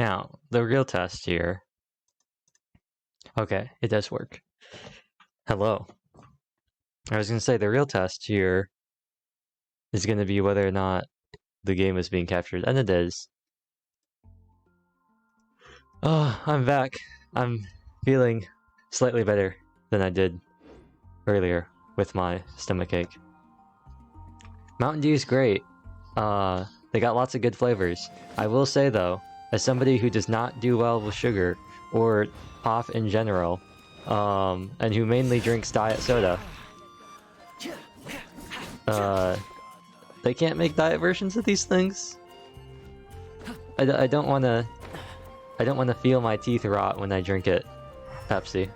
Now, the real test here. Okay, it does work. Hello. I was going to say the real test here is going to be whether or not the game is being captured, and it is. Oh, I'm back. I'm feeling slightly better than I did earlier with my stomachache. Mountain Dew is great. They got lots of good flavors. I will say though, as somebody who does not do well with sugar or pop in general, and who mainly drinks diet soda, they can't make diet versions of these things. I don't want to feel my teeth rot when I drink it. Pepsi.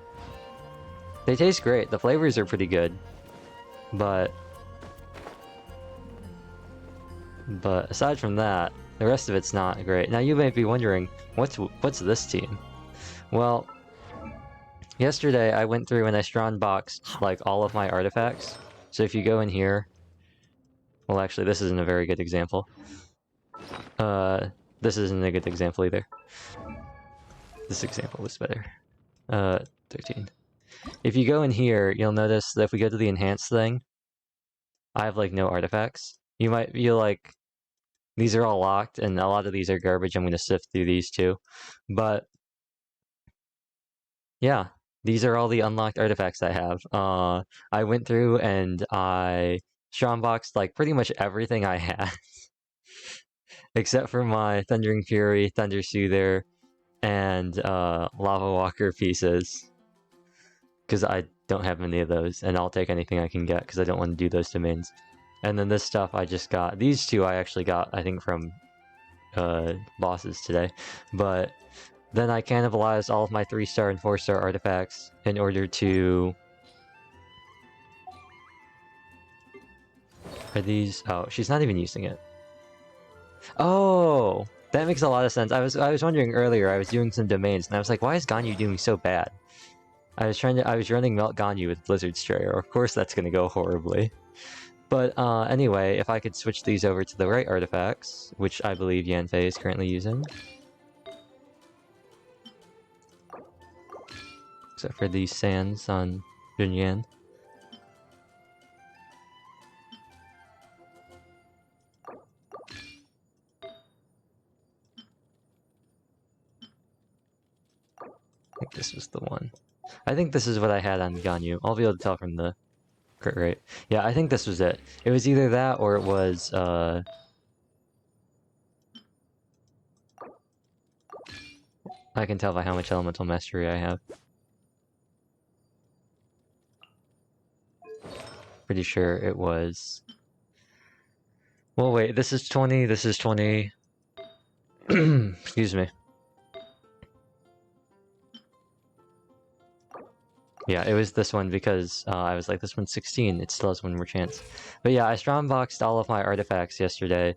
They taste great. The flavors are pretty good, but aside from that, the rest of it's not great. Now you may be wondering, what's this team? Well, yesterday I went through and I strong boxed like all of my artifacts. So if you go in here, well, actually, this isn't a very good example. This isn't a good example either. This example was better. 13. If you go in here, you'll notice that if we go to the enhanced thing, I have like no artifacts. You might be like, these are all locked, and a lot of these are garbage. I'm going to sift through these too. But yeah, these are all the unlocked artifacts I have. I went through and I strongboxed like pretty much everything I had. Except for my Thundering Fury, Thunder Soother, and Lava Walker pieces. Because I don't have many of those, and I'll take anything I can get because I don't want to do those domains. And then this stuff I just got. These two I actually got, I think, from bosses today. But then I cannibalized all of my 3-star and 4-star artifacts in order to... Are these... Oh, she's not even using it. Oh! That makes a lot of sense. I was wondering earlier, I was doing some domains, and I was like, why is Ganyu doing so bad? I was running Melt Ganyu with Blizzard Strayer. Of course that's gonna go horribly. But anyway, if I could switch these over to the right artifacts, which I believe Yanfei is currently using. Except for these sands on Junyan. I think this was the one. I think this is what I had on Ganyu. I'll be able to tell from the crit rate. Yeah, I think this was it. It was either that or it was, I can tell by how much elemental mastery I have. Pretty sure it was... Well, wait, this is 20, this is 20... Excuse me. Yeah, it was this one because I was like, this one's 16, it still has one more chance. But yeah, I strongboxed all of my artifacts yesterday,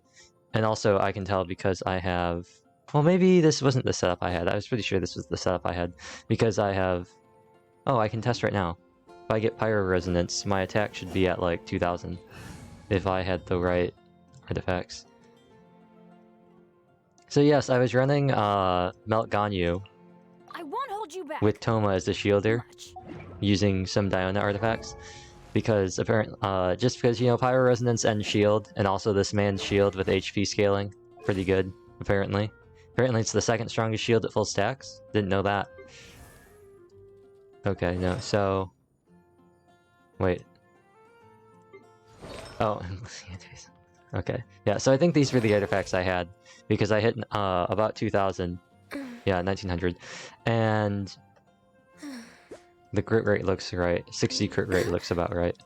and also I can tell because I have... Well, maybe this wasn't the setup I had. I was pretty sure this was the setup I had, because I have... Oh, I can test right now. If I get Pyro Resonance, my attack should be at like 2000, if I had the right artifacts. So yes, I was running Melt Ganyu with Toma as the shielder, using some Diona artifacts, because apparently, just because, you know, Pyro Resonance and shield, and also this man's shield with HP scaling, pretty good, apparently. Apparently it's the second strongest shield at full stacks. Didn't know that. Okay, no, so... Wait. Oh, okay. Yeah, so I think these were the artifacts I had, because I hit about 2000. Yeah, 1900. And the crit rate looks right. 60 crit rate looks about right.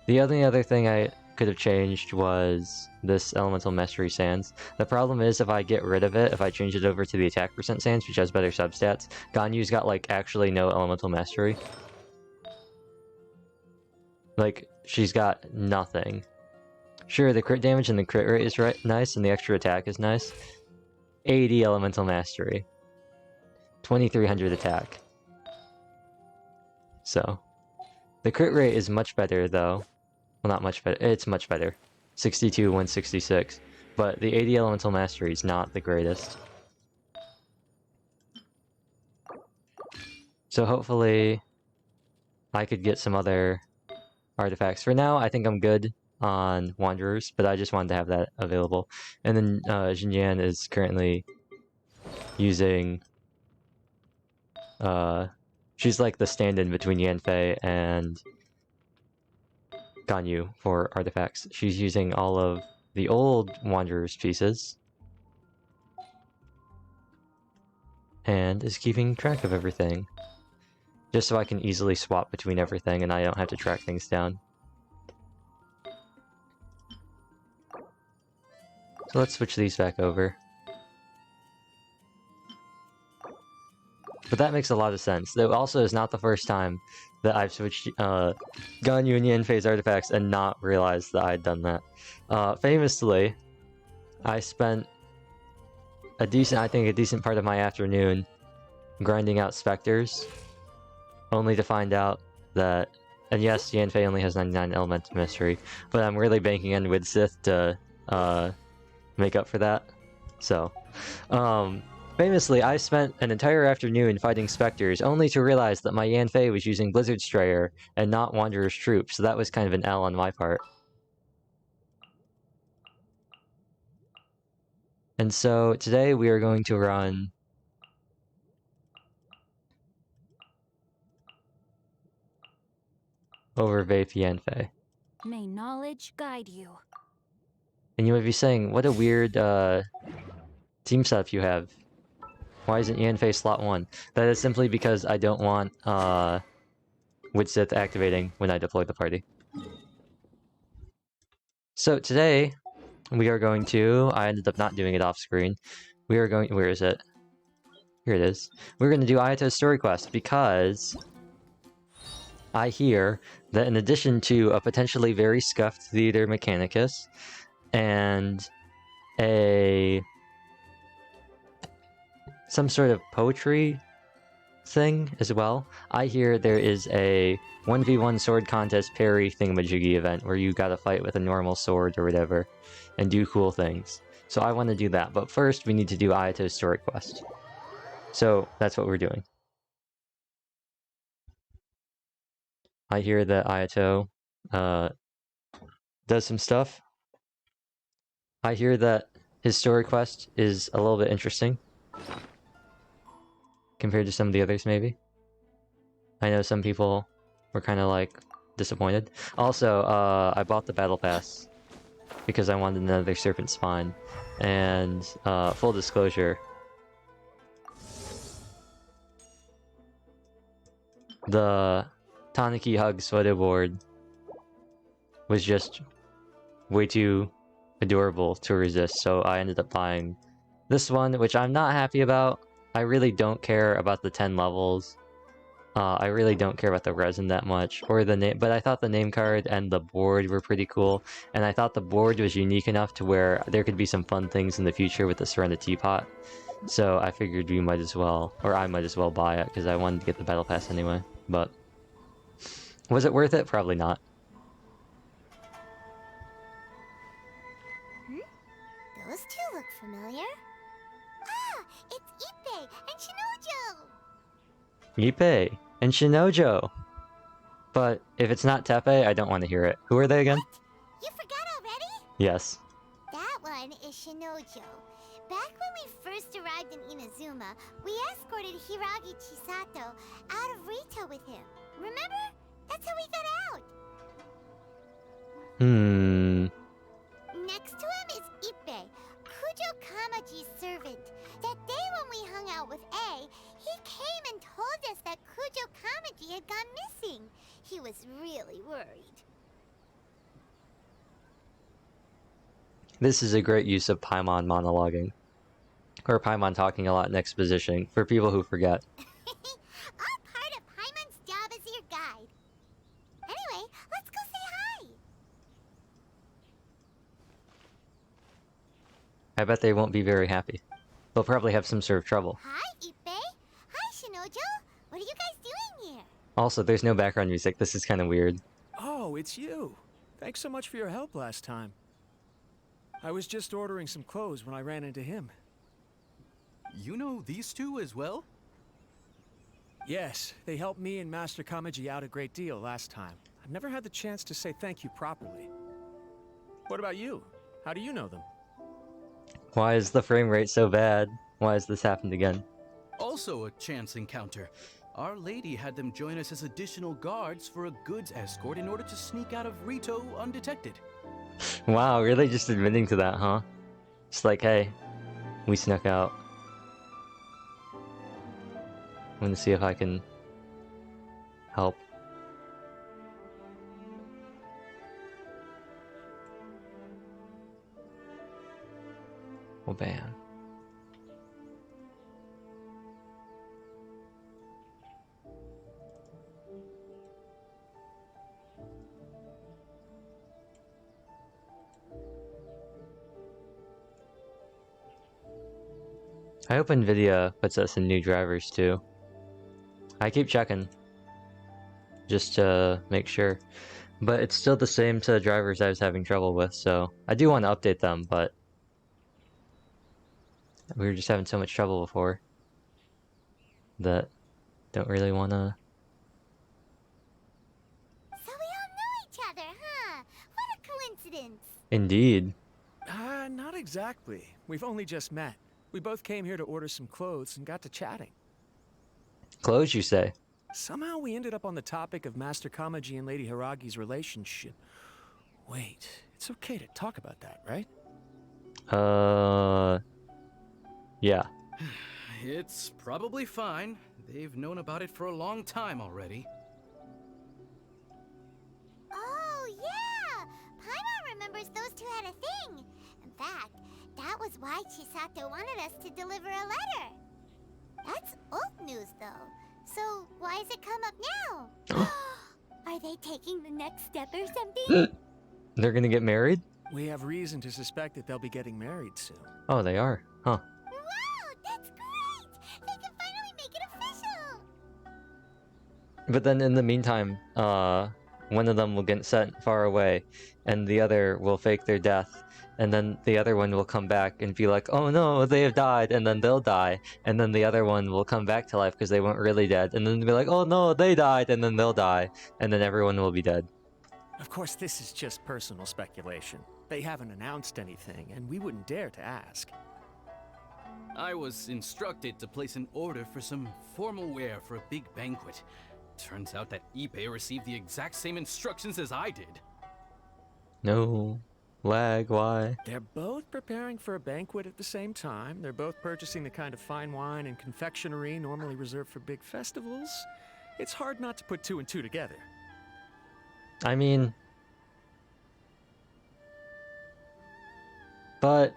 The only other thing I could have changed was this Elemental Mastery Sands. The problem is if I get rid of it, if I change it over to the attack percent Sands, which has better substats, Ganyu's got like actually no Elemental Mastery. Like, she's got nothing. Sure, the crit damage and the crit rate is nice, and the extra attack is nice. 80 Elemental Mastery. 2300 attack. So, the crit rate is much better, though. Well, not much better. It's much better. 62, 166. But the 80 Elemental Mastery is not the greatest. So hopefully I could get some other artifacts. For now, I think I'm good on Wanderers, but I just wanted to have that available. And then Xinjian is currently using... she's like the stand-in between Yanfei and Ganyu for artifacts. She's using all of the old Wanderers pieces and is keeping track of everything. Just so I can easily swap between everything and I don't have to track things down. So let's switch these back over. But that makes a lot of sense. That also is not the first time that I've switched Ganyu and Yanfei's artifacts and not realized that I'd done that. Famously, I spent a decent part of my afternoon grinding out specters, only to find out that, and yes, Yanfei only has 99 Elemental Mystery, but I'm really banking on Widsith to make up for that. So, famously, I spent an entire afternoon fighting specters, only to realize that my Yanfei was using Blizzard Strayer and not Wanderer's Troop, so that was kind of an L on my part. And so today we are going to run over Vape Yanfei. May knowledge guide you. And you might be saying, what a weird team setup you have. Why isn't Yanfei slot 1? That is simply because I don't want Widsith activating when I deploy the party. So today, we are going to... I ended up not doing it off screen. We are going... Where is it? Here it is. We're going to do Ayato's story quest because I hear that in addition to a potentially very scuffed Theater Mechanicus and some sort of poetry thing as well, I hear there is a 1v1 sword contest parry thingamajiggy event where you gotta fight with a normal sword or whatever and do cool things. So I want to do that, but first we need to do Ayato's story quest. So that's what we're doing. I hear that Ayato does some stuff. I hear that his story quest is a little bit interesting compared to some of the others, maybe. I know some people were kind of like disappointed. Also, I bought the battle pass because I wanted another serpent spine. And full disclosure, the Taniki Hug sweater board was just way too adorable to resist, so I ended up buying this one, which I'm not happy about. I really don't care about the 10 levels. I really don't care about the resin that much, or the name, but I thought the name card and the board were pretty cool, and I thought the board was unique enough to where there could be some fun things in the future with the Surrender Teapot. So I figured we might as well, or I might as well buy it, because I wanted to get the Battle Pass anyway. But was it worth it? Probably not. Those two look familiar. Ah, it's Ippei and Shinojo! Ippei and Shinojo! But if it's not Teppei, I don't want to hear it. Who are they again? What? You forgot already? Yes. That one is Shinojo. Back when we first arrived in Inazuma, we escorted Hiragi Chisato out of Rito with him. Remember? That's how we got out. Next to him is Ippei, Kujo Kamaji's servant. That day when we hung out with A, he came and told us that Kujo Kamaji had gone missing. He was really worried. This is a great use of Paimon monologuing. Or Paimon talking a lot in exposition, for people who forget. All part of Paimon's job as your guide. Anyway, let's go say hi. I bet they won't be very happy. They'll probably have some sort of trouble. Hi, Ippei. Hi, Shinojo. What are you guys doing here? Also, there's no background music. This is kind of weird. Oh, it's you. Thanks so much for your help last time. I was just ordering some clothes when I ran into him. You know these two as well? Yes, they helped me and Master Kamaji out a great deal last time. I've never had the chance to say thank you properly. What about you? How do you know them? Why is the frame rate so bad? Why has this happened again? Also a chance encounter. Our lady had them join us as additional guards for a goods escort in order to sneak out of Rito undetected. Wow, really just admitting to that, huh? It's like, hey, we snuck out. I'm gonna see if I can help. Well, bam. I hope NVIDIA puts us in new drivers too. I keep checking, just to make sure. But it's still the same set of drivers I was having trouble with, so I do want to update them, but we were just having so much trouble before that don't really want to. So we all know each other, huh? What a coincidence. Indeed. Not exactly. We've only just met. We both came here to order some clothes and got to chatting. Clothes, you say? Somehow we ended up on the topic of Master Kamaji and Lady Hiragi's relationship. Wait, it's okay to talk about that, right? Yeah. It's probably fine. They've known about it for a long time already. Oh, yeah! Paimon remembers those two had a thing. In fact, that was why Chisato wanted us to deliver a letter. That's old news, though. So why has it come up now? Are they taking the next step or something? They're gonna get married? We have reason to suspect that they'll be getting married soon. Oh, they are. Huh. Wow, that's great! They can finally make it official! But then in the meantime, one of them will get sent far away, and the other will fake their death, and then the other one will come back and be like, oh no, they have died, and then they'll die, and then the other one will come back to life because they weren't really dead, and then they'll be like, oh no, they died, and then they'll die, and then everyone will be dead. Of course, this is just personal speculation. They haven't announced anything, and we wouldn't dare to ask. I was instructed to place an order for some formal wear for a big banquet. Turns out that Ippei received the exact same instructions as I did. No. Lag, why? They're both preparing for a banquet at the same time. They're both purchasing the kind of fine wine and confectionery normally reserved for big festivals. It's hard not to put two and two together. I mean... But...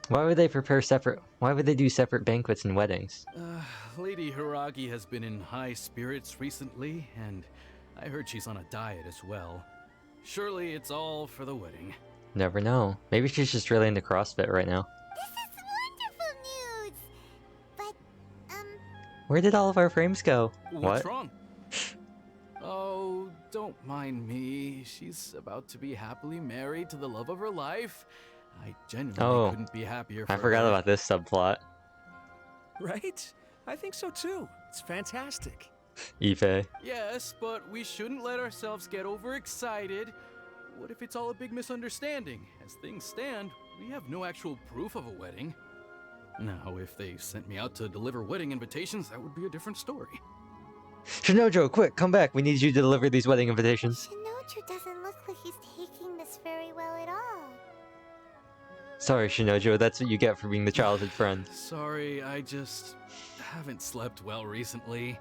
Why would they prepare separate... Why would they do separate banquets and weddings? Lady Hiragi has been in high spirits recently, and I heard she's on a diet as well. Surely it's all for the wedding. Never know. Maybe she's just really into CrossFit right now. This is wonderful news! But, Where did all of our frames go? What's What? wrong? Oh, don't mind me. She's about to be happily married to the love of her life. I genuinely couldn't be happier for I forgot her. about this subplot. Right? I think so too. It's fantastic. Ippei. Yes, but we shouldn't let ourselves get overexcited. What if it's all a big misunderstanding? As things stand, we have no actual proof of a wedding. Now, if they sent me out to deliver wedding invitations, that would be a different story. Shinojo, quick, come back. We need you to deliver these wedding invitations. Shinoju doesn't look like he's taking this very well at all. Sorry, Shinojo, that's what you get for being the childhood friend. Sorry, I just haven't slept well recently.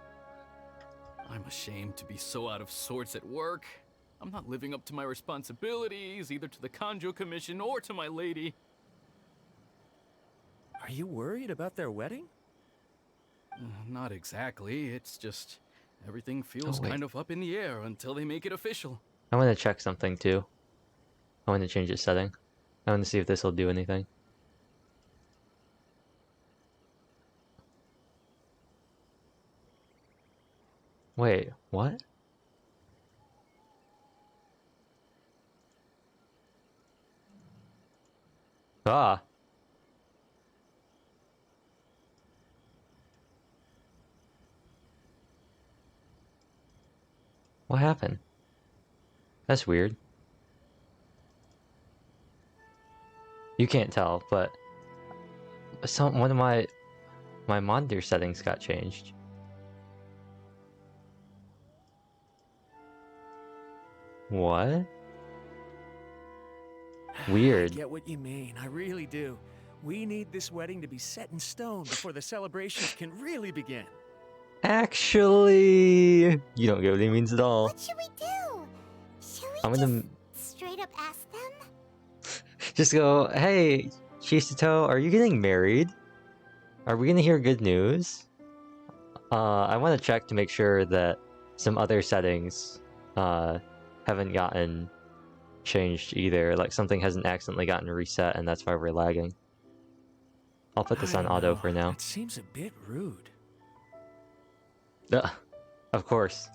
I'm ashamed to be so out of sorts at work. I'm not living up to my responsibilities, either to the Kanjo Commission or to my lady. Are you worried about their wedding? Not exactly, it's just everything feels wait. kind of up in the air until they make it official. I want to check something too. I want to change its setting. I want to see if this will do anything. Wait, what? Ah. What happened? That's weird. You can't tell, but one of my monitor settings got changed. What? Weird. I get what you mean. I really do. We need this wedding to be set in stone before the celebrations can really begin. Actually, you don't get what he means at all. What should we do? Should we I'm gonna just straight up ask them? just go, hey, Shisato, are you getting married? Are we gonna hear good news? I want to check to make sure that some other settings haven't gotten changed either. Like something hasn't accidentally gotten reset and that's why we're lagging. I'll put this I on don't auto know. for now. That seems a bit rude. Of course.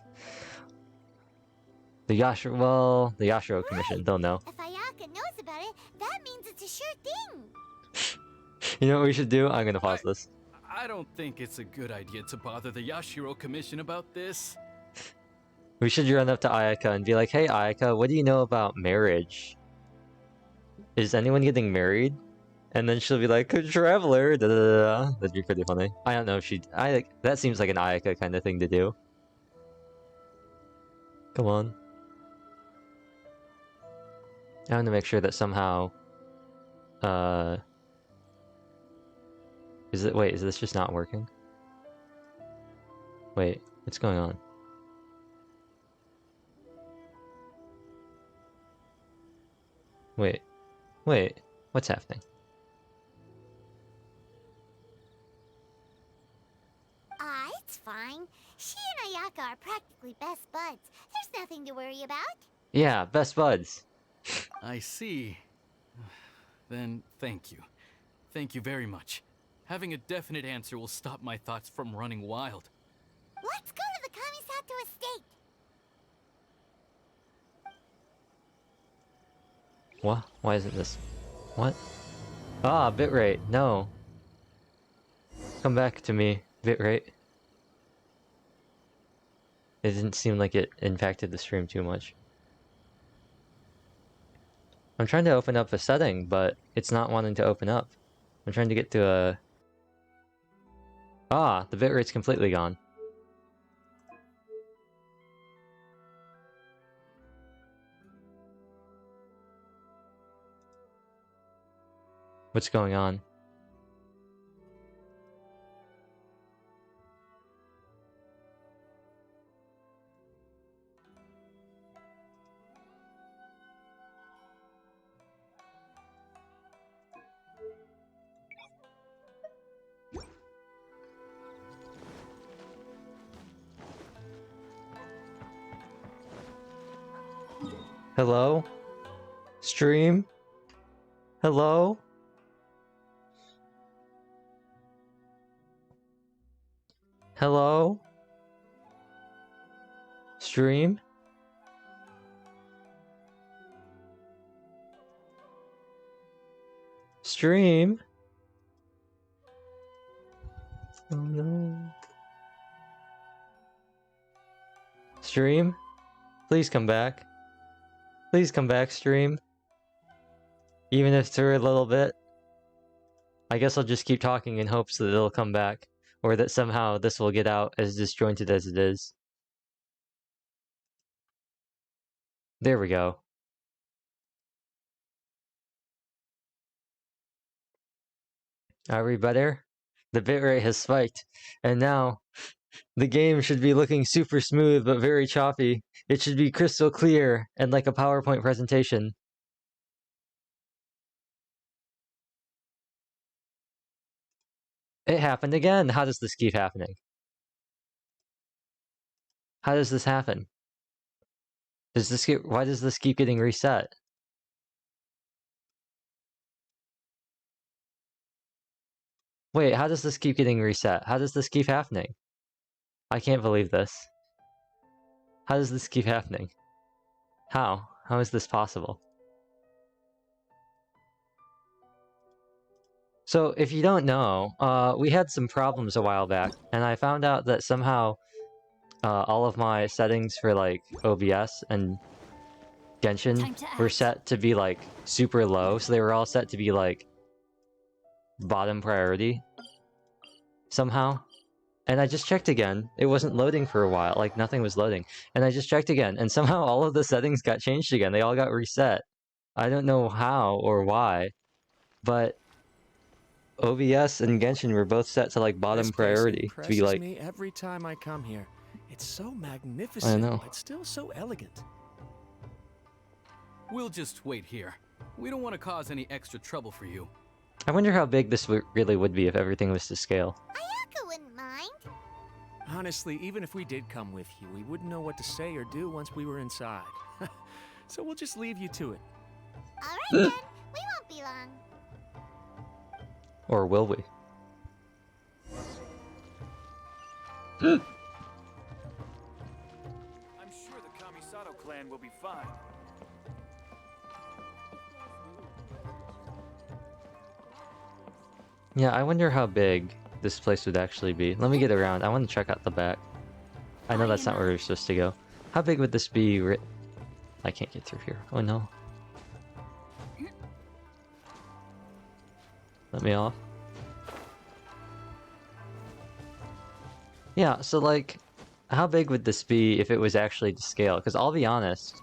The Yashiro Commission, they'll know. If Ayaka knows about it, that means it's a sure thing. You know what we should do? I'm gonna pause this. I don't think it's a good idea to bother the Yashiro Commission about this. We should run up to Ayaka and be like, hey Ayaka, what do you know about marriage? Is anyone getting married? And then she'll be like, a traveler, da da da. That'd be pretty funny. I don't know if that seems like an Ayaka kind of thing to do. Come on. I want to make sure that somehow, wait, is this just not working? Wait, what's going on? Wait, what's happening? It's fine. She and Ayaka are practically best buds. There's nothing to worry about. Yeah, best buds. I see. Then thank you. Thank you very much. Having a definite answer will stop my thoughts from running wild. Let's go to the Kamisato estate. What? Why isn't this? What? Ah, bitrate. No. Come back to me, bitrate. It didn't seem like it impacted the stream too much. I'm trying to open up a setting, but it's not wanting to open up. I'm trying to get to a... Ah, the bitrate's completely gone. What's going on? Hello? Stream? Hello? Hello? Stream? Stream? Oh no. Stream? Please come back. Please come back, stream. Even if it's for a little bit. I guess I'll just keep talking in hopes that it'll come back. Or that somehow this will get out as disjointed as it is. There we go. Are we better? The bitrate has spiked. And now, the game should be looking super smooth but very choppy. It should be crystal clear and like a PowerPoint presentation. It happened again. How does this keep happening? How does this happen? Why does this keep getting reset? Wait, how does this keep getting reset? How does this keep happening? I can't believe this. How does this keep happening? How? How is this possible? So, if you don't know, we had some problems a while back, and I found out that somehow all of my settings for like OBS and Genshin Time to were act. set to be like super low, so they were all set to be like bottom priority somehow. And I just checked again. It wasn't loading for a while, like nothing was loading. And I just checked again, and somehow all of the settings got changed again. They all got reset. I don't know how or why, but OBS and Genshin were both set to like bottom This place priority to be impresses like, me every time I come here. It's so magnificent, I know. but still so elegant. We'll just wait here. We don't want to cause any extra trouble for you. I wonder how big this really would be if everything was to scale. Ayaka wouldn't mind. Honestly, even if we did come with you, we wouldn't know what to say or do once we were inside. So we'll just leave you to it. Alright then, we won't be long. Or will we? I'm sure the Kamisato clan will be fine. Yeah, I wonder how big this place would actually be. Let me get around. I want to check out the back. I know that's not where we're supposed to go. How big would this be? I can't get through here. Oh no. Let me off. Yeah, so like, how big would this be if it was actually to scale? Because I'll be honest,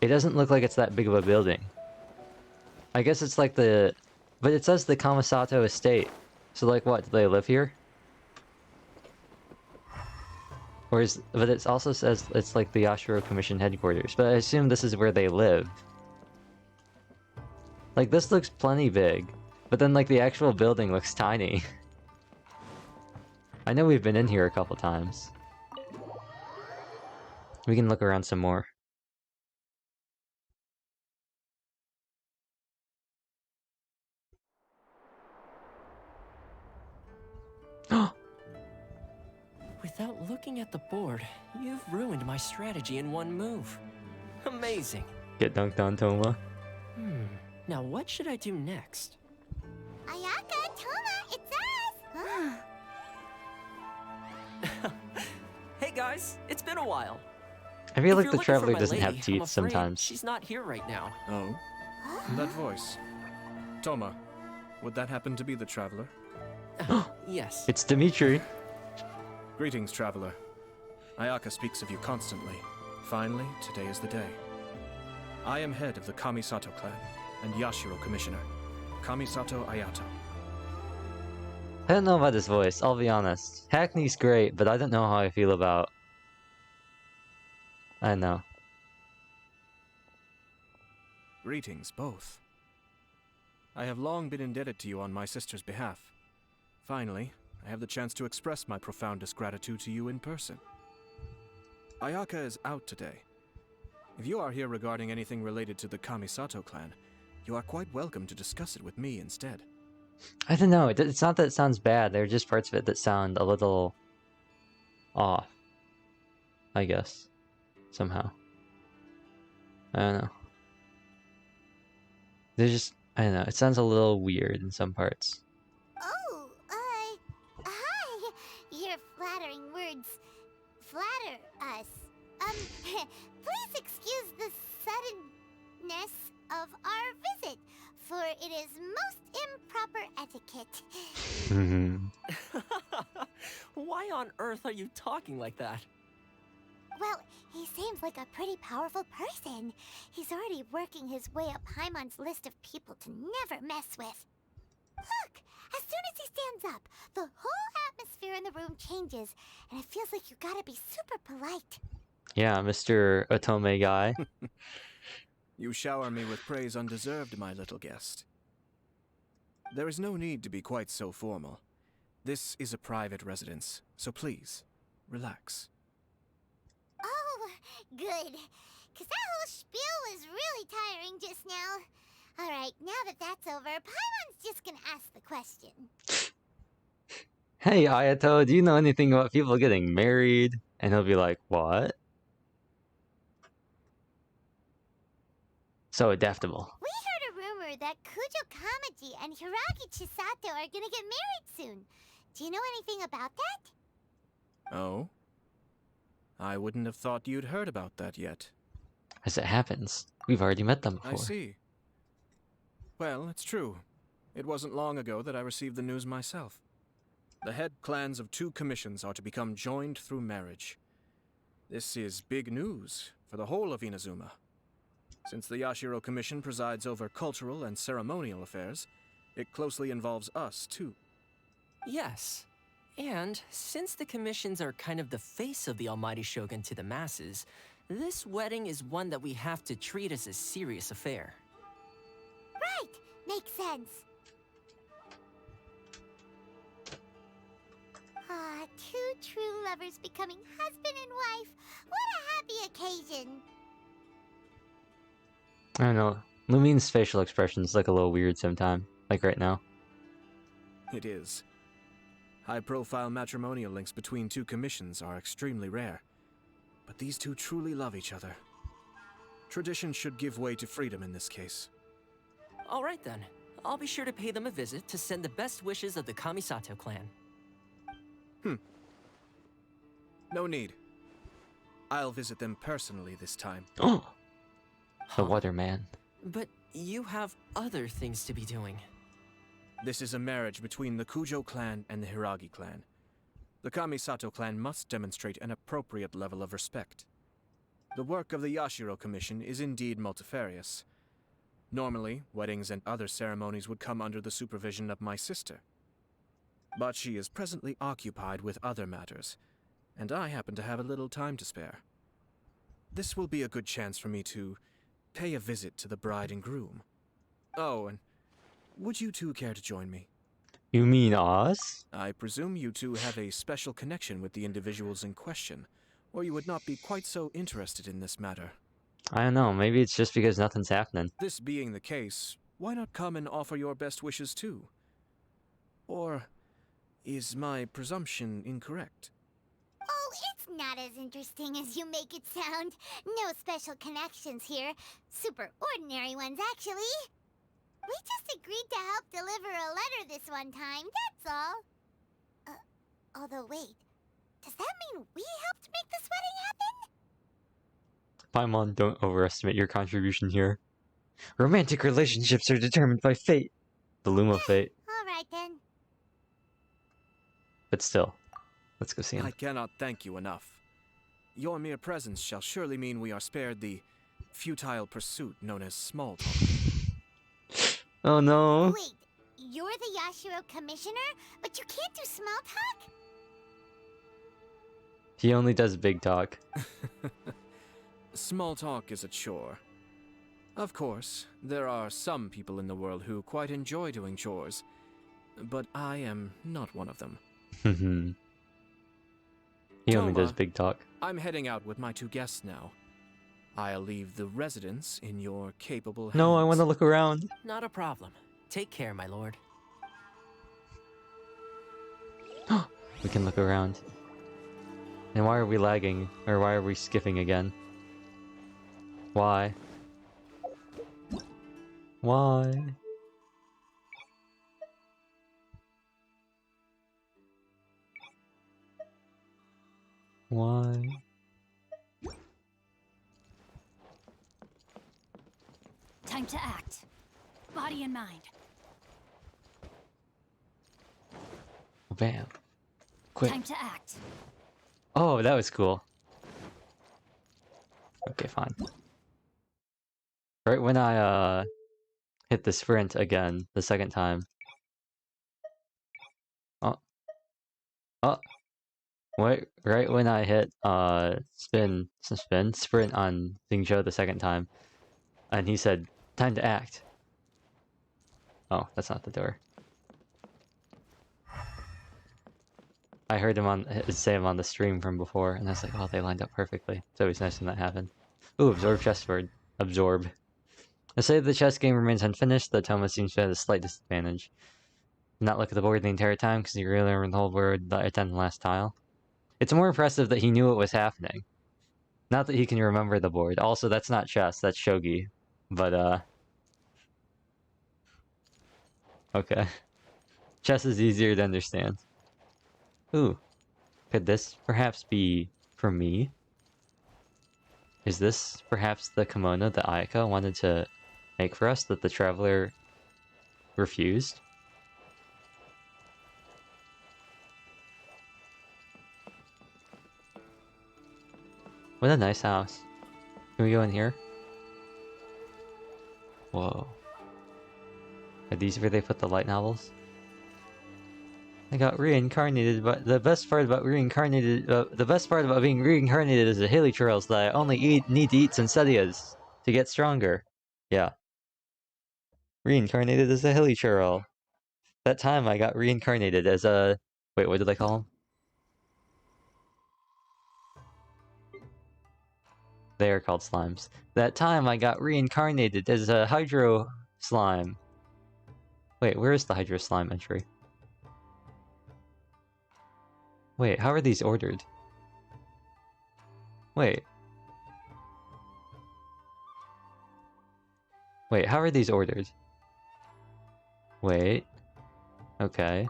it doesn't look like it's that big of a building. I guess it's like the... But it says the Kamisato estate. So like what, do they live here? Or is... But it also says it's like the Yashiro Commission headquarters. But I assume this is where they live. Like this looks plenty big. But then like the actual building looks tiny. I know we've been in here a couple times. We can look around some more. Without looking at the board, you've ruined my strategy in one move. Amazing. Get dunked on, Toma. Now what should I do next? Ayaka, Toma, it's us! Hey guys, it's been a while. I feel If like you're the looking for traveler my doesn't lady, have I'm teeth afraid sometimes. she's not here right now. Oh? That voice. Toma, would that happen to be the traveler? Yes. It's Dimitri. Greetings, traveler. Ayaka speaks of you constantly. Finally, today is the day. I am head of the Kamisato clan and Yashiro commissioner, Kamisato Ayato. I don't know about his voice, I'll be honest. Hackney's great, but I don't know how I feel about... I don't know. Greetings, both. I have long been indebted to you on my sister's behalf. Finally, I have the chance to express my profoundest gratitude to you in person. Ayaka is out today. If you are here regarding anything related to the Kamisato clan, you are quite welcome to discuss it with me instead. I don't know, it's not that it sounds bad, there are just parts of it that sound a little... off. I guess. Somehow. I don't know. There's just... I don't know, it sounds a little weird in some parts. Oh, hi! Your flattering words flatter us. Please excuse the suddenness of our visit, for it is most improper etiquette. Why on earth are you talking like that? Well, he seems like a pretty powerful person. He's already working his way up Paimon's list of people to never mess with. Look! As soon as he stands up, the whole atmosphere in the room changes, and it feels like you gotta be super polite. Yeah, Mr. Otome guy. You shower me with praise undeserved, my little guest. There is no need to be quite so formal. This is a private residence, so please, relax. Oh, good. 'Cause that whole spiel was really tiring just now. Alright, now that that's over, Paimon's just gonna ask the question. Hey, Ayato, do you know anything about people getting married? And he'll be like, what? So adaptable. We heard a rumor that Kujo Kamaji Hiragi and Hiragi Chisato are gonna get married soon. Do you know anything about that? Oh? I wouldn't have thought you'd heard about that yet. As it happens, we've already met them I before. see. Well, it's true. It wasn't long ago that I received the news myself. The head clans of 2 commissions are to become joined through marriage. This is big news for the whole of Inazuma. Since the Yashiro Commission presides over cultural and ceremonial affairs, it closely involves us, too. Yes. And since the commissions are kind of the face of the Almighty Shogun to the masses, this wedding is one that we have to treat as a serious affair. Right, makes sense. Ah, 2 true lovers becoming husband and wife. What a happy occasion. I don't know. Lumine's facial expressions look a little weird sometimes, like right now. It is. High-profile matrimonial links between 2 commissions are extremely rare. But these 2 truly love each other. Tradition should give way to freedom in this case. All right then. I'll be sure to pay them a visit to send the best wishes of the Kamisato clan. No need. I'll visit them personally this time. Oh, the Huh? Waterman. But you have other things to be doing. This is a marriage between the Kujo clan and the Hiragi clan. The Kamisato clan must demonstrate an appropriate level of respect. The work of the Yashiro Commission is indeed multifarious. Normally, weddings and other ceremonies would come under the supervision of my sister. But she is presently occupied with other matters, and I happen to have a little time to spare. This will be a good chance for me to pay a visit to the bride and groom. Oh, and would you 2 care to join me? You mean us? I presume you 2 have a special connection with the individuals in question, or you would not be quite so interested in this matter. I don't know. Maybe it's just because nothing's happening. This being the case, why not come and offer your best wishes too? Or is my presumption incorrect? Oh, it's not as interesting as you make it sound. No special connections here. Super ordinary ones, actually. We just agreed to help deliver a letter this one time, that's all. Although wait, does that mean we helped make this wedding happen? Paimon, don't overestimate your contribution here. Romantic relationships are determined by fate. The Luma fate. Alright then. But still, let's go see him. I cannot thank you enough. Your mere presence shall surely mean we are spared the futile pursuit known as small talk. Oh no. Wait, you're the Yashiro Commissioner, but you can't do small talk? He only does big talk. Small talk is a chore. Of course, there are some people in the world who quite enjoy doing chores, but I am not one of them. He only does Toma. big talk. I'm heading out with my 2 guests now. I'll leave the residence in your capable hands. No, I want to look around. Not a problem. Take care, my lord. We can look around. And why are we lagging? Or why are we skipping again? Why? Why? Why? Time to act. Body and mind. Bam. Quick. Time to act. Oh, that was cool. Okay, fine. Right when I hit the sprint again the second time. Oh. Oh. Wait, right when I hit sprint on Xingqiu the second time, and he said, "Time to act." Oh, that's not the door. I heard him say him on the stream from before, and I was like, "Oh, they lined up perfectly." It's always nice when that happened. Ooh, absorb chessboard. Absorb. I say the chess game remains unfinished, though Toma seems to have a slight disadvantage. Not look at the board the entire time because you really remember the whole board that I attend the last tile. It's more impressive that he knew what was happening. Not that he can remember the board. Also, that's not chess, that's shogi. But, Okay. Chess is easier to understand. Ooh. Could this perhaps be for me? Is this perhaps the kimono that Ayaka wanted to make for us that the traveler refused? What a nice house. Can we go in here? Whoa. Are these where they put the light novels? I got reincarnated, but the best part about being reincarnated as a hilichurl is that I only need to eat Sensetias to get stronger. Yeah. Reincarnated as a hilichurl. That time I got reincarnated as a... Wait, what did I call him? They are called slimes. That time I got reincarnated as a hydro slime. Wait, where is the hydro slime entry? Wait, how are these ordered? Wait. Wait, how are these ordered? Wait. Okay.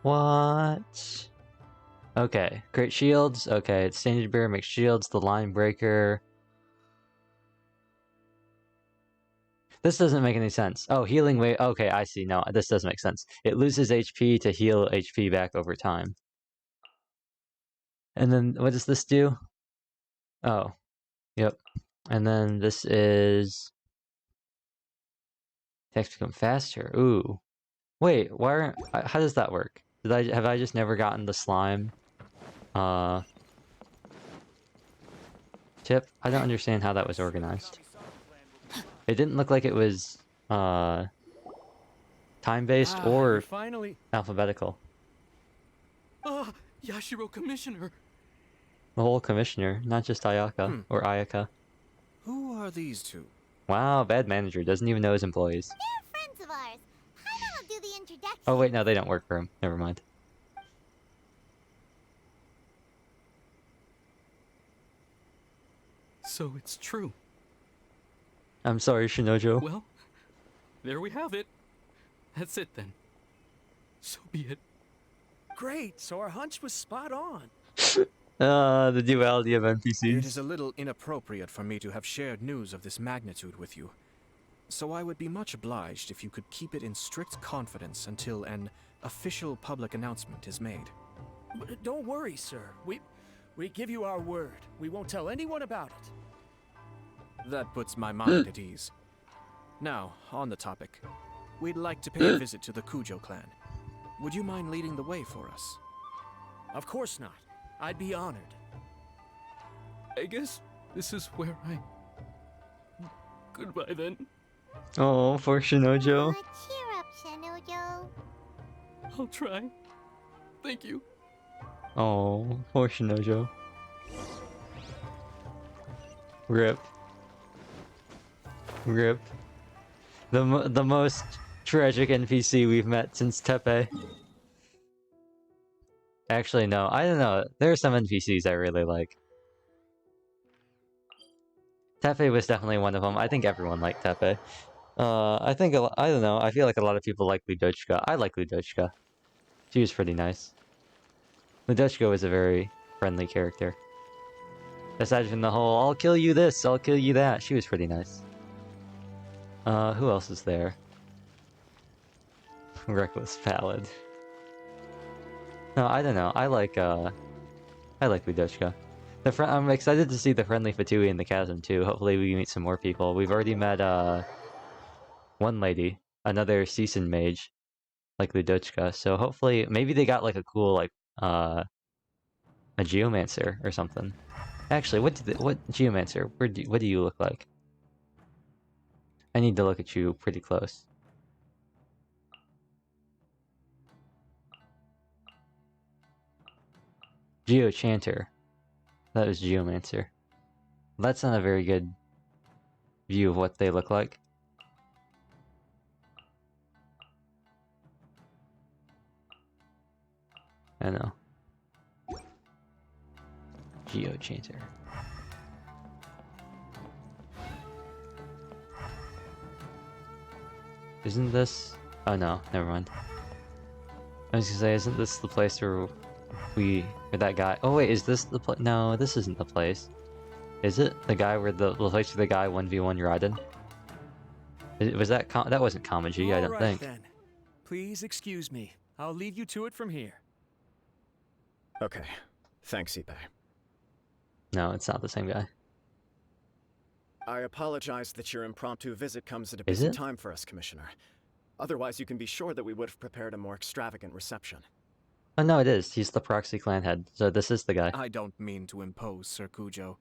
What? Okay, great shields. Okay, it's standard bearer makes shields, the line breaker. This doesn't make any sense. Oh, healing wave. Okay, I see. No, this doesn't make sense. It loses HP to heal HP back over time. And then what does this do? Oh, yep. And then this is attacks become faster. Ooh. Wait, why aren't... How does that work? Have I just never gotten the slime tip? I don't understand how that was organized. It didn't look like it was time-based or finally alphabetical. Ah, Yashiro Commissioner. The whole commissioner, not just Ayaka or Ayaka. Who are these two? Wow, bad manager, doesn't even know his employees. They're friends of ours. I'll do the introduction. Oh wait, no, they don't work for him. Never mind. So it's true. I'm sorry, Shinojo. Well, there we have it. That's it then. So be it. great. So our hunch was spot on. The duality of It NPCs. is a little inappropriate for me to have shared news of this magnitude with you. So I would be much obliged if you could keep it in strict confidence until an official public announcement is made. But don't worry, sir. We give you our word. We won't tell anyone about it. That puts my mind at ease. Now, on the topic. We'd like to pay a visit to the Kujo clan. Would you mind leading the way for us? Of course not. I'd be honored. I guess this is where I... Goodbye then. Oh, for Shinojo. Cheer up, Shinojo. I'll try. Thank you. Oh, poor Shinojo. Rip. Rip. The most tragic NPC we've met since Tepe. Actually, no, I don't know. There are some NPCs I really like. Tepe was definitely one of them. I think everyone liked Tepe. I think, I don't know, I feel like a lot of people like Ludochka. I like Ludochka. She was pretty nice. Ludochka was a very friendly character. Aside from the whole, I'll kill you this, I'll kill you that, she was pretty nice. Who else is there? Reckless Ballad. No, I don't know. I like Ludochka. I'm excited to see the friendly Fatui in the chasm too. Hopefully we meet some more people. We've already met one lady, another seasoned mage, like Ludochka. So hopefully maybe they got like a cool like a geomancer or something. Actually, what Geomancer? What do you look like? I need to look at you pretty close. Geochanter. That was Geomancer. That's not a very good view of what they look like. I know. Geochanter. Isn't this... Oh no, never mind. I was gonna say, isn't this the place where that guy... Oh wait, is this the place? No, this isn't the place. Is it? The guy where the place where the guy 1v1 Raiden? Was that that wasn't Kamaji, I don't think. Then. Please excuse me. I'll leave you to it from here. Okay. Thanks, Ibe. No, it's not the same guy. I apologize that your impromptu visit comes at a Is busy it? time for us, Commissioner. Otherwise, you can be sure that we would have prepared a more extravagant reception. Oh no, it is. He's the proxy clan head, so this is the guy. I don't mean to impose, Sir Kujo.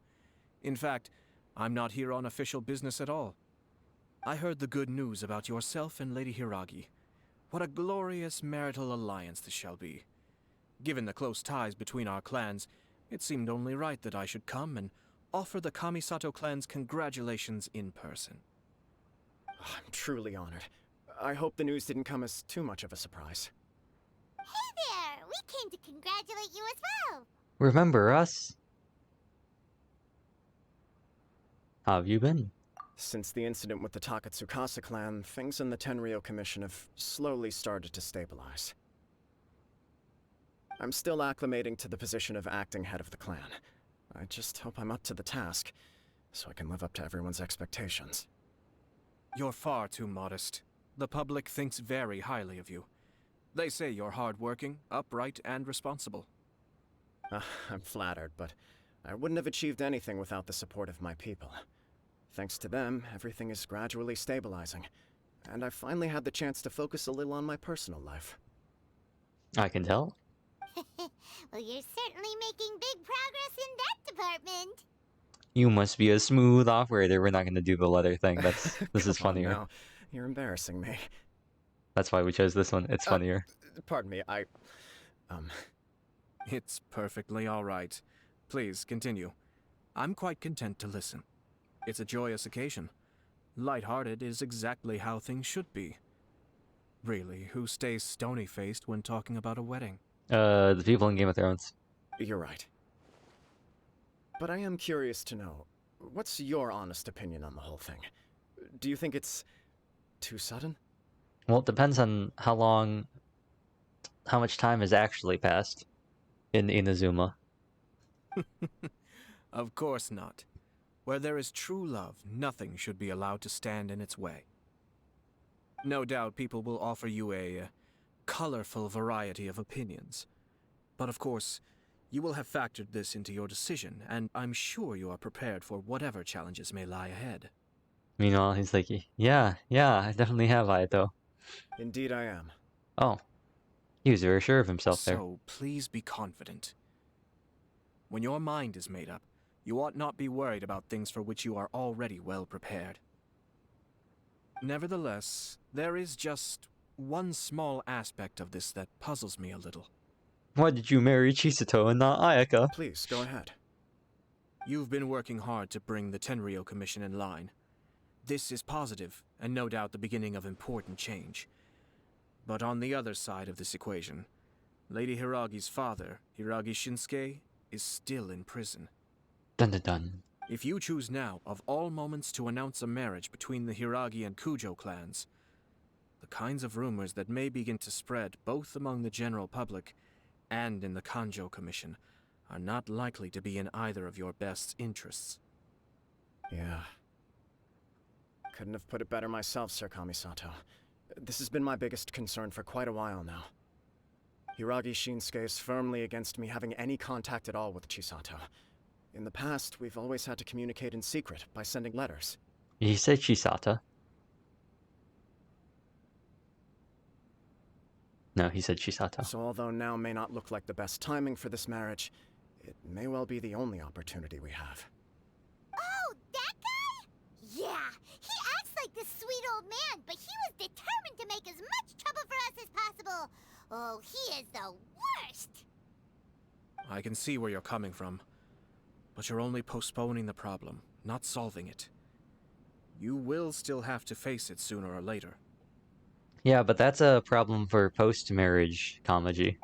In fact, I'm not here on official business at all. I heard the good news about yourself and Lady Hiragi. What a glorious marital alliance this shall be. Given the close ties between our clans, it seemed only right that I should come and offer the Kamisato clan's congratulations in person. I'm truly honored. I hope the news didn't come as too much of a surprise. Hey there! We came to congratulate you as well! Remember us? How have you been? Since the incident with the Takatsukasa clan, things in the Tenryou Commission have slowly started to stabilize. I'm still acclimating to the position of acting head of the clan. I just hope I'm up to the task, so I can live up to everyone's expectations. You're far too modest. The public thinks very highly of you. They say you're hardworking, upright, and responsible. I'm flattered, but I wouldn't have achieved anything without the support of my people. Thanks to them, everything is gradually stabilizing, and I finally had the chance to focus a little on my personal life. I can tell. Well, you're certainly making big progress in that department. You must be a smooth operator. We're not going to do the letter thing. This is Come on funnier. now. You're embarrassing me. That's why we chose this one. It's funnier. Pardon me, It's perfectly all right. Please, continue. I'm quite content to listen. It's a joyous occasion. Lighthearted is exactly how things should be. Really, who stays stony-faced when talking about a wedding? The people in Game of Thrones. You're right. But I am curious to know, what's your honest opinion on the whole thing? Do you think it's too sudden? Well, it depends on how much time has actually passed in Inazuma. Of course not. Where there is true love, nothing should be allowed to stand in its way. No doubt people will offer you a colorful variety of opinions. But of course, you will have factored this into your decision, and I'm sure you are prepared for whatever challenges may lie ahead. Meanwhile, he's like, yeah, I definitely have Ayato. Indeed I am. Oh. He was very sure of himself there. So, please be confident. When your mind is made up, you ought not be worried about things for which you are already well prepared. Nevertheless, there is just one small aspect of this that puzzles me a little. Why did you marry Chisato and not Ayaka? Please, go ahead. You've been working hard to bring the Tenryou Commission in line. This is positive, and no doubt the beginning of important change. But on the other side of this equation, Lady Hiragi's father, Hiragi Shinsuke, is still in prison. Dun dun dun. If you choose now, of all moments, to announce a marriage between the Hiragi and Kujo clans, the kinds of rumors that may begin to spread both among the general public and in the Kanjo Commission are not likely to be in either of your best interests. Yeah. Couldn't have put it better myself, Sir Kamisato. This has been my biggest concern for quite a while now. Hiragi Shinsuke is firmly against me having any contact at all with Chisato. In the past, we've always had to communicate in secret by sending letters. He said Chisata. No, he said Chisato. So although now may not look like the best timing for this marriage, It may well be the only opportunity we have. Oh, that guy? Yeah, he acts like this sweet old man, but he was determined to make as much trouble for us as possible. Oh, he is the worst! I can see where you're coming from, but you're only postponing the problem, not solving it. You will still have to face it sooner or later. Yeah, but that's a problem for post-marriage Kamaji.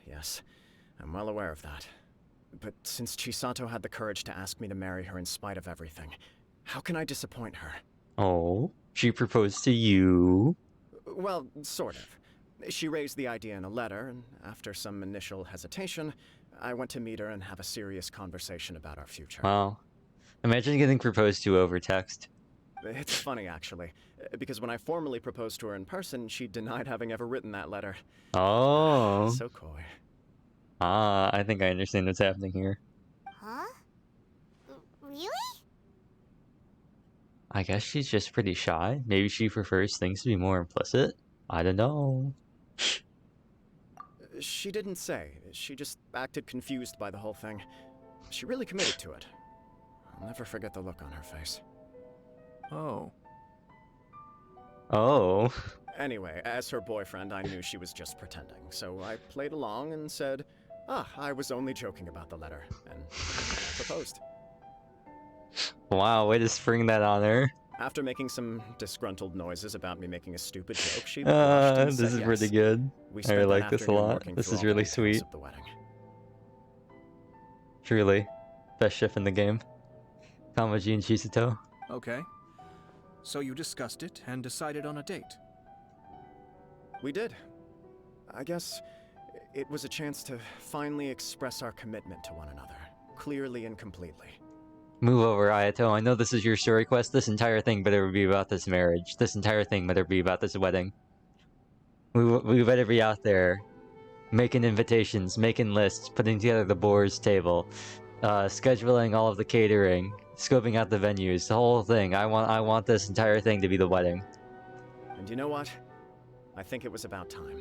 Yes, I'm well aware of that. But since Chisato had the courage to ask me to marry her in spite of everything, how can I disappoint her? Oh, she proposed to you? Well, sort of. She raised the idea in a letter, and after some initial hesitation, I went to meet her and have a serious conversation about our future. Wow. Imagine getting proposed to over text. It's funny, actually, because when I formally proposed to her in person, she denied having ever written that letter. Oh. So coy. Ah, I think I understand what's happening here. Huh? Really? I guess she's just pretty shy. Maybe she prefers things to be more implicit. I don't know. She didn't say. She just acted confused by the whole thing. She really committed to it. I'll never forget the look on her face. Oh. Oh. Anyway, as her boyfriend, I knew she was just pretending, so I played along and said, I was only joking about the letter, and I proposed. Wow, way to spring that on her. After making some disgruntled noises about me making a stupid joke, she blushed and This said is yes. pretty good. We I spent like that this a afternoon lot. working This through is all the really details sweet. of the wedding. Truly. Best ship in the game. Kamaji and Chisato. Okay. So you discussed it and decided on a date. We did. I guess it was a chance to finally express our commitment to one another, clearly and completely. Move over, Ayato. I know this is your story quest. This entire thing better be about this marriage. This entire thing better be about this wedding. We better be out there making invitations, making lists, putting together the boards table, scheduling all of the catering, scoping out the venues, the whole thing. I want this entire thing to be the wedding. And you know what? I think it was about time.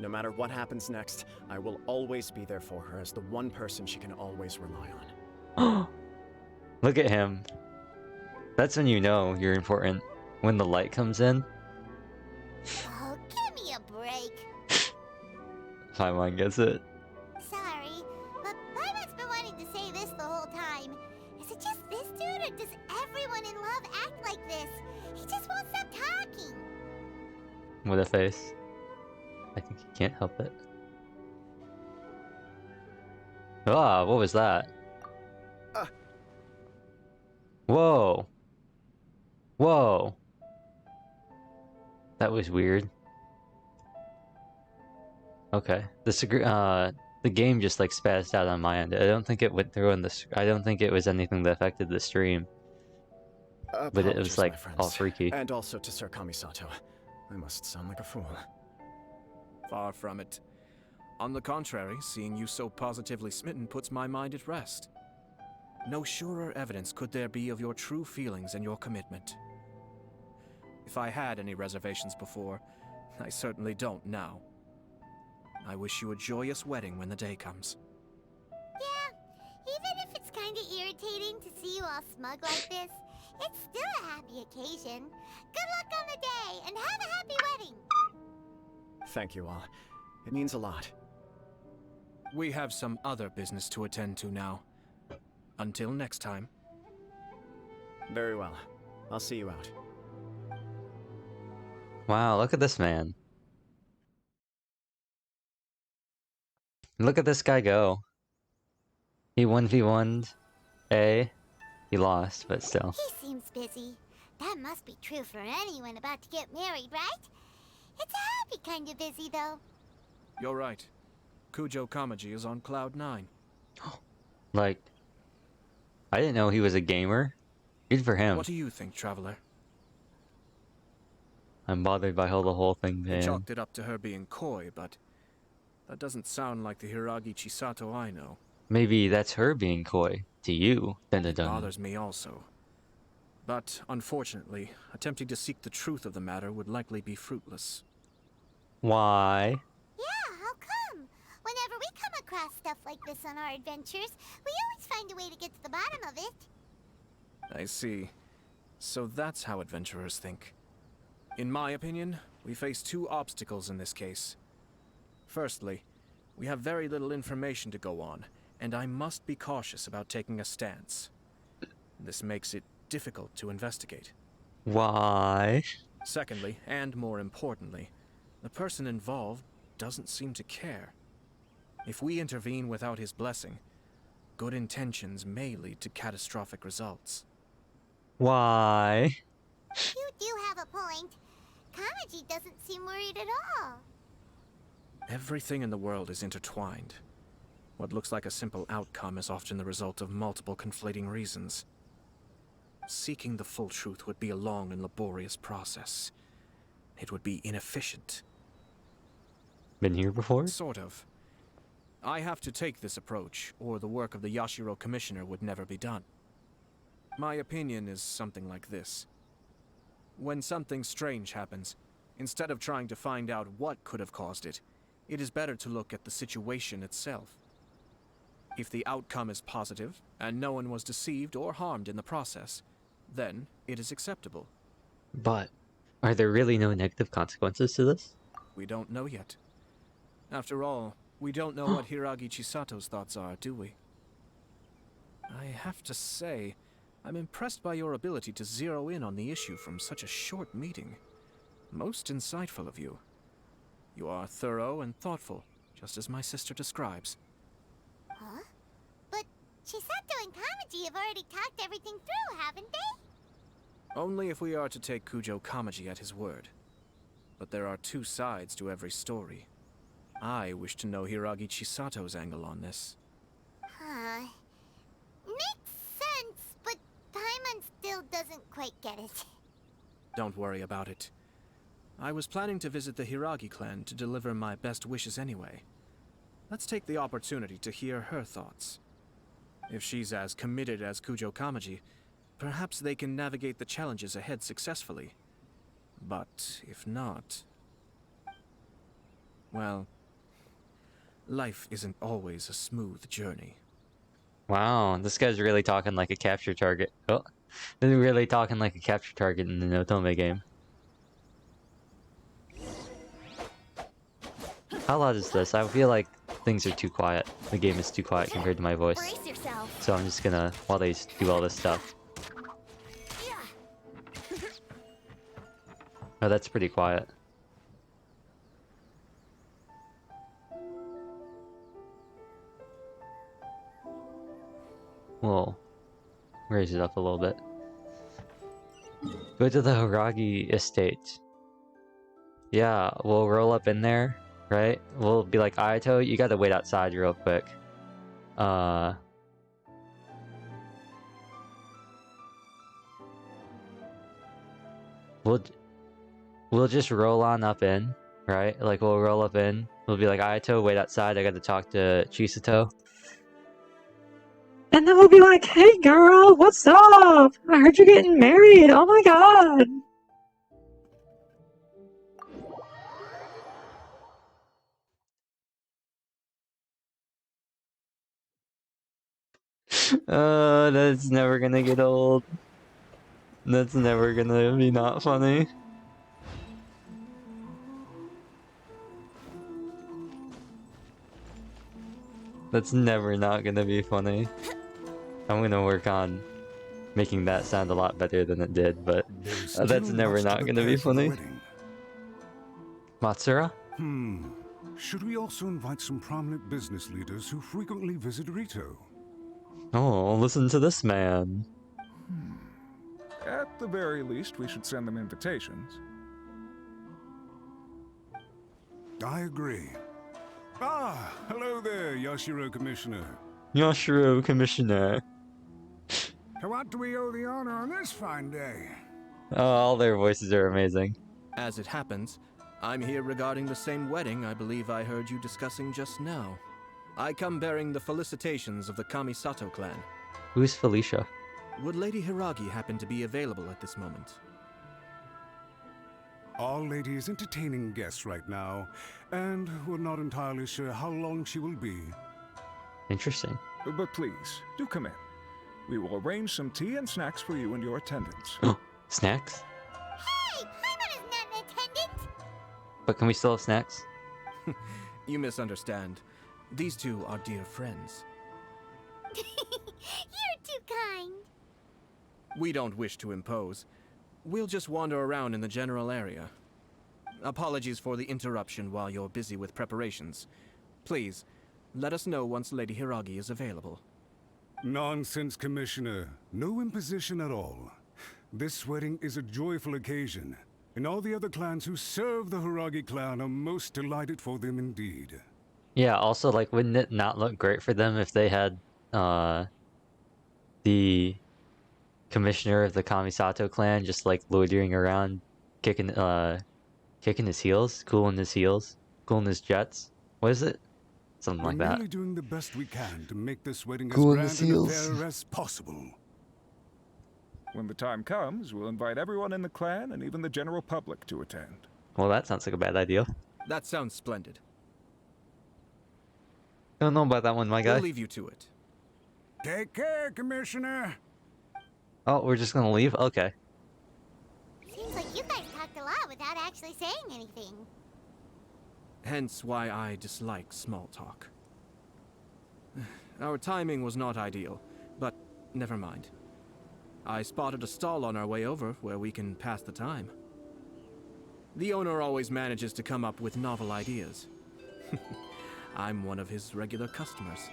No matter what happens next, I will always be there for her as the one person she can always rely on. Look at him. That's when you know you're important. When the light comes in. Oh, give me a break. Paimon gets it. Sorry, but Paimon's been wanting to say this the whole time. Is it just this dude, or does everyone in love act like this? He just won't stop talking. With a face. I think he can't help it. Ah, what was that? Whoa. Whoa. That was weird. Okay. The game just like spazzed out on my end. I don't think it went through in the. I don't think it was anything that affected the stream. But it was Apologies, my like all friends. freaky. And also to Sir Kamisato. I must sound like a fool. Far from it. On the contrary, seeing you so positively smitten puts my mind at rest. No surer evidence could there be of your true feelings and your commitment. If I had any reservations before, I certainly don't now. I wish you a joyous wedding when the day comes. Yeah, even if it's kinda irritating to see you all smug like this, it's still a happy occasion. Good luck on the day, and have a happy wedding! Thank you all. It means a lot. We have some other business to attend to now. Until next time. Very well. I'll see you out. Wow, look at this man. Look at this guy go. He 1v1'd A. He lost, but still. He seems busy. That must be true for anyone about to get married, right? It's a happy kind of busy, though. You're right. Kujo Kamaji is on cloud 9. Like, I didn't know he was a gamer. Good for him. What do you think, Traveler? I'm bothered by how the whole thing You man. chalked it up to her being coy, but that doesn't sound like the Hiragi Chisato I know. Maybe that's her being coy to you. Dun It dun. bothers me also. But unfortunately, attempting to seek the truth of the matter would likely be fruitless. Why? Yeah, how come? Whenever we come across stuff like this on our adventures, we always find a way to get to the bottom of it. I see. So that's how adventurers think. In my opinion, we face two obstacles in this case. Firstly, we have very little information to go on, and I must be cautious about taking a stance. This makes it difficult to investigate. Why? Secondly, and more importantly, the person involved doesn't seem to care. If we intervene without his blessing, good intentions may lead to catastrophic results. Why? You do have a point. Kamaji doesn't seem worried at all. Everything in the world is intertwined. What looks like a simple outcome is often the result of multiple conflating reasons. Seeking the full truth would be a long and laborious process. It would be inefficient. Been here before? Sort of. I have to take this approach, or the work of the Yashiro Commissioner would never be done. My opinion is something like this. When something strange happens, instead of trying to find out what could have caused it, it is better to look at the situation itself. If the outcome is positive, and no one was deceived or harmed in the process, then it is acceptable. But are there really no negative consequences to this? We don't know yet. After all, we don't know what Hiragi Chisato's thoughts are, do we? I have to say, I'm impressed by your ability to zero in on the issue from such a short meeting. Most insightful of you. You are thorough and thoughtful, just as my sister describes. Huh? But Chisato and Kamaji have already talked everything through, haven't they? Only if we are to take Kujo Kamaji at his word. But there are two sides to every story. I wish to know Hiragi Chisato's angle on this. Huh. Makes sense, but Paimon still doesn't quite get it. Don't worry about it. I was planning to visit the Hiragi clan to deliver my best wishes anyway. Let's take the opportunity to hear her thoughts. If she's as committed as Kujo Kamaji, perhaps they can navigate the challenges ahead successfully. But if not... well, life isn't always a smooth journey. Wow, this guy's really talking like a capture target. Oh, this is really talking like a capture target in the Otome game. How loud is this? I feel like things are too quiet. The game is too quiet compared to my voice. Brace yourself. So I'm just gonna, while they do all this stuff. Oh, that's pretty quiet. We'll raise it up a little bit. Go to the Hiragi estate. Yeah, we'll roll up in there, right? We'll be like, Ayato, you gotta wait outside real quick. We'll just roll on up in, right? Like, we'll roll up in. We'll be like, Ayato, wait outside. I gotta talk to Chisato. And then we'll be like, hey girl, what's up? I heard you're getting married. Oh my god. That's never gonna get old. That's never gonna be not funny. That's never not gonna be funny. I'm gonna work on making that sound a lot better than it did, but that's never not gonna be funny. Matsura? Should we also invite some prominent business leaders who frequently visit Rito? Oh, listen to this man. At the very least, we should send them invitations. I agree. Ah, hello there, Yashiro Commissioner. Yashiro Commissioner. To what do we owe the honor on this fine day? Oh, all their voices are amazing. As it happens, I'm here regarding the same wedding I believe I heard you discussing just now. I come bearing the felicitations of the Kamisato clan. Who's Felicia? Would Lady Hiragi happen to be available at this moment? Our lady is entertaining guests right now, and we're not entirely sure how long she will be. Interesting. But please, do come in. We will arrange some tea and snacks for you and your attendants. Snacks? Hey, Paimon is not an attendant! But can we still have snacks? You misunderstand. These two are dear friends. You're too kind. We don't wish to impose. We'll just wander around in the general area. Apologies for the interruption while you're busy with preparations. Please, let us know once Lady Hiragi is available. Nonsense, Commissioner. No imposition at all. This wedding is a joyful occasion, and all the other clans who serve the Hiragi clan are most delighted for them indeed. Yeah, also, like, wouldn't it not look great for them if they had, the commissioner of the Kamisato clan just, like, loitering around, kicking his heels? Cooling his heels? Cooling his jets? What is it? Something We're like that. merely doing the best we can to make this wedding as Cooling grand his and heels. fair as possible. When the time comes, we'll invite everyone in the clan and even the general public to attend. Well, that sounds like a bad idea. That sounds splendid. I don't know about that one, my guy. We'll leave you to it. Take care, Commissioner. Oh, we're just gonna leave? Okay. Seems like you guys talked a lot without actually saying anything. Hence why I dislike small talk. Our timing was not ideal, but never mind. I spotted a stall on our way over where we can pass the time. The owner always manages to come up with novel ideas. I'm one of his regular customers.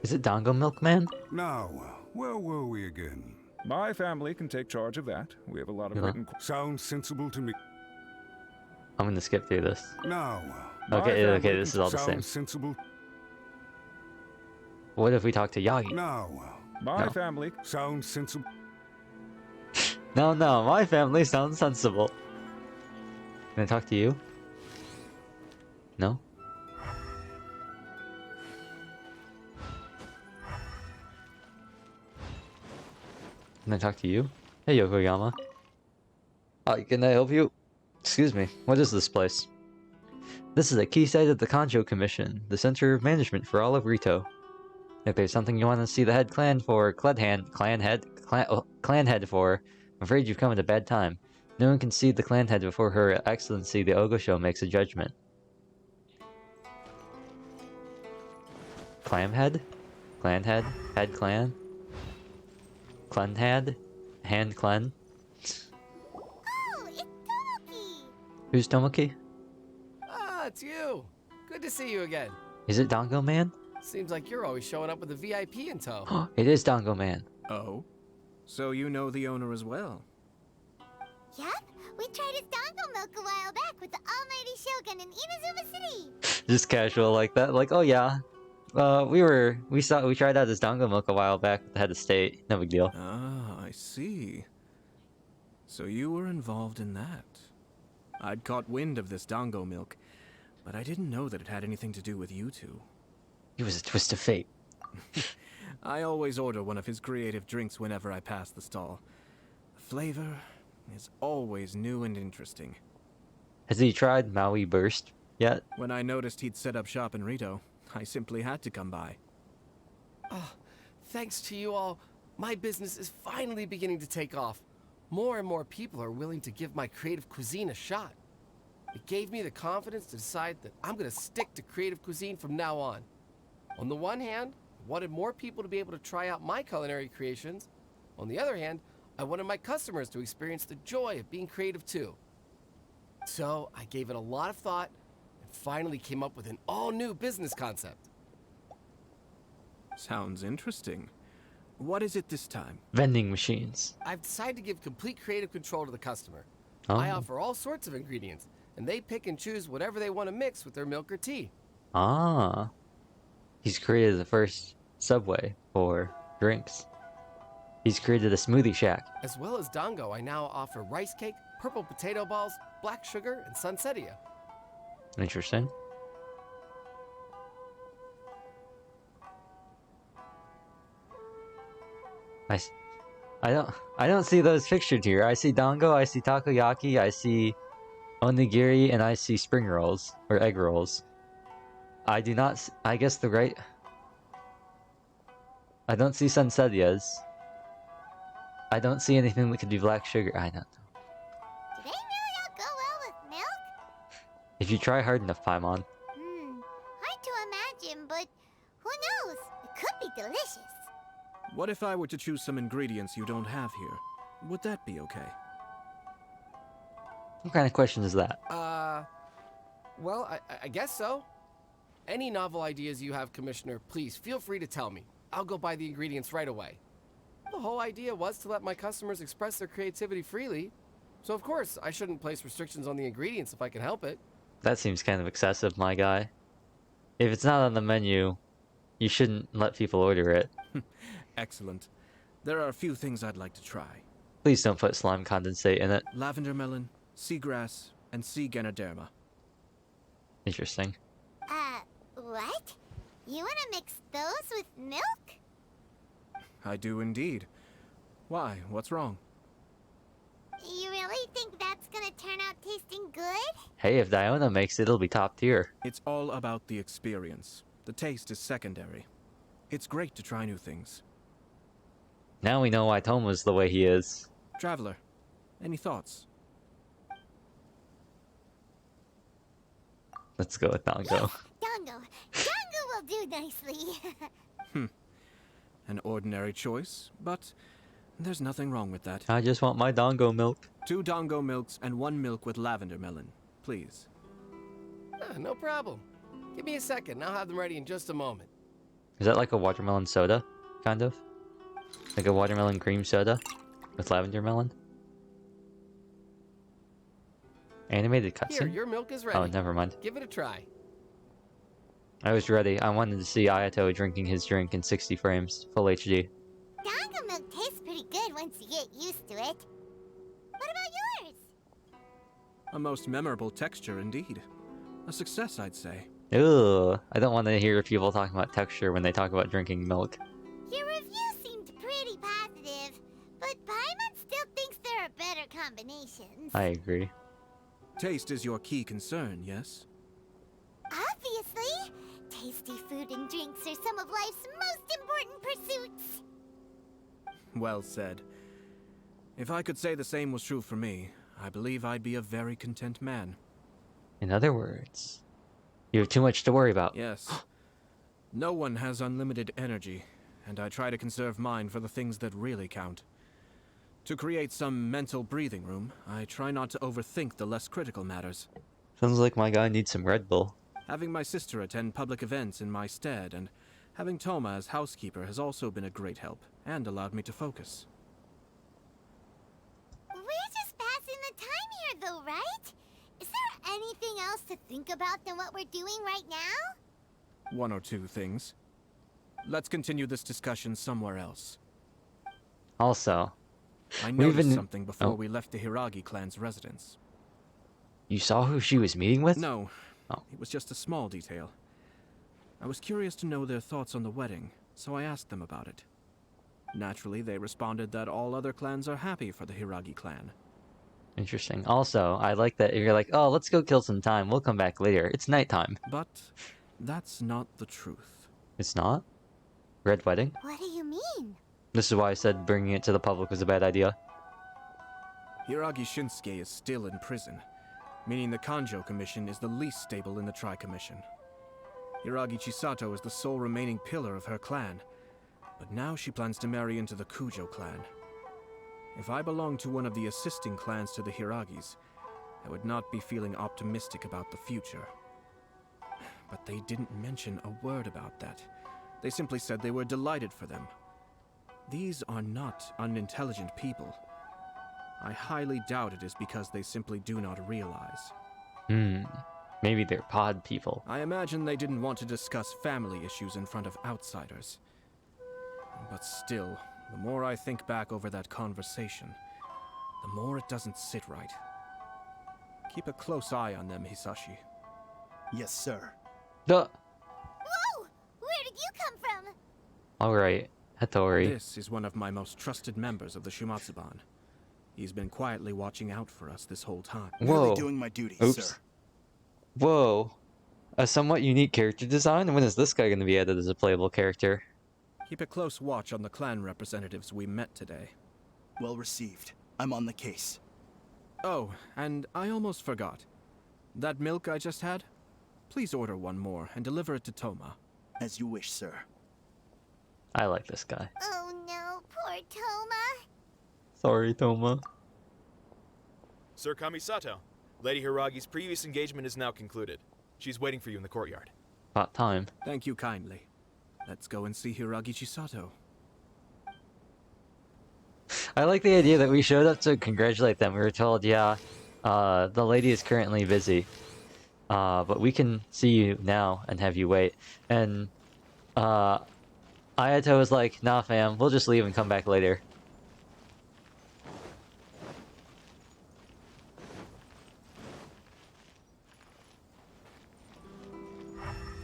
Is it Dongo Milkman? Now, where were we again? My family can take charge of that. We have a lot of written... Sounds sensible to me. I'm gonna skip through this. Now. Okay, okay, this is all the same. Sounds sensible. What if we talk to Yagi? Now. My No. family... Sounds sensible. No, my family sounds sensible. Can I talk to you? No? Can I talk to you? Hey, Yokoyama. Hi, can I help you? Excuse me, what is this place? This is a key site of the Kanjo Commission, the center of management for all of Rito. If there's something you want to see the head clan for, clan head for, I'm afraid you've come at a bad time. No one can see the clan head before Her Excellency the Ogosho makes a judgment. Clam head? Clan head? Head clan? Clen head? Hand clen? Oh, it's Tomoki! Who's Tomoki? Ah, it's you. Good to see you again. Is it Dongo Man? Seems like you're always showing up with a VIP in tow. It is Dongo Man. Oh? So you know the owner as well? Yup, we tried his dongo milk a while back with the almighty Shogun in Inazuma City. Just casual like that. Like, oh yeah. We tried out this Dongo milk a while back with the head of state. No big deal. Ah, I see. So you were involved in that. I'd caught wind of this Dango milk, but I didn't know that it had anything to do with you two. It was a twist of fate. I always order one of his creative drinks whenever I pass the stall. The flavor is always new and interesting. Has he tried Maui Burst yet? When I noticed he'd set up shop in Rito, I simply had to come by. Oh, thanks to you all, my business is finally beginning to take off. More and more people are willing to give my creative cuisine a shot. It gave me the confidence to decide that I'm going to stick to creative cuisine from now on. On the one hand, I wanted more people to be able to try out my culinary creations. On the other hand, I wanted my customers to experience the joy of being creative too. So I gave it a lot of thought and finally came up with an all-new business concept. Sounds interesting. What is it this time? Vending machines. I've decided to give complete creative control to the customer. Oh. I offer all sorts of ingredients, and they pick and choose whatever they want to mix with their milk or tea. Ah. He's created the first Subway for drinks. He's created a smoothie shack. As well as Dango, I now offer rice cake, purple potato balls, black sugar, and sunsettia. Interesting. I don't see those pictured here. I see Dango, I see takoyaki, I see onigiri, and I see spring rolls or egg rolls. I do not. I guess the right. I don't see sunsettias. I don't see anything that could be black sugar. I don't know. Do they really all go well with milk? If you try hard enough, Paimon. Hard to imagine, but who knows? It could be delicious. What if I were to choose some ingredients you don't have here? Would that be okay? What kind of question is that? Well, I guess so. Any novel ideas you have, Commissioner, please feel free to tell me. I'll go buy the ingredients right away. The whole idea was to let my customers express their creativity freely. So of course, I shouldn't place restrictions on the ingredients if I can help it. That seems kind of excessive, my guy. If it's not on the menu, you shouldn't let people order it. Excellent. There are a few things I'd like to try. Please don't put slime condensate in it. Lavender melon, seagrass, and sea Ganoderma. Interesting. What? You wanna mix those with milk? I do indeed. Why? What's wrong? You really think that's gonna turn out tasting good? Hey, if Diona makes it, it'll be top tier. It's all about the experience. The taste is secondary. It's great to try new things. Now we know why Toma's the way he is. Traveler, any thoughts? Let's go with Dango. Yes, Dango. Dango will do nicely. An ordinary choice, but there's nothing wrong with that. I just want my Dango milk. 2 Dango milks and 1 milk with lavender melon, please. No problem. Give me a second, I'll have them ready in just a moment. Is that like a watermelon soda? Kind of? Like a watermelon cream soda? With lavender melon? Animated Here, cutscene? your milk is ready. Oh, never mind. Give it a try. I was ready. I wanted to see Ayato drinking his drink in 60 frames, full HD. Dango milk tastes pretty good once you get used to it. What about yours? A most memorable texture indeed. A success, I'd say. Ugh, I don't want to hear people talking about texture when they talk about drinking milk. Your review seemed pretty positive, but Paimon still thinks there are better combinations. I agree. Taste is your key concern, yes? Obviously! Tasty food and drinks are some of life's most important pursuits. Well said. If I could say the same was true for me, I believe I'd be a very content man. In other words, you have too much to worry about. Yes. No one has unlimited energy, and I try to conserve mine for the things that really count. To create some mental breathing room, I try not to overthink the less critical matters. Sounds like my guy needs some Red Bull. Having my sister attend public events in my stead, and having Toma as housekeeper has also been a great help, and allowed me to focus. We're just passing the time here though, right? Is there anything else to think about than what we're doing right now? 1 or 2 things. Let's continue this discussion somewhere else. Also, I We've noticed been- something before oh. we left the Hiragi clan's residence. you saw who she was meeting with? No, Oh. it was just a small detail. I was curious to know their thoughts on the wedding, so I asked them about it. Naturally, they responded that all other clans are happy for the Hiragi clan. Interesting. Also, I like that you're like, oh, let's go kill some time. We'll come back later. It's nighttime. But that's not the truth. It's not? Red Wedding? What do you mean? This is why I said bringing it to the public was a bad idea. Hiragi Shinsuke is still in prison, meaning the Kanjo Commission is the least stable in the Tri-Commission. Hiragi Chisato is the sole remaining pillar of her clan, but now she plans to marry into the Kujo clan. If I belonged to one of the assisting clans to the Hiragis, I would not be feeling optimistic about the future. But they didn't mention a word about that. They simply said they were delighted for them. These are not unintelligent people. I highly doubt it is because they simply do not realize. Maybe they're pod people. I imagine they didn't want to discuss family issues in front of outsiders. But still, the more I think back over that conversation, the more it doesn't sit right. Keep a close eye on them, Hisashi. Yes, sir. Duh! Whoa! Where did you come from? Alright, Hattori. This is one of my most trusted members of the Shumatsuban. He's been quietly watching out for us this whole time. Whoa. Merely doing my duty, Oops. sir. Whoa. A somewhat unique character design? When is this guy going to be added as a playable character? Keep a close watch on the clan representatives we met today. Well received. I'm on the case. Oh, and I almost forgot. That milk I just had? Please order one more and deliver it to Toma. As you wish, sir. I like this guy. Oh no, poor Toma. Sorry, Toma. Sir Kamisato, Lady Hiragi's previous engagement is now concluded. She's waiting for you in the courtyard. About time. Thank you kindly. Let's go and see Hiragi Chisato. I like the idea that we showed up to congratulate them. We were told, yeah, the lady is currently busy. But we can see you now and have you wait. And Ayato was like, nah fam, we'll just leave and come back later.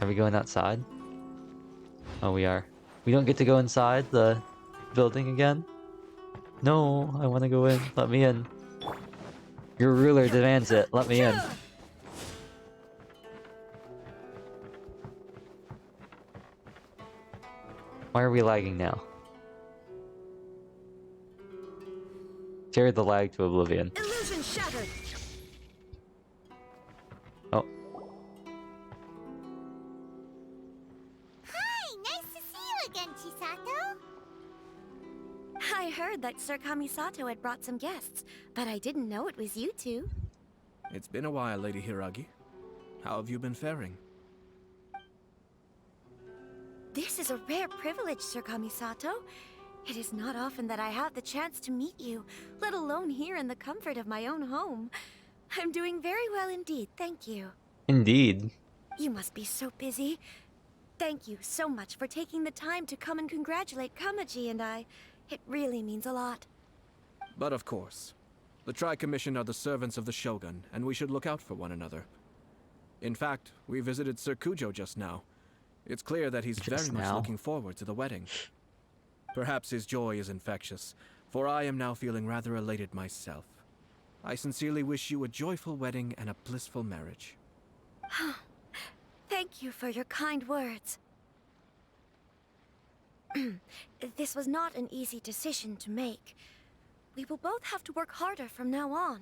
Are we going outside? Oh, we are. We don't get to go inside the building again? No, I want to go in. Let me in. Your ruler demands it. Let me in. Why are we lagging now? Tear the lag to oblivion. Illusion shattered. Oh. Hi, nice to see you again, Chisato. I heard that Sir Kamisato had brought some guests, but I didn't know it was you two. It's been a while, Lady Hiragi. How have you been faring? This is a rare privilege, Sir Kamisato. It is not often that I have the chance to meet you, let alone here in the comfort of my own home. I'm doing very well indeed, thank you. Indeed. You must be so busy. Thank you so much for taking the time to come and congratulate Kamaji and I. It really means a lot. But of course. The Tri-Commission are the servants of the Shogun, and we should look out for one another. In fact, we visited Sir Kujo just now. It's clear that he's very much looking forward to the wedding. Perhaps his joy is infectious, for I am now feeling rather elated myself. I sincerely wish you a joyful wedding and a blissful marriage. Thank you for your kind words. This was not an easy decision to make. We will both have to work harder from now on.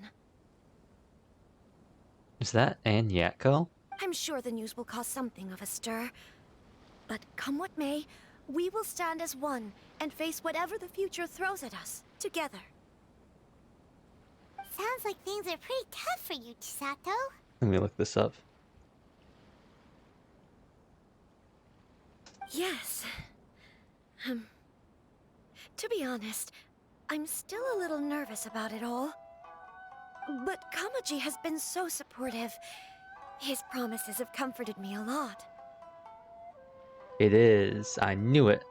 Is that Ann Yatko? I'm sure the news will cause something of a stir. But come what may, we will stand as one and face whatever the future throws at us, together. Sounds like things are pretty tough for you, Chisato. Let me look this up. Yes. To be honest, I'm still a little nervous about it all. But Kamaji has been so supportive. His promises have comforted me a lot. It is. I knew it.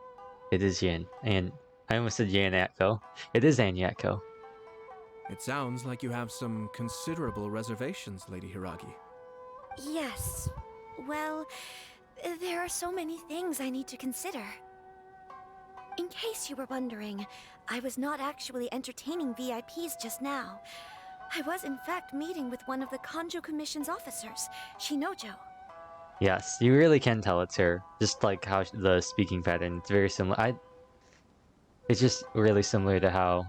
It is Yin. And I almost said Yan Yatko. It is Ann Yatko. It sounds like you have some considerable reservations, Lady Hiragi. Yes. Well, there are so many things I need to consider. In case you were wondering, I was not actually entertaining VIPs just now. I was in fact meeting with one of the Kanjo Commission's officers, Shinojo. Yes, you really can tell it's her. Just like how the speaking pattern, it's very similar. It's just really similar to how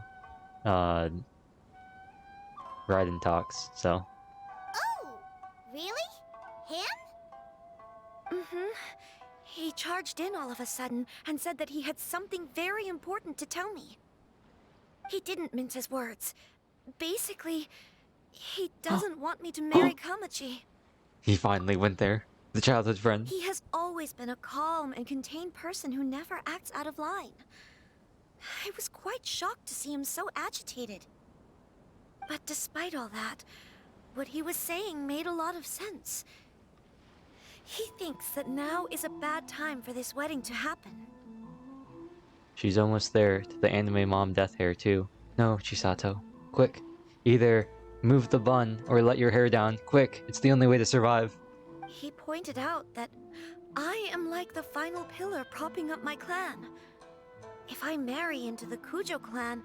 Raiden talks, so. Oh, really? Him? Mm-hmm. He charged in all of a sudden and said that he had something very important to tell me. He didn't mince his words. Basically, he doesn't want me to marry Kamaji. He finally went there. The childhood friend. He has always been a calm and contained person who never acts out of line. I was quite shocked to see him so agitated. But despite all that, what he was saying made a lot of sense. He thinks that now is a bad time for this wedding to happen. She's almost there to the anime mom death hair too. No, Chisato. Quick. Either move the bun or let your hair down. Quick, it's the only way to survive. He pointed out that I am like the final pillar propping up my clan. If I marry into the Kujo clan,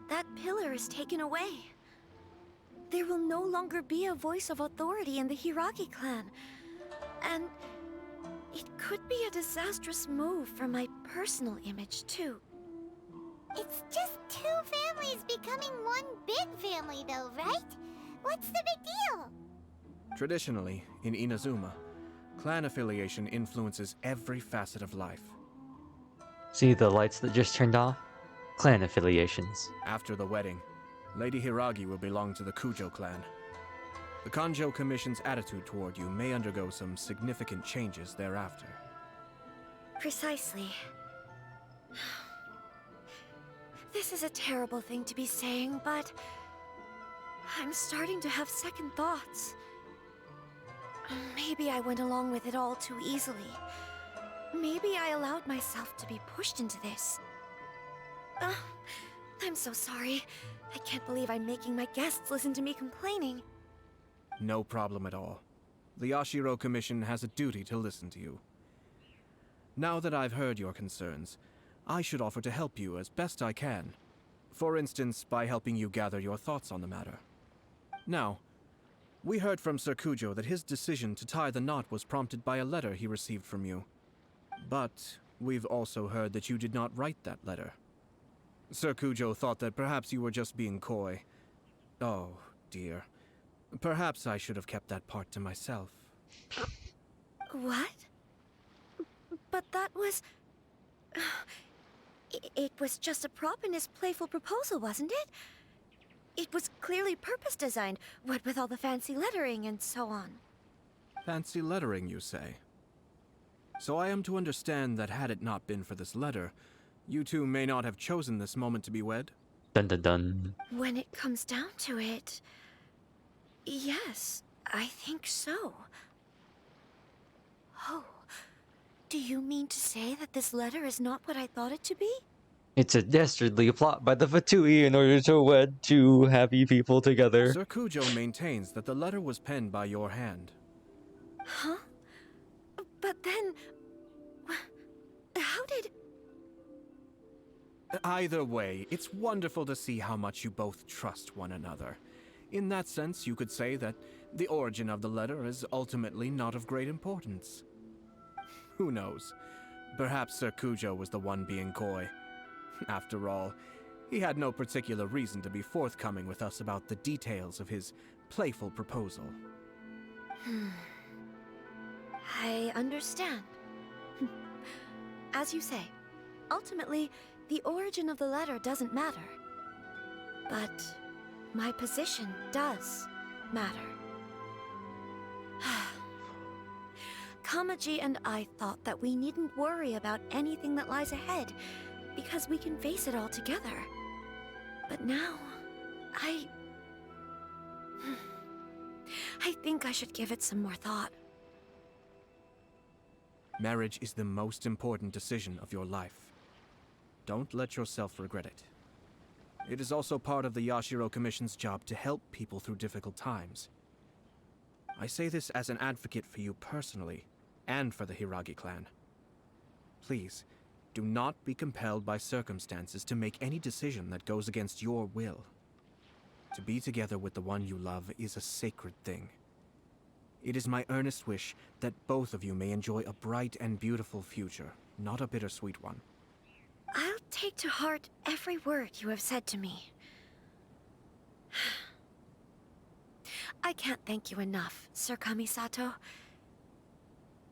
that pillar is taken away. There will no longer be a voice of authority in the Hiragi clan. And it could be a disastrous move for my personal image, too. It's just two families becoming one big family, though, right? What's the big deal? Traditionally, in Inazuma, clan affiliation influences every facet of life. See the lights that just turned off? Clan affiliations. After the wedding, Lady Hiragi will belong to the Kujo clan. The Kanjo Commission's attitude toward you may undergo some significant changes thereafter. Precisely. This is a terrible thing to be saying, but I'm starting to have second thoughts. Maybe I went along with it all too easily. Maybe I allowed myself to be pushed into this. I'm so sorry. I can't believe I'm making my guests listen to me complaining. No problem at all. The Yashiro Commission has a duty to listen to you. Now that I've heard your concerns, I should offer to help you as best I can. For instance, by helping you gather your thoughts on the matter. Now, we heard from Sir Kujo that his decision to tie the knot was prompted by a letter he received from you. But we've also heard that you did not write that letter. Sir Kujo thought that perhaps you were just being coy. Oh, dear. Perhaps I should have kept that part to myself. What? But that was... It was just a prop in his playful proposal, wasn't it? It was clearly purpose-designed, what with all the fancy lettering and so on. Fancy lettering, you say? So I am to understand that had it not been for this letter, you two may not have chosen this moment to be wed? Dun dun dun. When it comes down to it... yes, I think so. Oh, do you mean to say that this letter is not what I thought it to be? It's a dastardly plot by the Fatui in order to wed two happy people together. Sir Kujo maintains that the letter was penned by your hand. Huh? But then... how did... Either way, it's wonderful to see how much you both trust one another. In that sense, you could say that the origin of the letter is ultimately not of great importance. Who knows? Perhaps Sir Kujo was the one being coy. After all, he had no particular reason to be forthcoming with us about the details of his playful proposal. I understand. As you say, ultimately, the origin of the letter doesn't matter. But my position does matter. Kamaji and I thought that we needn't worry about anything that lies ahead, because we can face it all together. But now, I think I should give it some more thought. Marriage is the most important decision of your life. Don't let yourself regret it. It is also part of the Yashiro Commission's job to help people through difficult times. I say this as an advocate for you personally, and for the Hiragi clan. Please, do not be compelled by circumstances to make any decision that goes against your will. To be together with the one you love is a sacred thing. It is my earnest wish that both of you may enjoy a bright and beautiful future, not a bittersweet one. I'll take to heart every word you have said to me. I can't thank you enough, Sir Kamisato.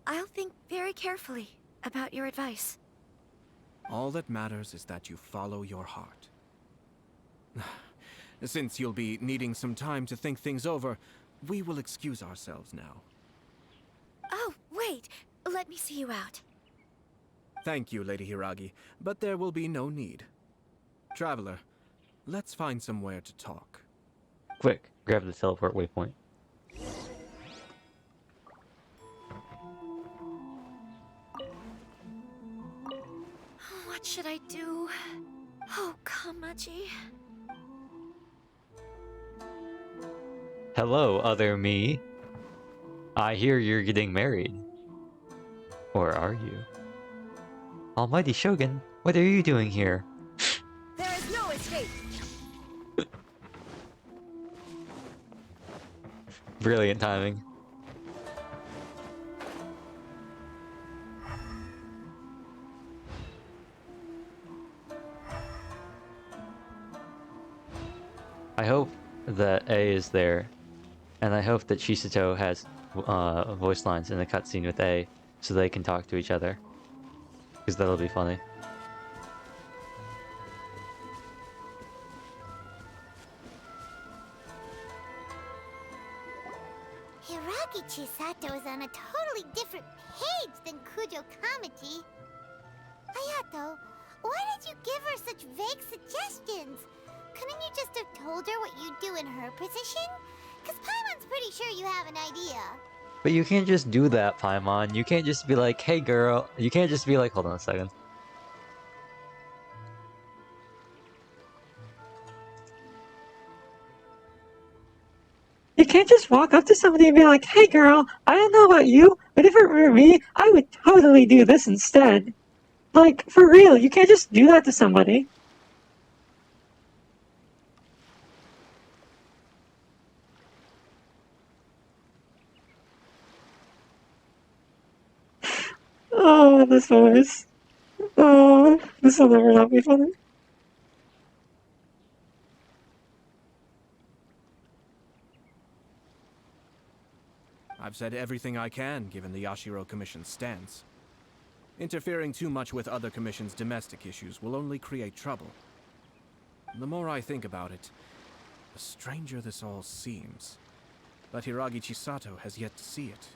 I'll think very carefully about your advice. All that matters is that you follow your heart. Since you'll be needing some time to think things over, we will excuse ourselves now. Oh, wait! Let me see you out. Thank you, Lady Hiragi, but there will be no need. Traveler, let's find somewhere to talk. Quick, grab the teleport waypoint. What should I do? Oh, Kamaji. Hello, other me. I hear you're getting married. Or are you? Almighty Shogun, what are you doing here? There is no escape. Brilliant timing. I hope that A is there, and I hope that Chisato has voice lines in the cutscene with A, so they can talk to each other, because that'll be funny. Hiragi Chisato is on a totally different page than Kujo Kamaji. Hayato, why did you give her such vague suggestions? Couldn't you just have told her what you'd do in her position? Because Paimon's pretty sure you have an idea. But you can't just do that, Paimon. You can't just be like, hey girl. You can't just be like, hold on a second. You can't just walk up to somebody and be like, hey girl, I don't know about you, but if it were me, I would totally do this instead. Like, for real, you can't just do that to somebody. Oh, this voice. Oh, this will never not be funny. I've said everything I can, given the Yashiro Commission's stance. Interfering too much with other commissions' domestic issues will only create trouble. The more I think about it, the stranger this all seems. But Hiragi Chisato has yet to see it.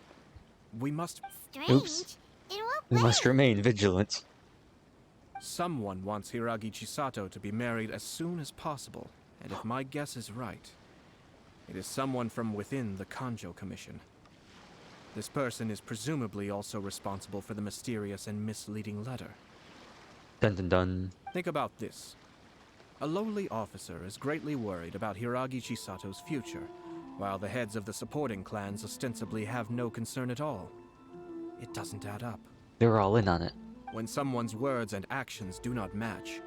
We must... Strange? Oops. In what We way? must remain vigilant. Someone wants Hiragi Chisato to be married as soon as possible, and if my guess is right, it is someone from within the Kanjo Commission. This person is presumably also responsible for the mysterious and misleading letter. Dun dun dun. Think about this. A lowly officer is greatly worried about Hiragi Chisato's future, while the heads of the supporting clans ostensibly have no concern at all. It doesn't add up. They were all in on it. When someone's words and actions do not match,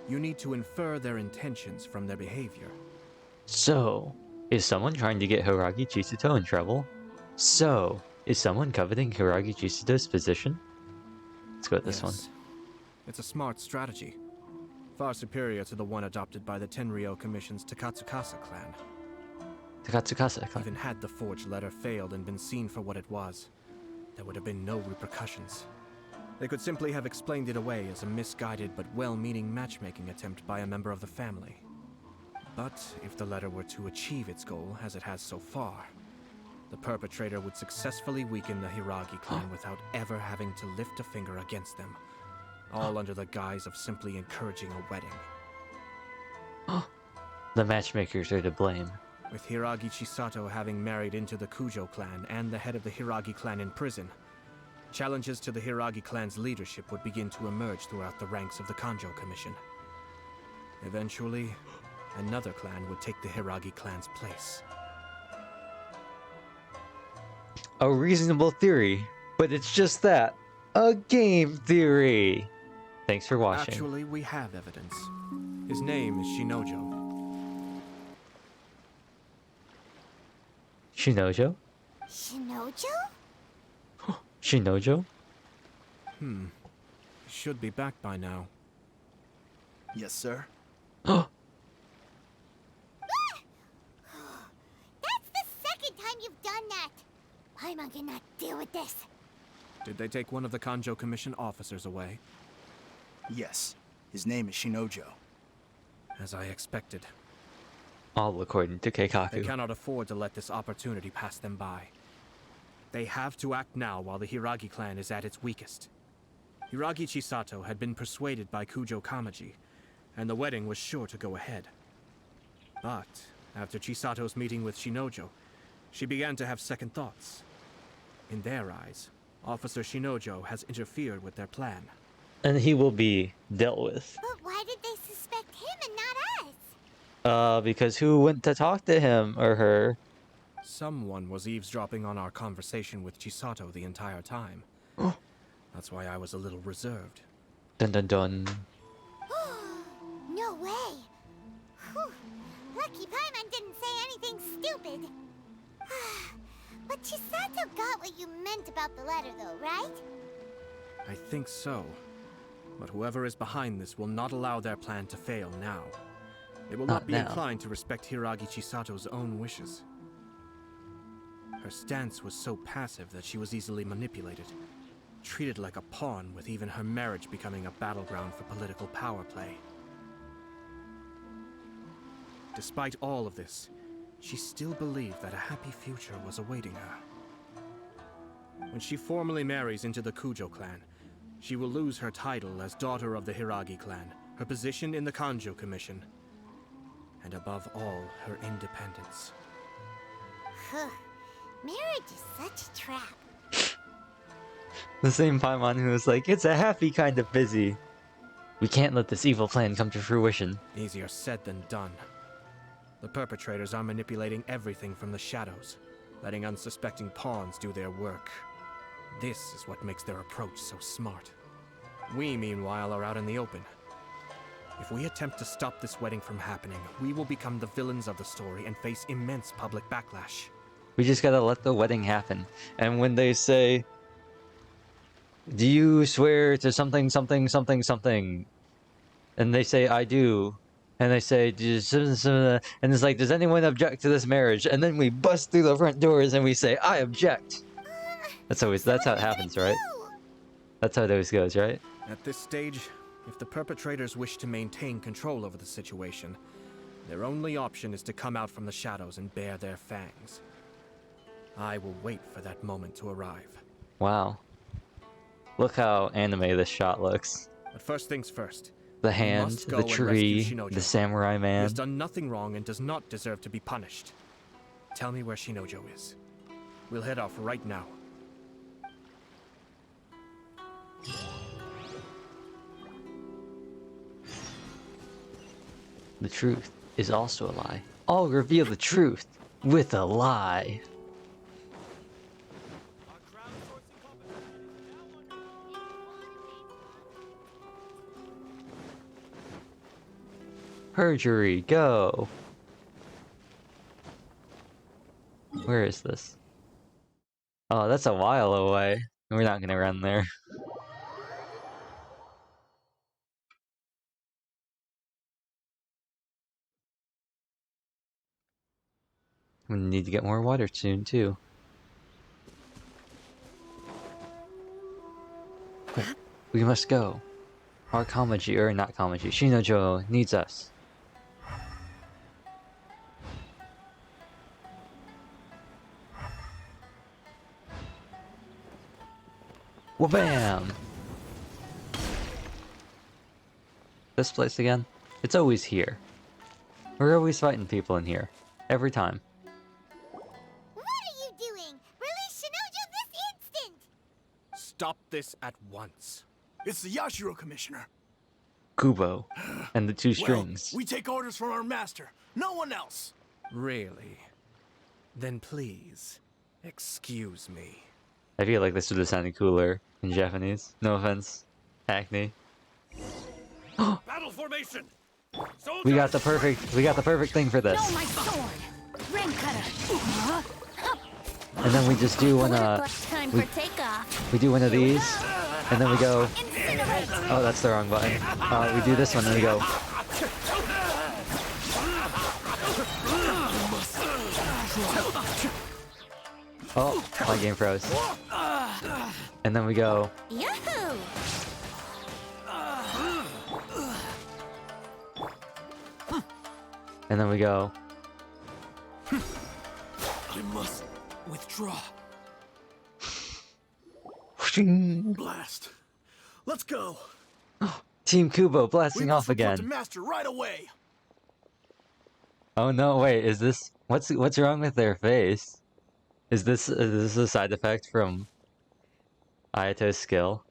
you need to infer their intentions from their behavior. So, is someone trying to get Hiragi Chisato in trouble? So, is someone coveting Hiragi Chisato's position? Let's go with this one. It's a smart strategy. Far superior to the one adopted by the Tenryou Commission's Takatsukasa clan. Takatsukasa clan. Even had the forged letter failed and been seen for what it was, there would have been no repercussions. They could simply have explained it away as a misguided but well-meaning matchmaking attempt by a member of the family. But if the letter were to achieve its goal, as it has so far, the perpetrator would successfully weaken the Hiragi clan without ever having to lift a finger against them, all under the guise of simply encouraging a wedding. The matchmakers are to blame. With Hiragi Chisato having married into the Kujo clan and the head of the Hiragi clan in prison, challenges to the Hiragi clan's leadership would begin to emerge throughout the ranks of the Kanjo Commission. Eventually, another clan would take the Hiragi clan's place. A reasonable theory, but it's just that. A game theory! Thanks for watching. Actually, we have evidence. His name is Shinojo. Shinojo? Shinojo? Shinojo? Should be back by now. Yes, sir. That's the second time you've done that! Paimon cannot deal with this. Did they take one of the Kanjo Commission officers away? Yes. His name is Shinojo. As I expected. All according to Keikaku. They cannot afford to let this opportunity pass them by. They have to act now while the Hiragi clan is at its weakest. Hiragi Chisato had been persuaded by Kujo Kamaji, and the wedding was sure to go ahead. But after Chisato's meeting with Shinojo, she began to have second thoughts. In their eyes, Officer Shinojo has interfered with their plan. And he will be dealt with. But why did they suspect him and not us? Because who went to talk to him or her? Someone was eavesdropping on our conversation with Chisato the entire time. That's why I was a little reserved. Dun dun dun. No way. Whew. Lucky Paimon didn't say anything stupid. But Chisato got what you meant about the letter, though, right? I think so. But whoever is behind this will not allow their plan to fail now. They will not be inclined to respect Hiragi Chisato's own wishes. Her stance was so passive that she was easily manipulated, treated like a pawn, with even her marriage becoming a battleground for political power play. Despite all of this, she still believed that a happy future was awaiting her. When she formally marries into the Kujo clan, she will lose her title as daughter of the Hiragi clan, her position in the Kanjo Commission, and above all, her independence. Marriage is such a trap. The same Paimon who was like, it's a happy kind of busy. We can't let this evil plan come to fruition. Easier said than done. The perpetrators are manipulating everything from the shadows, letting unsuspecting pawns do their work. This is what makes their approach so smart. We, meanwhile, are out in the open. If we attempt to stop this wedding from happening, we will become the villains of the story and face immense public backlash. We just gotta let the wedding happen. And when they say, do you swear to something, something, something, something? And they say, I do. And they say, and it's like, does anyone object to this marriage? And then we bust through the front doors and we say, I object. That's how it happens, right? That's how it always goes, right? At this stage, if the perpetrators wish to maintain control over the situation, their only option is to come out from the shadows and bare their fangs. I will wait for that moment to arrive. Wow. Look how anime this shot looks. But first things first. The hand, the tree, the samurai man. He has done nothing wrong and does not deserve to be punished. Tell me where Shinojo is. We'll head off right now. The truth is also a lie. I'll reveal the truth with a lie. Perjury, go! Where is this? Oh, that's a while away. We're not gonna run there. We need to get more water soon, too. We must go. Our Kamaji, or not Kamaji, Shinojo needs us. Wha-bam! This place again? It's always here. We're always fighting people in here. Every time. What are you doing? Release Shinojo this instant! Stop this at once. It's the Yashiro Commissioner. Kubo. And the two strings. Well, we take orders from our master. No one else. Really? Then please, excuse me. I feel like this would have sounded cooler in Japanese. No offense. Acne. Battle formation! We got the perfect thing for this. No, my sword! Ring cutter! And then we just do one Time for takeoff. we do one of these, and then we go. Incinerate! Oh, that's the wrong button. We do this one, and we go. Oh, my game froze. And then we go. Yahoo! And then we go. I must withdraw. Blast. Let's go. Team Kubo blasting off We must report again. to Master right away. Oh no! Wait, is this what's wrong with their face? Is this a side effect from Ayato's skill?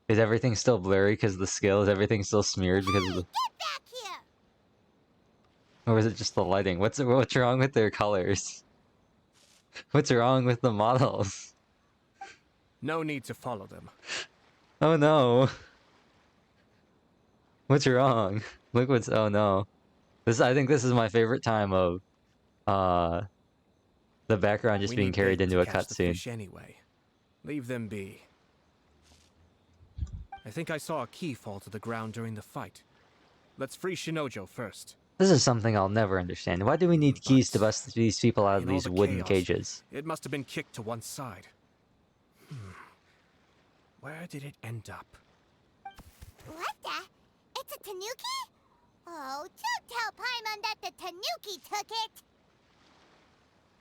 Is everything still blurry because of the skill? Is everything still smeared because of the? Get back here! Or is it just the lighting? What's wrong with their colors? What's wrong with the models? No need to follow them. Oh no! What's wrong? Look what's. Oh no! I think this is my favorite time of The background just We being need carried bait into to a catch the cutscene. fish anyway. Leave them be. I think I saw a key fall to the ground during the fight. Let's free Shinojo first. This is something I'll never understand. Why do we need keys to bust these people out of In all these the wooden chaos, cages? It must have been kicked to one side. Where did it end up? What the? It's a tanuki? Oh, don't tell Paimon that the tanuki took it!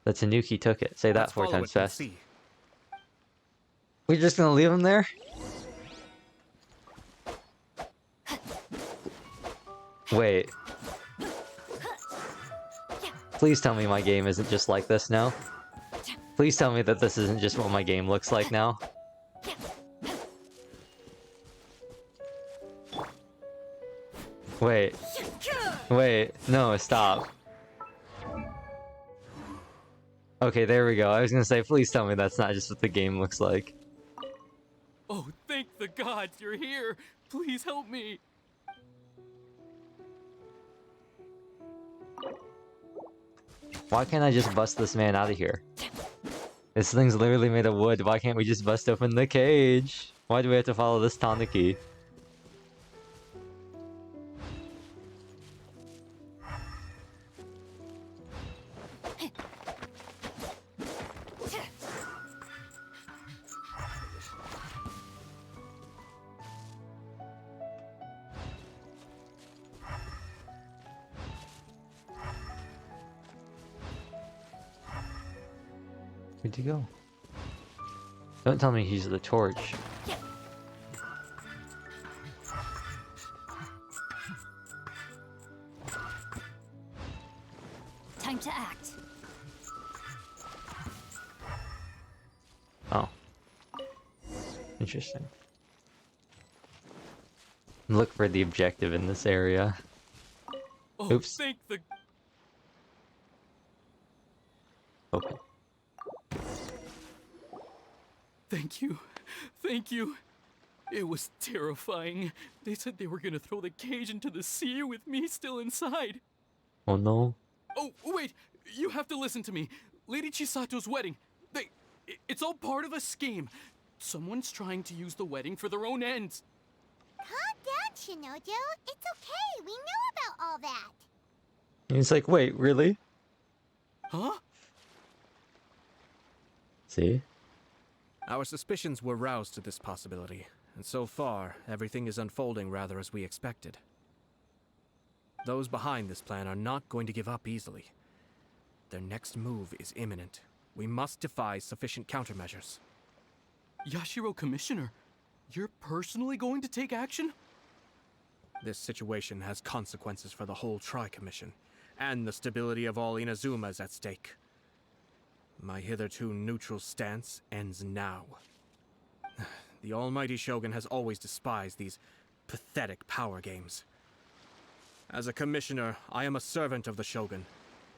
The Tanuki took it. Say that Let's 4 follow times it and fast. see. We're just gonna leave him there? Wait. Please tell me my game isn't just like this now. Please tell me that this isn't just what my game looks like now. Wait. Wait. No, stop. Okay, there we go. I was gonna say, please tell me that's not just what the game looks like. Oh, thank the gods you're here! Please help me! Why can't I just bust this man out of here? This thing's literally made of wood. Why can't we just bust open the cage? Why do we have to follow this Tanuki? Where'd he go? Don't tell me he's the torch. Time to act. Oh. Interesting. Look for the objective in this area. Oh, Oops. thank the... Open. Thank you. Thank you. It was terrifying. They said they were gonna throw the cage into the sea with me still inside. Oh no. Oh, wait! You have to listen to me. Lady Chisato's wedding. It's all part of a scheme. Someone's trying to use the wedding for their own ends. Calm down, Shinojo. It's okay. We know about all that. And he's like, wait, really? Huh? See? Our suspicions were roused to this possibility, and so far, everything is unfolding rather as we expected. Those behind this plan are not going to give up easily. Their next move is imminent. We must devise sufficient countermeasures. Yashiro Commissioner, you're personally going to take action? This situation has consequences for the whole Tri-Commission, and the stability of all Inazuma is at stake. My hitherto neutral stance ends now. The almighty Shogun has always despised these pathetic power games. As a commissioner, I am a servant of the Shogun,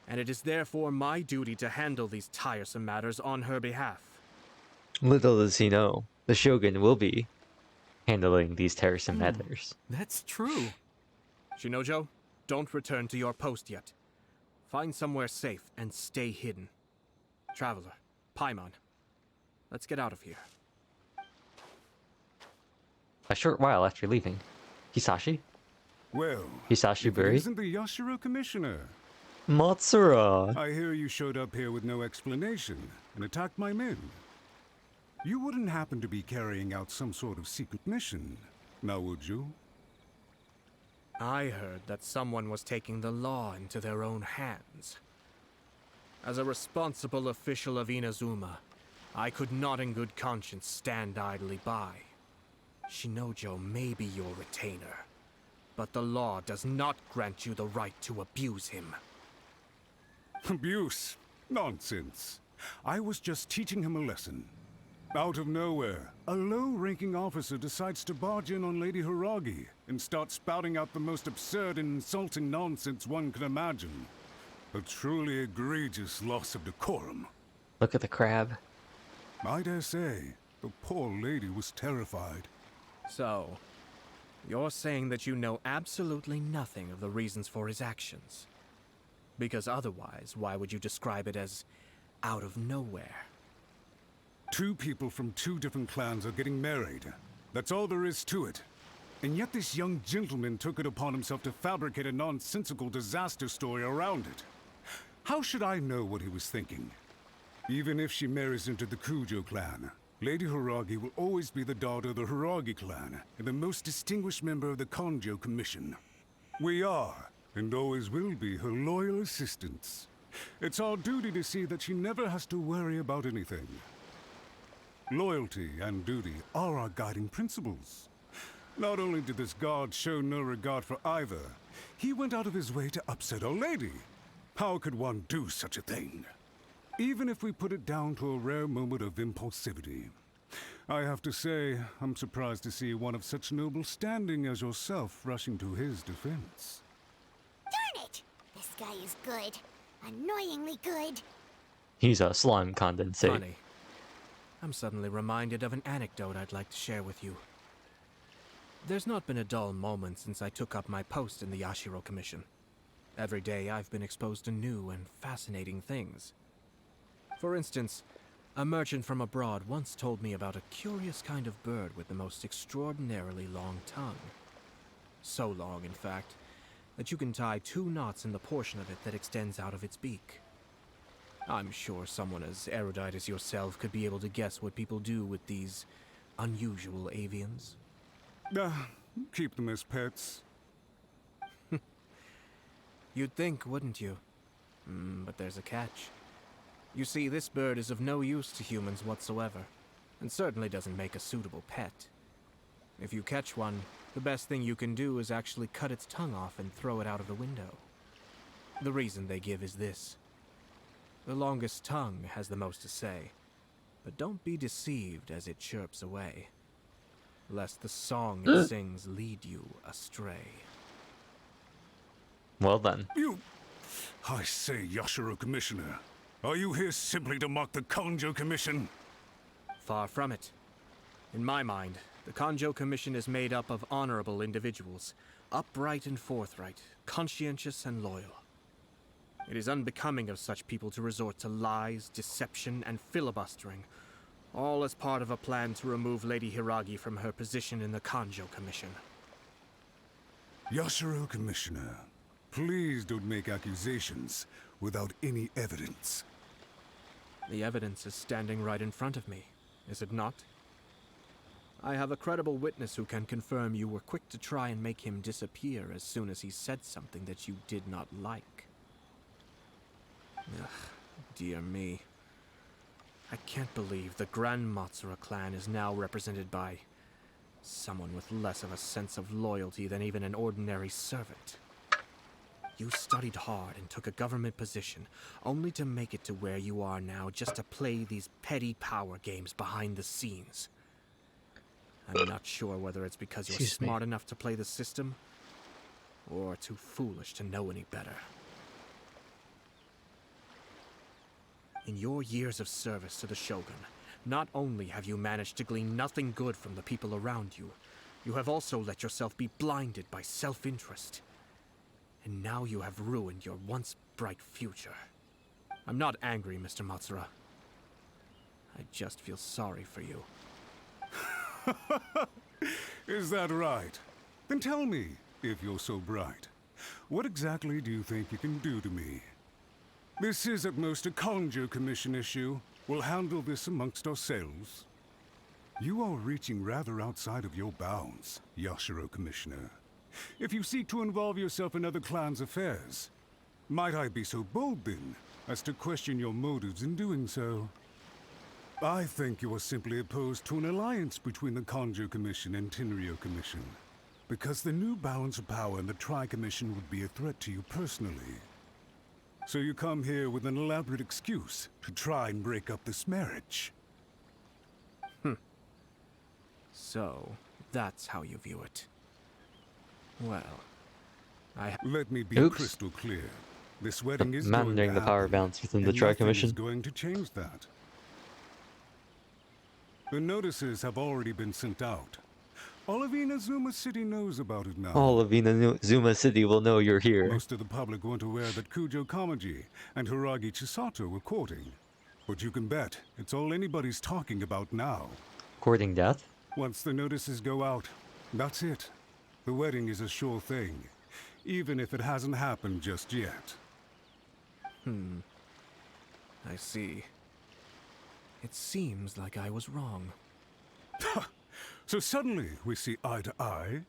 and it is therefore my duty to handle these tiresome matters on her behalf. Little does he know, the Shogun will be handling these tiresome matters. That's true. Shinojo, don't return to your post yet. Find somewhere safe and stay hidden. Traveler, Paimon, let's get out of here. A short while after leaving, Hisashi? Well, Hisashi if it Buri? isn't the Yashiro Commissioner. Matsura! I hear you showed up here with no explanation and attacked my men. You wouldn't happen to be carrying out some sort of secret mission, now would you? I heard that someone was taking the law into their own hands. As a responsible official of Inazuma, I could not in good conscience stand idly by. Shinojo may be your retainer, but the law does not grant you the right to abuse him. Abuse? Nonsense. I was just teaching him a lesson. Out of nowhere, a low-ranking officer decides to barge in on Lady Hiragi and start spouting out the most absurd and insulting nonsense one can imagine. A truly egregious loss of decorum. Look at the crab. I dare say, the poor lady was terrified. So, you're saying that you know absolutely nothing of the reasons for his actions? Because otherwise, why would you describe it as out of nowhere. Two people from two different clans are getting married. That's all there is to it. And yet this young gentleman took it upon himself to fabricate a nonsensical disaster story around it. How should I know what he was thinking? Even if she marries into the Kujo clan, Lady Hiragi will always be the daughter of the Hiragi clan and the most distinguished member of the Kanjo Commission. We are, and always will be, her loyal assistants. It's our duty to see that she never has to worry about anything. Loyalty and duty are our guiding principles. Not only did this guard show no regard for either, he went out of his way to upset our lady. How could one do such a thing? Even if we put it down to a rare moment of impulsivity. I have to say, I'm surprised to see one of such noble standing as yourself rushing to his defense. Darn it! This guy is good. Annoyingly good. He's a slime condensate. Funny. I'm suddenly reminded of an anecdote I'd like to share with you. There's not been a dull moment since I took up my post in the Yashiro Commission. Every day I've been exposed to new and fascinating things. For instance, a merchant from abroad once told me about a curious kind of bird with the most extraordinarily long tongue. So long, in fact, that you can tie 2 knots in the portion of it that extends out of its beak. I'm sure someone as erudite as yourself could be able to guess what people do with these unusual avians. Keep them as pets. You'd think, wouldn't you? But there's a catch. You see, this bird is of no use to humans whatsoever, and certainly doesn't make a suitable pet. If you catch one, the best thing you can do is actually cut its tongue off and throw it out of the window. The reason they give is this. The longest tongue has the most to say, but don't be deceived as it chirps away, lest the song it sings lead you astray. Well then. I say, Yashiro Commissioner, are you here simply to mock the Kanjo Commission? Far from it. In my mind, the Kanjo Commission is made up of honorable individuals, upright and forthright, conscientious and loyal. It is unbecoming of such people to resort to lies, deception, and filibustering, all as part of a plan to remove Lady Hiragi from her position in the Kanjo Commission. Yashiro Commissioner, please don't make accusations without any evidence. The evidence is standing right in front of me, is it not? I have a credible witness who can confirm you were quick to try and make him disappear as soon as he said something that you did not like. Ugh, dear me. I can't believe the Grand Matsura clan is now represented by someone with less of a sense of loyalty than even an ordinary servant. You studied hard and took a government position, only to make it to where you are now just to play these petty power games behind the scenes. I'm not sure whether it's because you're smart enough to play the system, or too foolish to know any better. In your years of service to the Shogun, not only have you managed to glean nothing good from the people around you, you have also let yourself be blinded by self-interest. And now you have ruined your once bright future. I'm not angry, Mr. Matsura. I just feel sorry for you. Is that right? Then tell me, if you're so bright, what exactly do you think you can do to me? This is at most a Kanjo Commission issue. We'll handle this amongst ourselves. You are reaching rather outside of your bounds, Yashiro Commissioner. If you seek to involve yourself in other clans' affairs, might I be so bold then, as to question your motives in doing so? I think you are simply opposed to an alliance between the Kanjo Commission and Tenryo Commission, because the new balance of power in the Tri-Commission would be a threat to you personally. So you come here with an elaborate excuse to try and break up this marriage. So, that's how you view it. Well, Let me be Oops. crystal clear. This wedding is Managing the power balance within the Tri-Commission. is going to change that. The notices have already been sent out. All of Inazuma City knows about it now. All of Inazuma City will know you're here. Most of the public weren't aware that Kujo Kamaji and Hiragi Chisato were courting. But you can bet it's all anybody's talking about now. Courting death? Once the notices go out, that's it. The wedding is a sure thing, even if it hasn't happened just yet. I see. It seems like I was wrong. So suddenly we see eye to eye?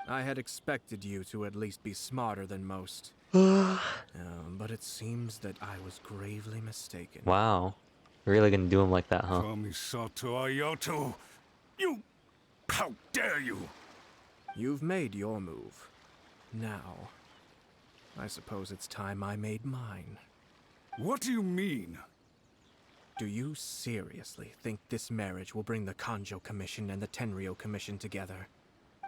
I had expected you to at least be smarter than most. But it seems that I was gravely mistaken. Wow. You're really gonna do him like that, huh? Kamisato Ayato! You... How dare you! You've made your move. Now, I suppose it's time I made mine. What do you mean? Do you seriously think this marriage will bring the Kanjo Commission and the Tenryo Commission together?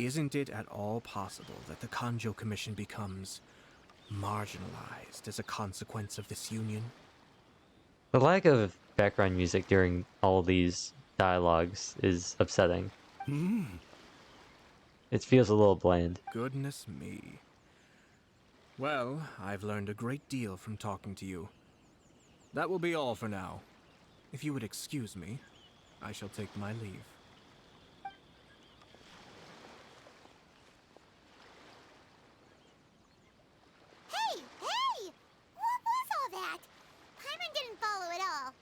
Isn't it at all possible that the Kanjo Commission becomes marginalized as a consequence of this union? The lack of background music during all these dialogues is upsetting. It feels a little bland. Goodness me. Well, I've learned a great deal from talking to you. That will be all for now. If you would excuse me, I shall take my leave. Hey! What was all that? Paimon didn't follow at all.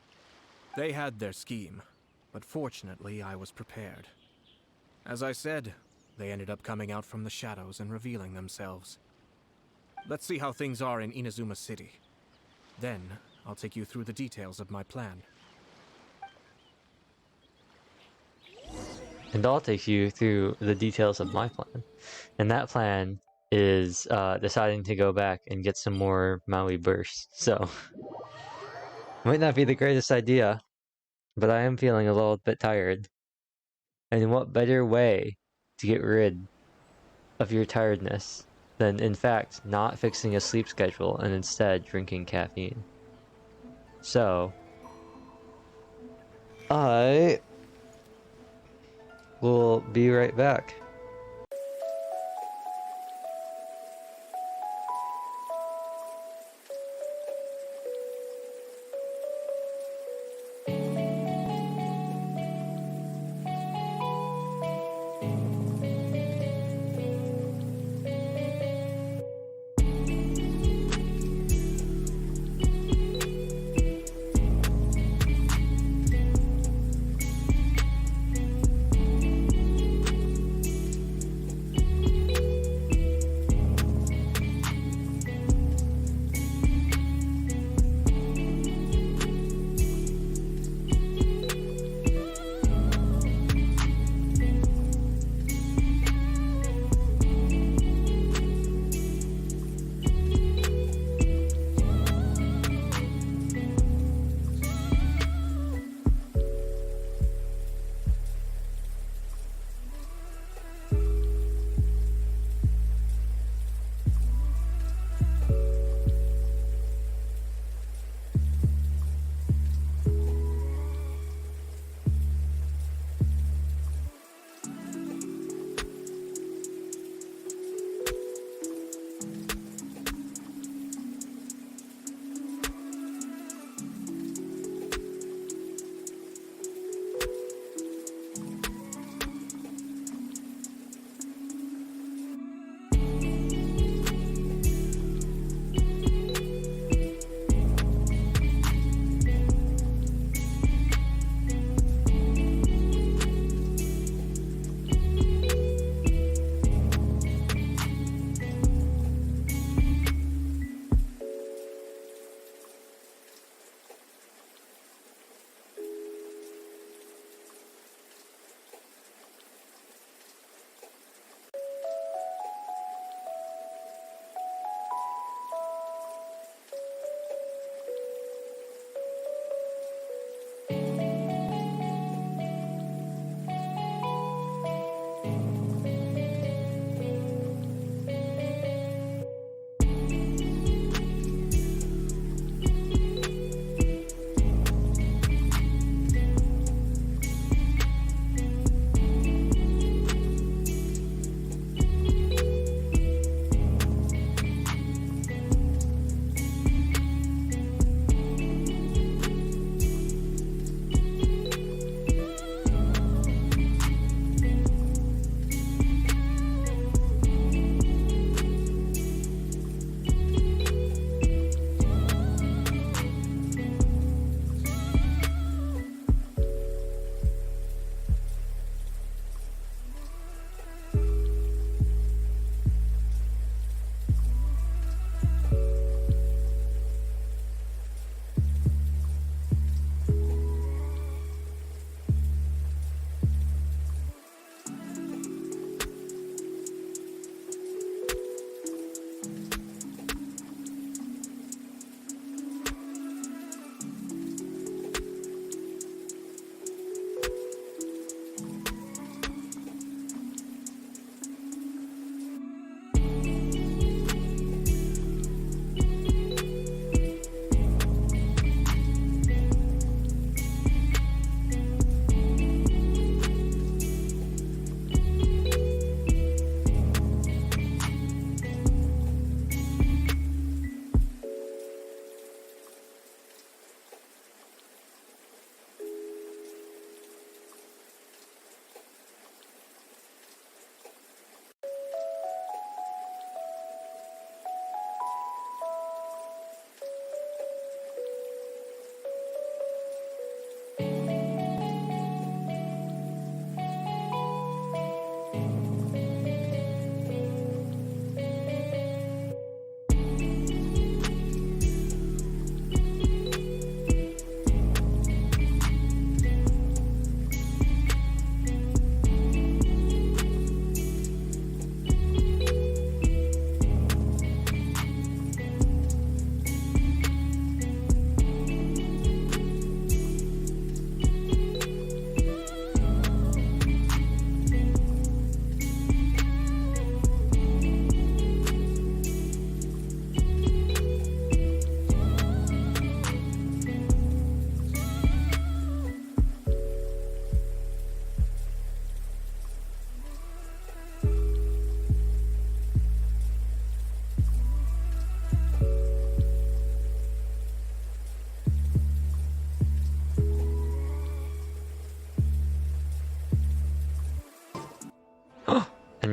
They had their scheme, but fortunately I was prepared. As I said, they ended up coming out from the shadows and revealing themselves. Let's see how things are in Inazuma City. Then, I'll take you through the details of my plan. And I'll take you through the details of my plan. And that plan is deciding to go back and get some more Maui bursts. So, might not be the greatest idea, but I am feeling a little bit tired. And what better way to get rid of your tiredness than, in fact, not fixing a sleep schedule and instead drinking caffeine? So, I will be right back.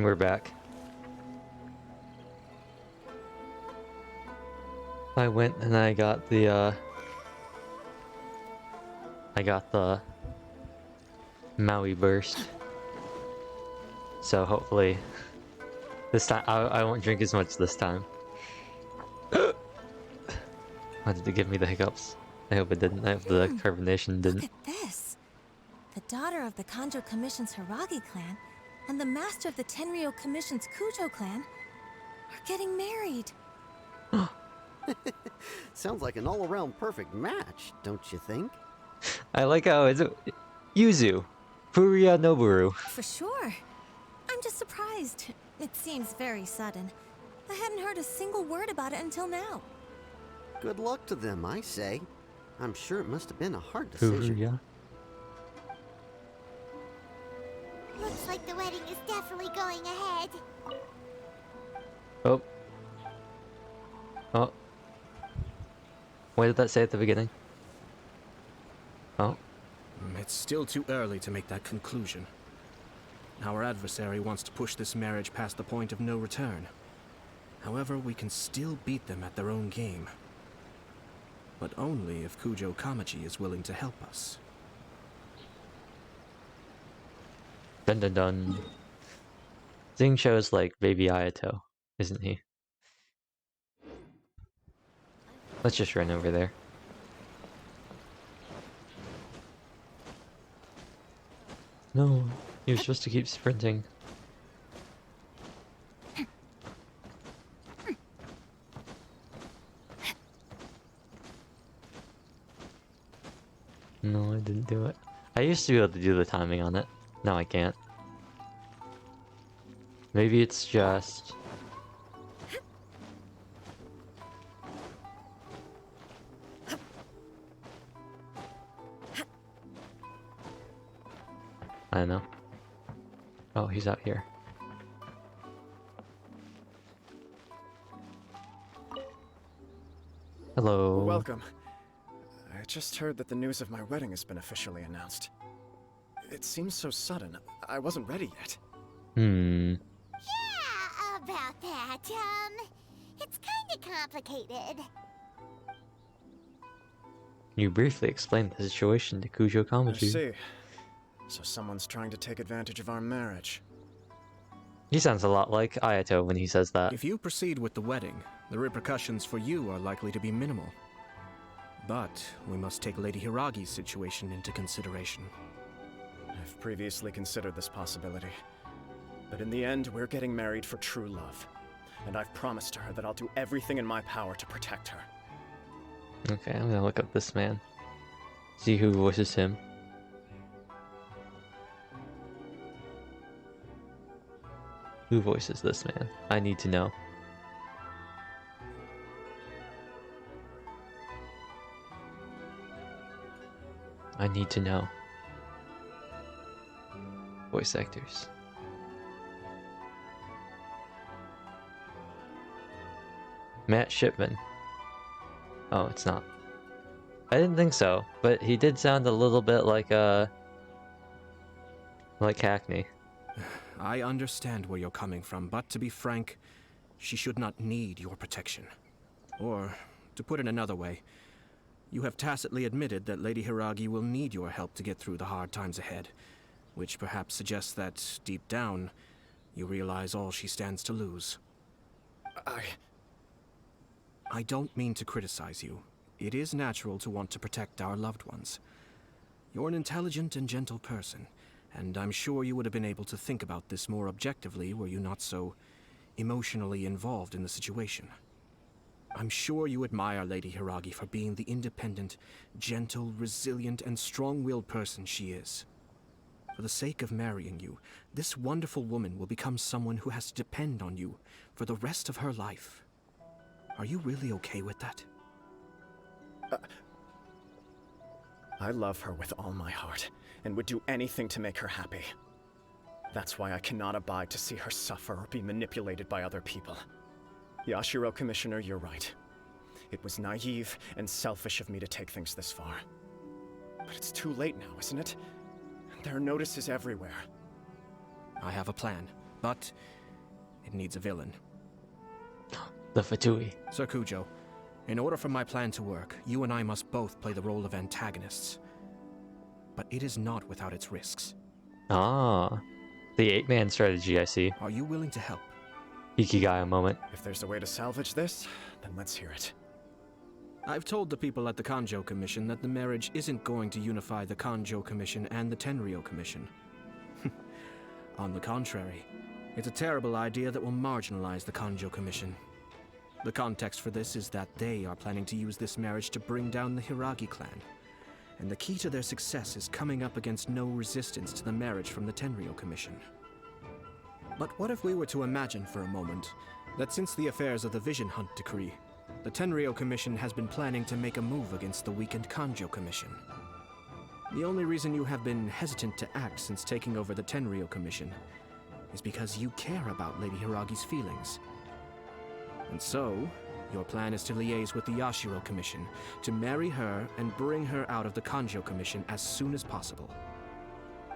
we're back. I went and I got the Maui burst. So hopefully this time I won't drink as much this time. Why did it give me the hiccups? I hope it didn't. I hope the carbonation didn't. Look at this. The daughter of the Kanjo Commission's Hiragi clan and the master of the Tenryo Commission's Kujo clan are getting married. Sounds like an all-around perfect match, don't you think? I like how it's Yuzu, Furuya Noboru. For sure. I'm just surprised. It seems very sudden. I hadn't heard a single word about it until now. Good luck to them, I say. I'm sure it must have been a hard decision. Furuya. Looks like the wedding is definitely going ahead. Oh. Oh. What did that say at the beginning? Oh. It's still too early to make that conclusion. Our adversary wants to push this marriage past the point of no return. However, we can still beat them at their own game. But only if Kujo Kamaji is willing to help us. Dun dun dun. Zing shows like baby Ayato, isn't he? Let's just run over there. No, you're supposed to keep sprinting. No, I didn't do it. I used to be able to do the timing on it. Now I can't. Maybe it's just... I don't know. Oh, he's out here. Hello. Welcome. I just heard that the news of my wedding has been officially announced. It seems so sudden. I wasn't ready yet. Hmm. Yeah, about that. It's kinda complicated. You briefly explained the situation to Kujo I Kamaji. see. So someone's trying to take advantage of our marriage. He sounds a lot like Ayato when he says that. If you proceed with the wedding, the repercussions for you are likely to be minimal. But we must take Lady Hiragi's situation into consideration. I've previously considered this possibility. But in the end, we're getting married for true love. And I've promised to her that I'll do everything in my power to protect her. Okay, I'm gonna look up this man. See who voices him. Who voices this man? I need to know. I need to know. Voice actors. Matt Shipman. Oh, it's not. I didn't think so, but he did sound a little bit like Hackney. I understand where you're coming from, but to be frank, she should not need your protection. Or, to put it another way, you have tacitly admitted that Lady Hiragi will need your help to get through the hard times ahead, which perhaps suggests that, deep down, you realize all she stands to lose. I don't mean to criticize you. It is natural to want to protect our loved ones. You're an intelligent and gentle person, and I'm sure you would have been able to think about this more objectively were you not so emotionally involved in the situation. I'm sure you admire Lady Hiragi for being the independent, gentle, resilient, and strong-willed person she is. For the sake of marrying you, this wonderful woman will become someone who has to depend on you for the rest of her life. Are you really okay with that? I love her with all my heart, and would do anything to make her happy. That's why I cannot abide to see her suffer or be manipulated by other people. Yashiro Commissioner, you're right. It was naive and selfish of me to take things this far. But it's too late now, isn't it? There are notices everywhere. I have a plan, but it needs a villain. The Fatui. Sir Kujo, in order for my plan to work, you and I must both play the role of antagonists. But it is not without its risks. Ah, the 8-man strategy, I see. Are you willing to help? Ikigai a moment. If there's a way to salvage this, then let's hear it. I've told the people at the Kanjo Commission that the marriage isn't going to unify the Kanjo Commission and the Tenryou Commission. On the contrary, it's a terrible idea that will marginalize the Kanjo Commission. The context for this is that they are planning to use this marriage to bring down the Hiragi clan. And the key to their success is coming up against no resistance to the marriage from the Tenryou Commission. But what if we were to imagine for a moment that since the affairs of the Vision Hunt Decree, the Tenryou Commission has been planning to make a move against the weakened Kanjo Commission? The only reason you have been hesitant to act since taking over the Tenryou Commission is because you care about Lady Hiragi's feelings. And so, your plan is to liaise with the Yashiro Commission, to marry her and bring her out of the Kanjo Commission as soon as possible.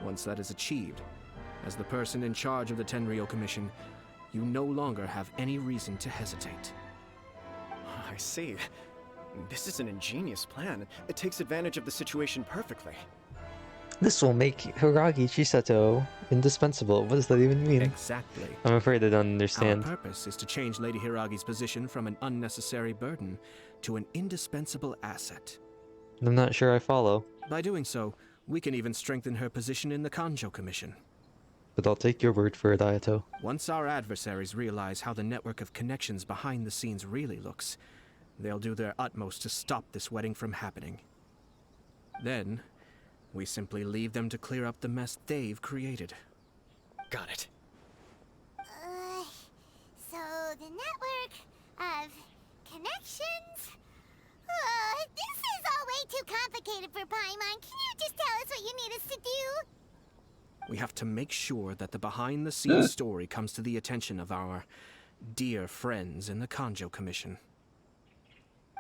Once that is achieved, as the person in charge of the Tenryou Commission, you no longer have any reason to hesitate. I see. This is an ingenious plan. It takes advantage of the situation perfectly. This will make Hiragi Chisato indispensable. What does that even mean? Exactly. I'm afraid I don't understand. Our purpose is to change Lady Hiragi's position from an unnecessary burden to an indispensable asset. I'm not sure I follow. By doing so, we can even strengthen her position in the Kanjo Commission. But I'll take your word for it, Ayato. Once our adversaries realize how the network of connections behind the scenes really looks, they'll do their utmost to stop this wedding from happening. Then, we simply leave them to clear up the mess they've created. Got it. So the network of connections? This is all way too complicated for Paimon. Can you just tell us what you need us to do? We have to make sure that the behind-the-scenes story comes to the attention of our dear friends in the Kanjo Commission.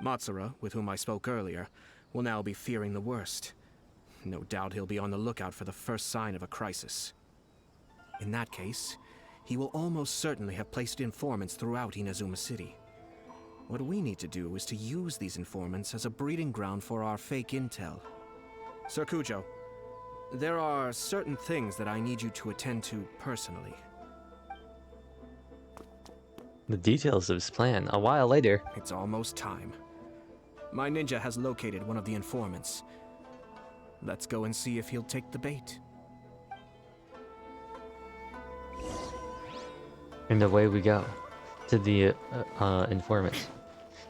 Matsura, with whom I spoke earlier, will now be fearing the worst. No doubt he'll be on the lookout for the first sign of a crisis. In that case, he will almost certainly have placed informants throughout Inazuma City. What we need to do is to use these informants as a breeding ground for our fake intel. Sir Kujo, there are certain things that I need you to attend to personally. The details of his plan, a while later. It's almost time. My ninja has located one of the informants. Let's go and see if he'll take the bait. And away we go to the informant,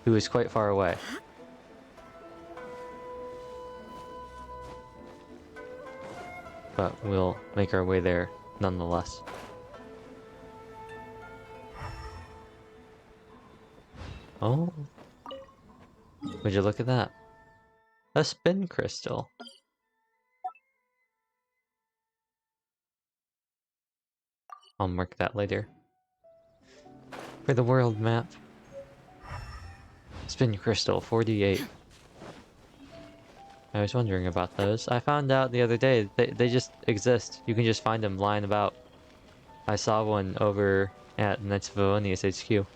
who is quite far away. But we'll make our way there nonetheless. Oh, would you look at that? A spin crystal. I'll mark that later. For the world map. Spin crystal 48. I was wondering about those. I found out the other day they just exist. You can just find them lying about. I saw one over at Knights of Avonius HQ.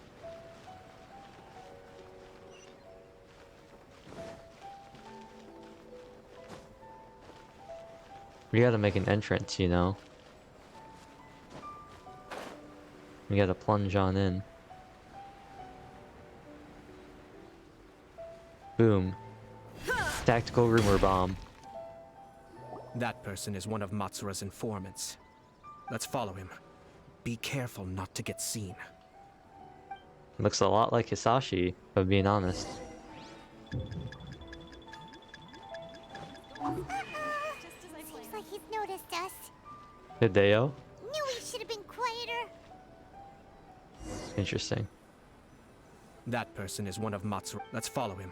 We gotta make an entrance, you know. We gotta plunge on in. Boom. Tactical rumor bomb. That person is one of Matsura's informants. Let's follow him. Be careful not to get seen. Looks a lot like Hisashi, if I'm being honest. Seems like he's noticed us. Hideo? Knew we should have been quieter. Interesting. That person is one of Matsura. Let's follow him.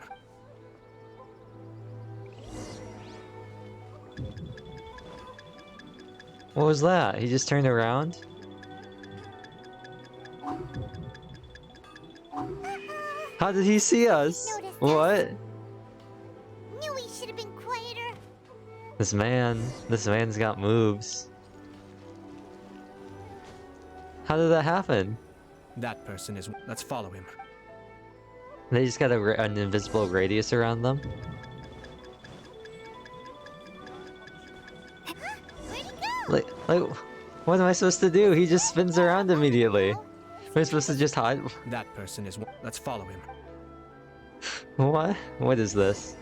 What was that? He just turned around? How did he see us? What? Knew we should have been quieter. This man's got moves. How did that happen? That person is. Let's follow him. They just got an invisible radius around them. Like, what am I supposed to do? He just spins around immediately. Am I supposed to just hide? That person is. Let's follow him. What? What is this?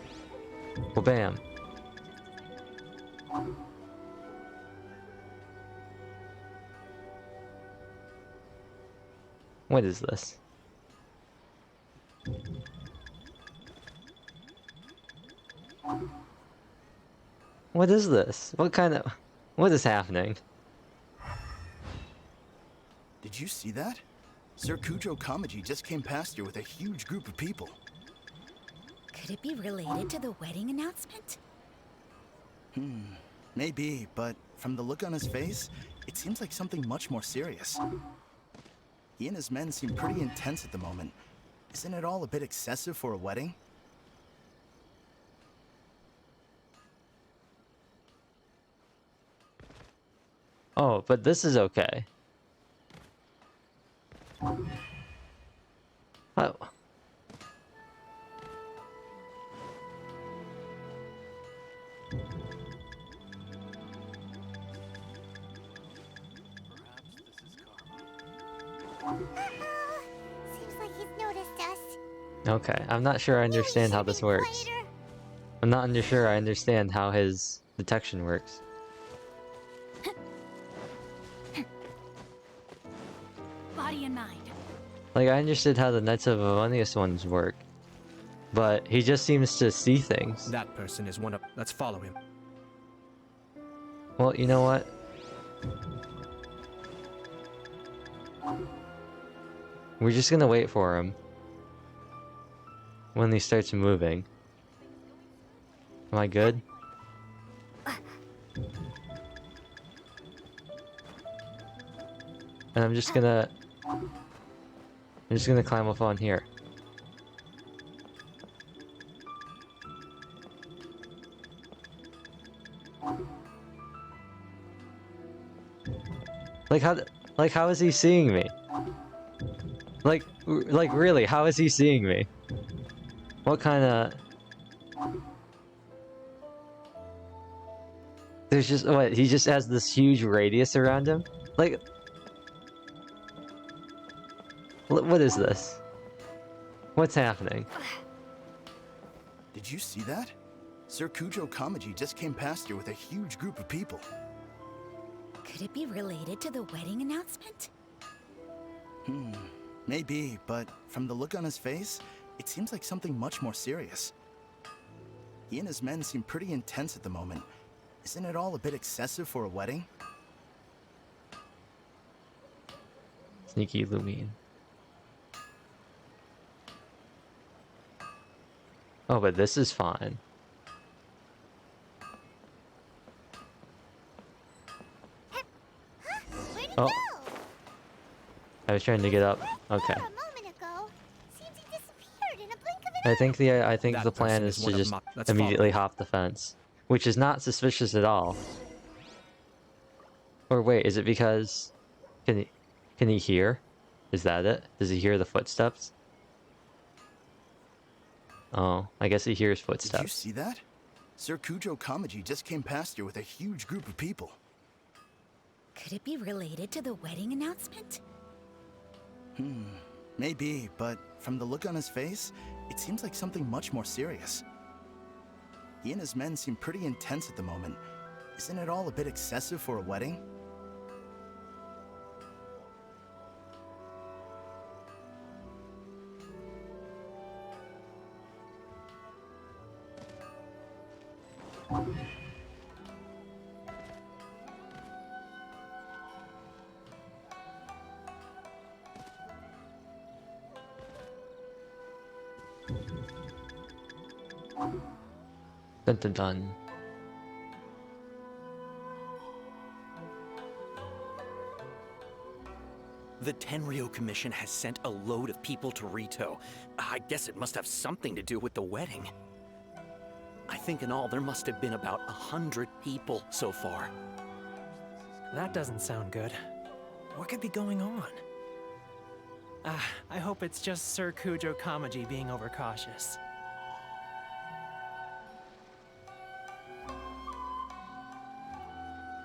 Well, bam. What is this? What is this? What kind of... What is happening? Did you see that? Sir Kujo Kamaji just came past here with a huge group of people. Could it be related to the wedding announcement? Maybe, but from the look on his face, it seems like something much more serious. He and his men seem pretty intense at the moment. Isn't it all a bit excessive for a wedding? Oh, but this is okay. Oh. Seems like he's noticed us. Okay, I'm not sure I understand how this works. I'm not sure I understand how his detection works. Body and mind. Like, I understood how the Knights of Avonius ones work, but he just seems to see things. That person is one of. Let's follow him. Well, you know what? We're just gonna wait for him when he starts moving. Am I good? And I'm just gonna climb up on here. Like how is he seeing me? Like really, how is he seeing me? What kind of... There's just, what, he just has this huge radius around him? Like... What is this? What's happening? Did you see that? Sir Kujo Kamaji just came past here with a huge group of people. Could it be related to the wedding announcement? Maybe, but from the look on his face, it seems like something much more serious. He and his men seem pretty intense at the moment. Isn't it all a bit excessive for a wedding? Sneaky Lumine. Oh, but this is fine. Oh. I was trying to get up. Okay. I think the plan is to just immediately hop the fence, which is not suspicious at all. Or wait, is it because can he hear? Is that it? Does he hear the footsteps? Oh, I guess he hears footsteps. Did you see that? Sir Kujo Kamaji just came past here with a huge group of people. Could it be related to the wedding announcement? Maybe, but from the look on his face, it seems like something much more serious. He and his men seem pretty intense at the moment. Isn't it all a bit excessive for a wedding? Dun dun dun. The Tenryo Commission has sent a load of people to Rito. I guess it must have something to do with the wedding. I think in all there must have been about 100 people so far. That doesn't sound good. What could be going on? I hope it's just Sir Kujo Kamaji being overcautious.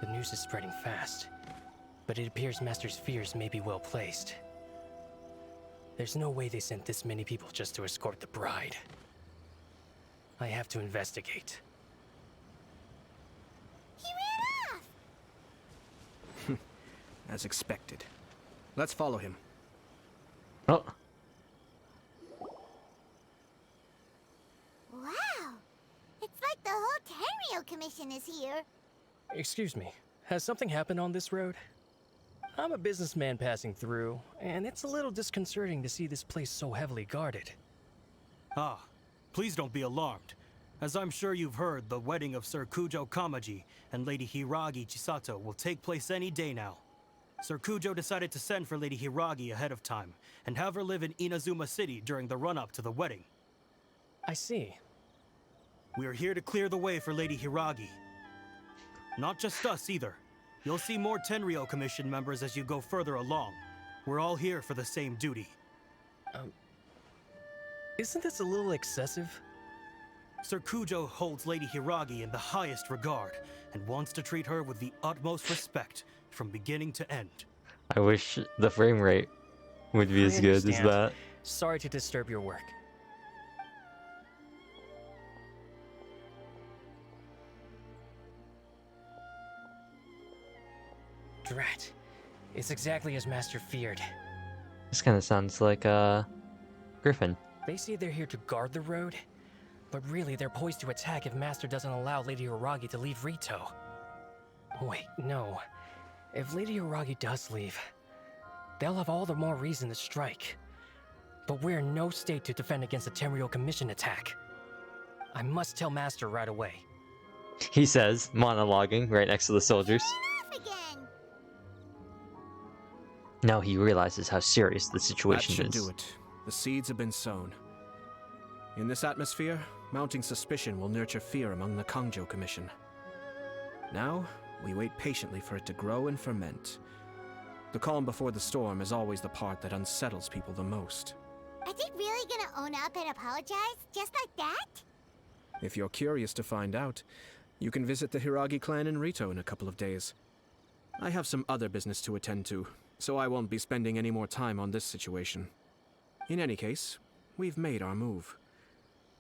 The news is spreading fast, but it appears Master's fears may be well placed. There's no way they sent this many people just to escort the bride. I have to investigate. He ran off! As expected. Let's follow him. Oh. Wow! It's like the whole Tenryo Commission is here. Excuse me, has something happened on this road? I'm a businessman passing through, and it's a little disconcerting to see this place so heavily guarded. Ah, please don't be alarmed. As I'm sure you've heard, the wedding of Sir Kujo Kamaji and Lady Hiragi Chisato will take place any day now. Sir Kujo decided to send for Lady Hiragi ahead of time, and have her live in Inazuma City during the run-up to the wedding. I see. We are here to clear the way for Lady Hiragi. Not just us, either. You'll see more Tenryo Commission members as you go further along. We're all here for the same duty. Isn't this a little excessive? Sir Kujo holds Lady Hiragi in the highest regard, and wants to treat her with the utmost respect, from beginning to end. I wish the frame rate would be as good as understand. that. Sorry to disturb your work. Drat. It's exactly as Master feared. This kind of sounds like Griffin. They say they're here to guard the road, but really they're poised to attack if Master doesn't allow Lady Hiragi to leave Rito. Wait, no. If Lady Hiragi does leave, they'll have all the more reason to strike. But we're in no state to defend against a Tenryo Commission attack. I must tell Master right away. He says, monologuing right next to the soldiers. Now he realizes how serious the situation That should is. do it. The seeds have been sown. In this atmosphere, mounting suspicion will nurture fear among the Kangjo Commission. Now, we wait patiently for it to grow and ferment. The calm before the storm is always the part that unsettles people the most. Are they really gonna own up and apologize? Just like that? If you're curious to find out, you can visit the Hiragi clan in Rito in a couple of days. I have some other business to attend to, so I won't be spending any more time on this situation. In any case, we've made our move.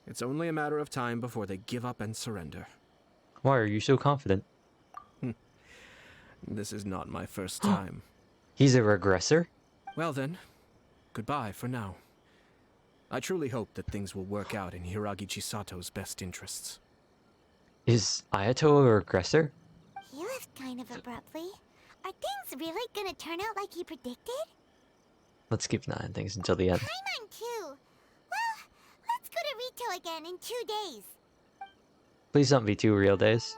It's only a matter of time before they give up and surrender. Why are you so confident? This is not my first time. He's a regressor? Well then, goodbye for now. I truly hope that things will work out in Hiragi Chisato's best interests. Is Ayato a regressor? He left kind of abruptly. Are things really gonna turn out like he predicted? Let's keep an eye on things until the end. Paimon too. Well, let's go to Rito again in 2 days. Please don't be 2 real days.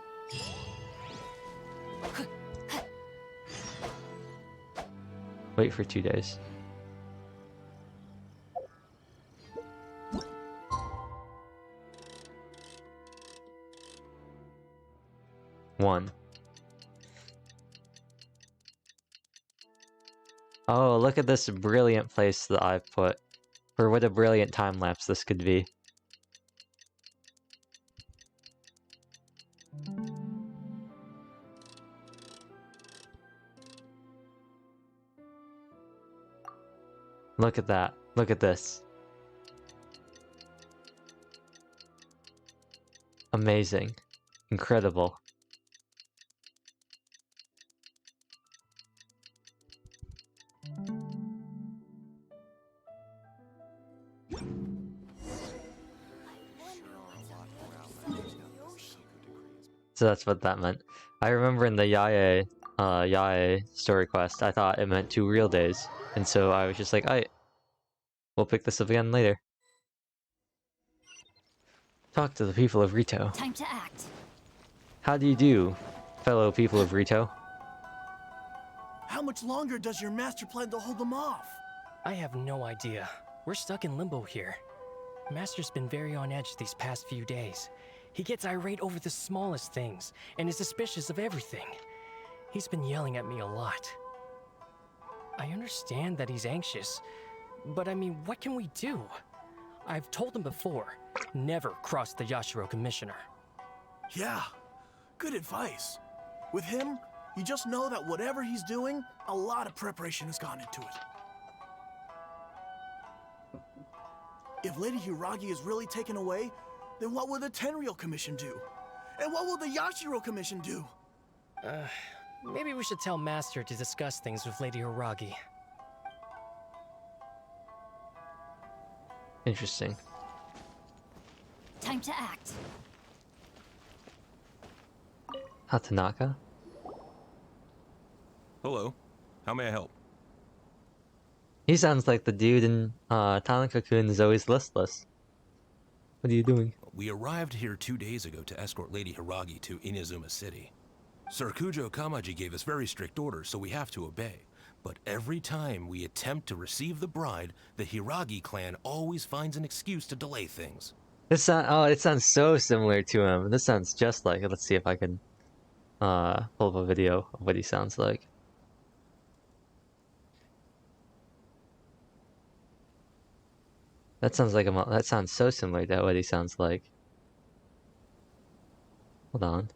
Wait for 2 days. One. Oh, look at this brilliant place that I've put. Or what a brilliant time lapse this could be. Look at that. Look at this. Amazing. Incredible. So that's what that meant. I remember in the Yae story quest, I thought it meant 2 real days. And so I was just like, alright, we'll pick this up again later. Talk to the people of Rito. Time to act. How do you do, fellow people of Rito? How much longer does your master plan to hold them off? I have no idea. We're stuck in limbo here. Master's been very on edge these past few days. He gets irate over the smallest things, and is suspicious of everything. He's been yelling at me a lot. I understand that he's anxious, But I mean, what can we do? I've told him before, never cross the Yashiro Commissioner. Yeah, good advice. With him, you just know that whatever he's doing, a lot of preparation has gone into it. If Lady Hiragi is really taken away, then what will the Tenryou Commission do? And what will the Yashiro Commission do? Maybe we should tell Master to discuss things with Lady Hiragi. Interesting. Time to act. Hatanaka? Hello. How may I help? He sounds like the dude in Tanaka-kun is always listless. What are you doing? We arrived here 2 days ago to escort Lady Hiragi to Inazuma City. Sir Kujo Kamaji gave us very strict orders, so we have to obey. But every time we attempt to receive the bride, the Hiragi clan always finds an excuse to delay things. This it sounds so similar to him. This sounds just like it. Let's see if I can pull up a video of what he sounds like. That sounds like that sounds so similar to what he sounds like. Hold on.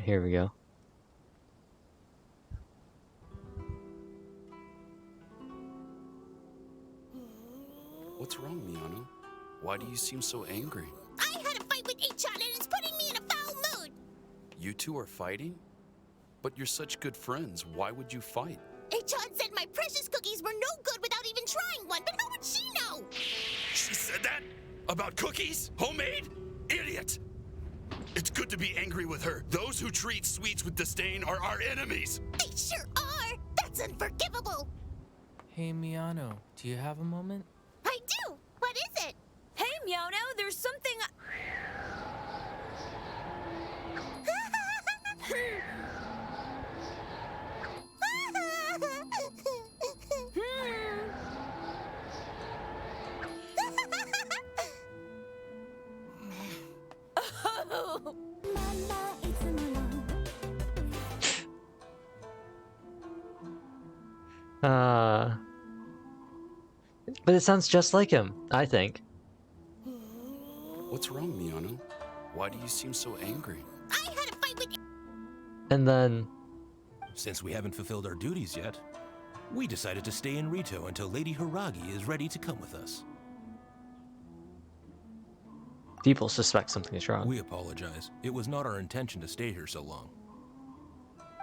Here we go. What's wrong, Miyano? Why do you seem so angry? I had a fight with Ichan and it's putting me in a foul mood! You two are fighting? But you're such good friends. Why would you fight? Ichan said my precious cookies were no good without even trying one, but how would she know? She said that? About cookies? Homemade? Idiot! It's good to be angry with her. Those who treat sweets with disdain are our enemies. They sure are! That's unforgivable! Hey, Miyano, do you have a moment? I do! What is it? Hey, Miyano, there's something... But it sounds just like him, I think. What's wrong, Miyano? Why do you seem so angry? I had a fight with... And then... Since we haven't fulfilled our duties yet, we decided to stay in Rito until Lady Hiragi is ready to come with us. People suspect something is wrong. We apologize. It was not our intention to stay here so long.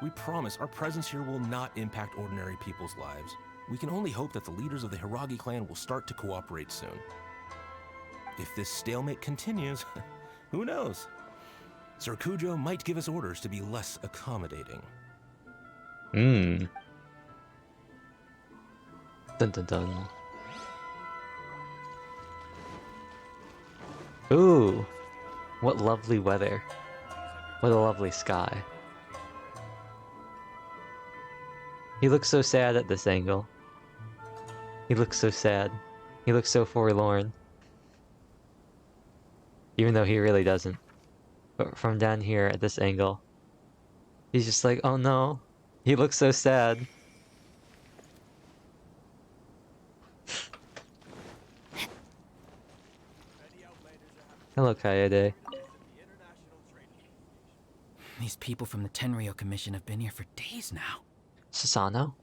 We promise our presence here will not impact ordinary people's lives. We can only hope that the leaders of the Hiragi clan will start to cooperate soon. If this stalemate continues, who knows? Sir Kujo might give us orders to be less accommodating. Dun dun dun. Ooh, what lovely weather. What a lovely sky. He looks so sad at this angle. He looks so sad. He looks so forlorn. Even though he really doesn't. But from down here at this angle, he's just like, oh no. He looks so sad. Hello, Kaede. These people from the Tenryou Commission have been here for days now. Sasano?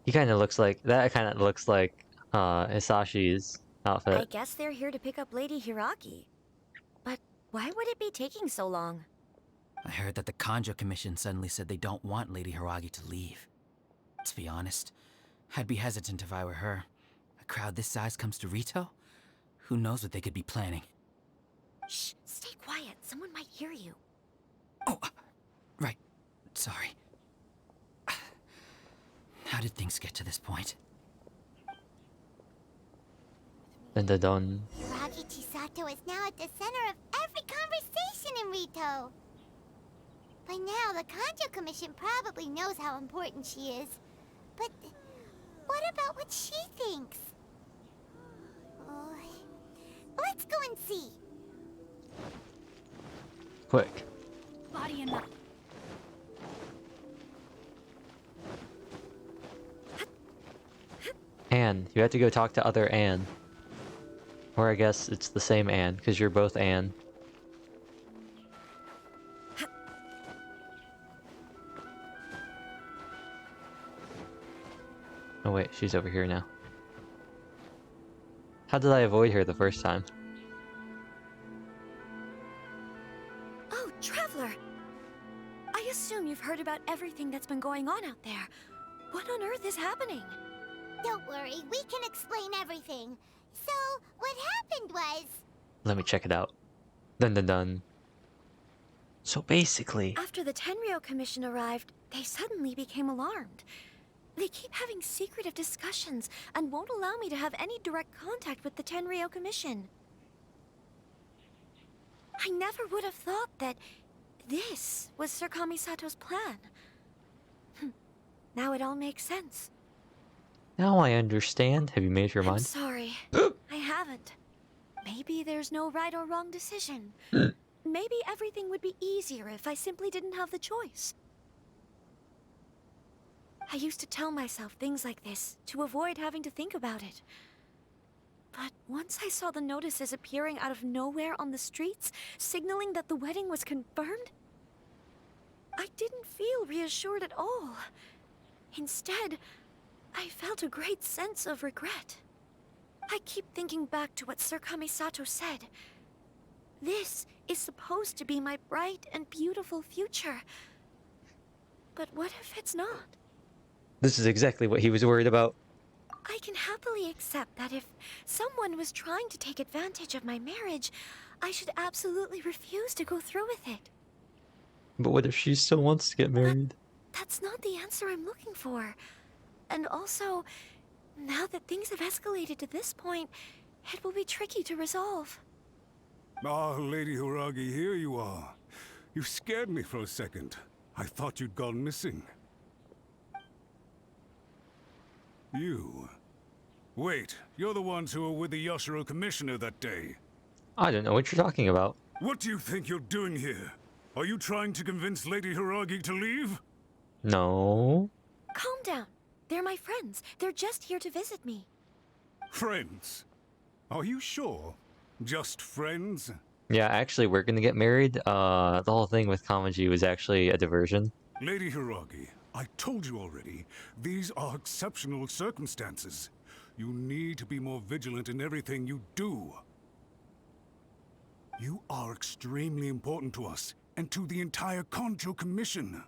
He kind of looks like... That kind of looks like Hisashi's outfit. I guess they're here to pick up Lady Hiragi. But why would it be taking so long? I heard that the Kanjo Commission suddenly said they don't want Lady Hiragi to leave. To be honest, I'd be hesitant if I were her. A crowd this size comes to Rito? Who knows what they could be planning? Shh, stay quiet. Someone might hear you. Oh, right. Sorry. How did things get to this point? Dun dun dun. Hiragi Chisato is now at the center of every conversation in Rito. By now, the Kanjo Commission probably knows how important she is. But what about what she thinks? Oh, let's go and see. Quick. Body and mind. Anne, you have to go talk to other Anne. Or I guess it's the same Anne, because you're both Anne. Oh wait, she's over here now. How did I avoid her the first time? Oh, Traveler! I assume you've heard about everything that's been going on out there. What on earth is happening? Don't worry, we can explain everything. So, what happened was... Let me check it out. Dun dun dun. So basically... After the Tenryou Commission arrived, they suddenly became alarmed. They keep having secretive discussions and won't allow me to have any direct contact with the Tenryou Commission. I never would have thought that this was Sir Kamisato's plan. Now it all makes sense. Now I understand. Have you made your I'm mind? sorry. I haven't. Maybe there's no right or wrong decision. Maybe everything would be easier if I simply didn't have the choice. I used to tell myself things like this to avoid having to think about it. But once I saw the notices appearing out of nowhere on the streets, signaling that the wedding was confirmed, I didn't feel reassured at all. Instead, I felt a great sense of regret. I keep thinking back to what Sir Kamisato said. This is supposed to be my bright and beautiful future. But what if it's not? This is exactly what he was worried about. I can happily accept that if someone was trying to take advantage of my marriage, I should absolutely refuse to go through with it. But what if she still wants to get married? That's not the answer I'm looking for. And also, now that things have escalated to this point, it will be tricky to resolve. Ah, Lady Hiragi, here you are. You scared me for a second. I thought you'd gone missing. You... Wait, you're the ones who were with the Yashiro Commissioner that day. I don't know what you're talking about. What do you think you're doing here? Are you trying to convince Lady Hiragi to leave? No. Calm down. They're my friends. They're just here to visit me. Friends? Are you sure? Just friends? Yeah, actually, we're gonna get married. The whole thing with Kamaji was actually a diversion. Lady Hiragi, I told you already, these are exceptional circumstances. You need to be more vigilant in everything you do. You are extremely important to us, and to the entire Kanjo Commission.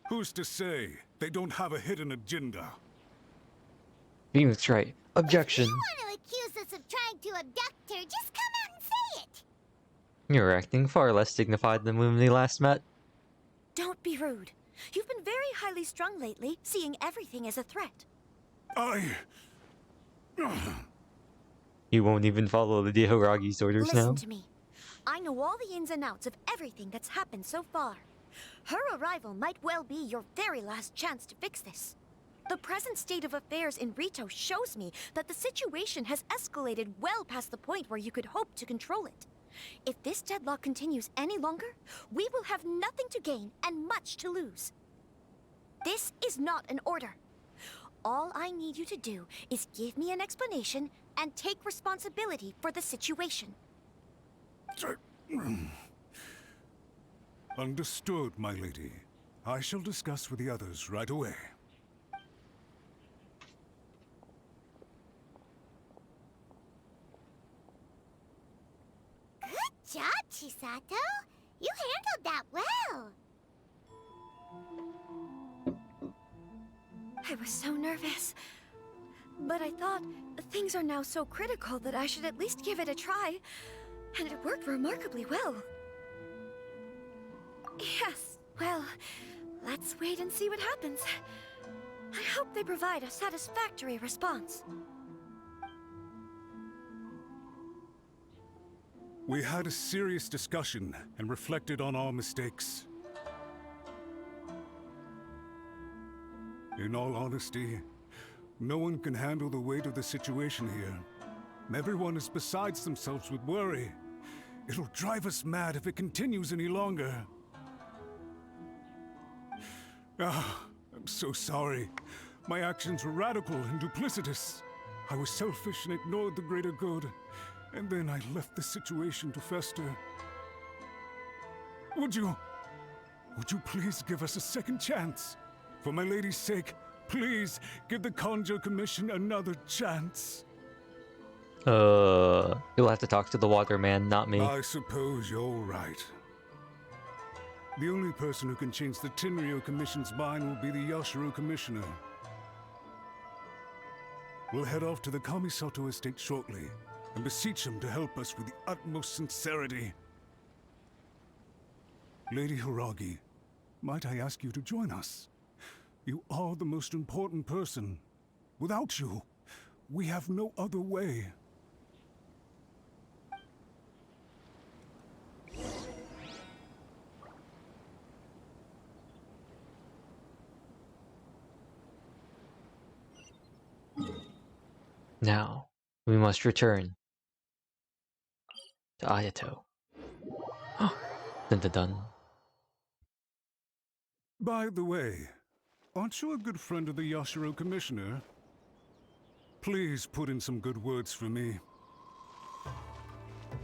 Who's to say they don't have a hidden agenda? Beam's right. Objection. If you want to accuse us of trying to abduct her, just come out and say it! You're acting far less dignified than when we last met. Don't be rude. You've been very highly strung lately, seeing everything as a threat. You won't even follow Lady Hiragi's orders now? Listen to me. I know all the ins and outs of everything that's happened so far. Her arrival might well be your very last chance to fix this. The present state of affairs in Rito shows me that the situation has escalated well past the point where you could hope to control it. If this deadlock continues any longer, we will have nothing to gain and much to lose. This is not an order. All I need you to do is give me an explanation and take responsibility for the situation. Understood, my lady. I shall discuss with the others right away. Good job, Chisato. You handled that well. I was so nervous. But I thought things are now so critical that I should at least give it a try. And it worked remarkably well. Yes, well, let's wait and see what happens. I hope they provide a satisfactory response. We had a serious discussion and reflected on our mistakes. In all honesty, no one can handle the weight of the situation here. Everyone is besides themselves with worry. It'll drive us mad if it continues any longer. I'm so sorry. My actions were radical and duplicitous. I was selfish and ignored the greater good. And then I left the situation to fester. Would you please give us a second chance? For my lady's sake, please give the Conjo Commission another chance. You'll have to talk to the waterman, not me. I suppose you're right. The only person who can change the Tenryou Commission's mind will be the Yashiro Commissioner. We'll head off to the Kamisato estate shortly and beseech him to help us with the utmost sincerity. Lady Hiragi, might I ask you to join us? You are the most important person. Without you, we have no other way. Now, we must return to Ayato. Dun dun dun. By the way, aren't you a good friend of the Yashiro Commissioner? Please put in some good words for me.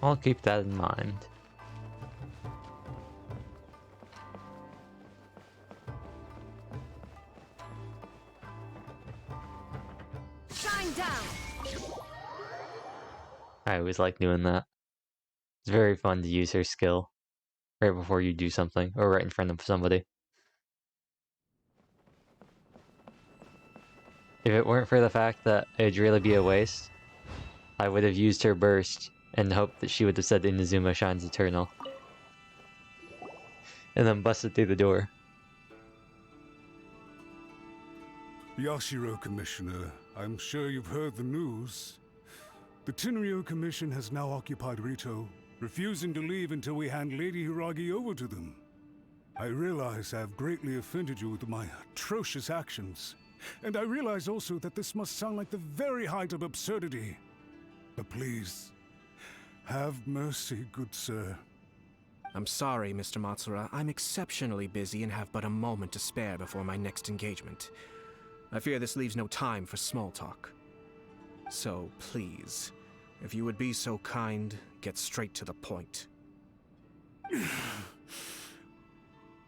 I'll keep that in mind. Shine down. I always like doing that. It's very fun to use her skill right before you do something, or right in front of somebody. If it weren't for the fact that it'd really be a waste, I would have used her burst and hoped that she would have said Inazuma shines eternal. And then busted through the door. Yashiro Commissioner, I'm sure you've heard the news. The Tenryou Commission has now occupied Rito, refusing to leave until we hand Lady Hiragi over to them. I realize I have greatly offended you with my atrocious actions. And I realize also that this must sound like the very height of absurdity. But please, have mercy, good sir. I'm sorry, Mr. Matsura. I'm exceptionally busy and have but a moment to spare before my next engagement. I fear this leaves no time for small talk. So, please, if you would be so kind, get straight to the point.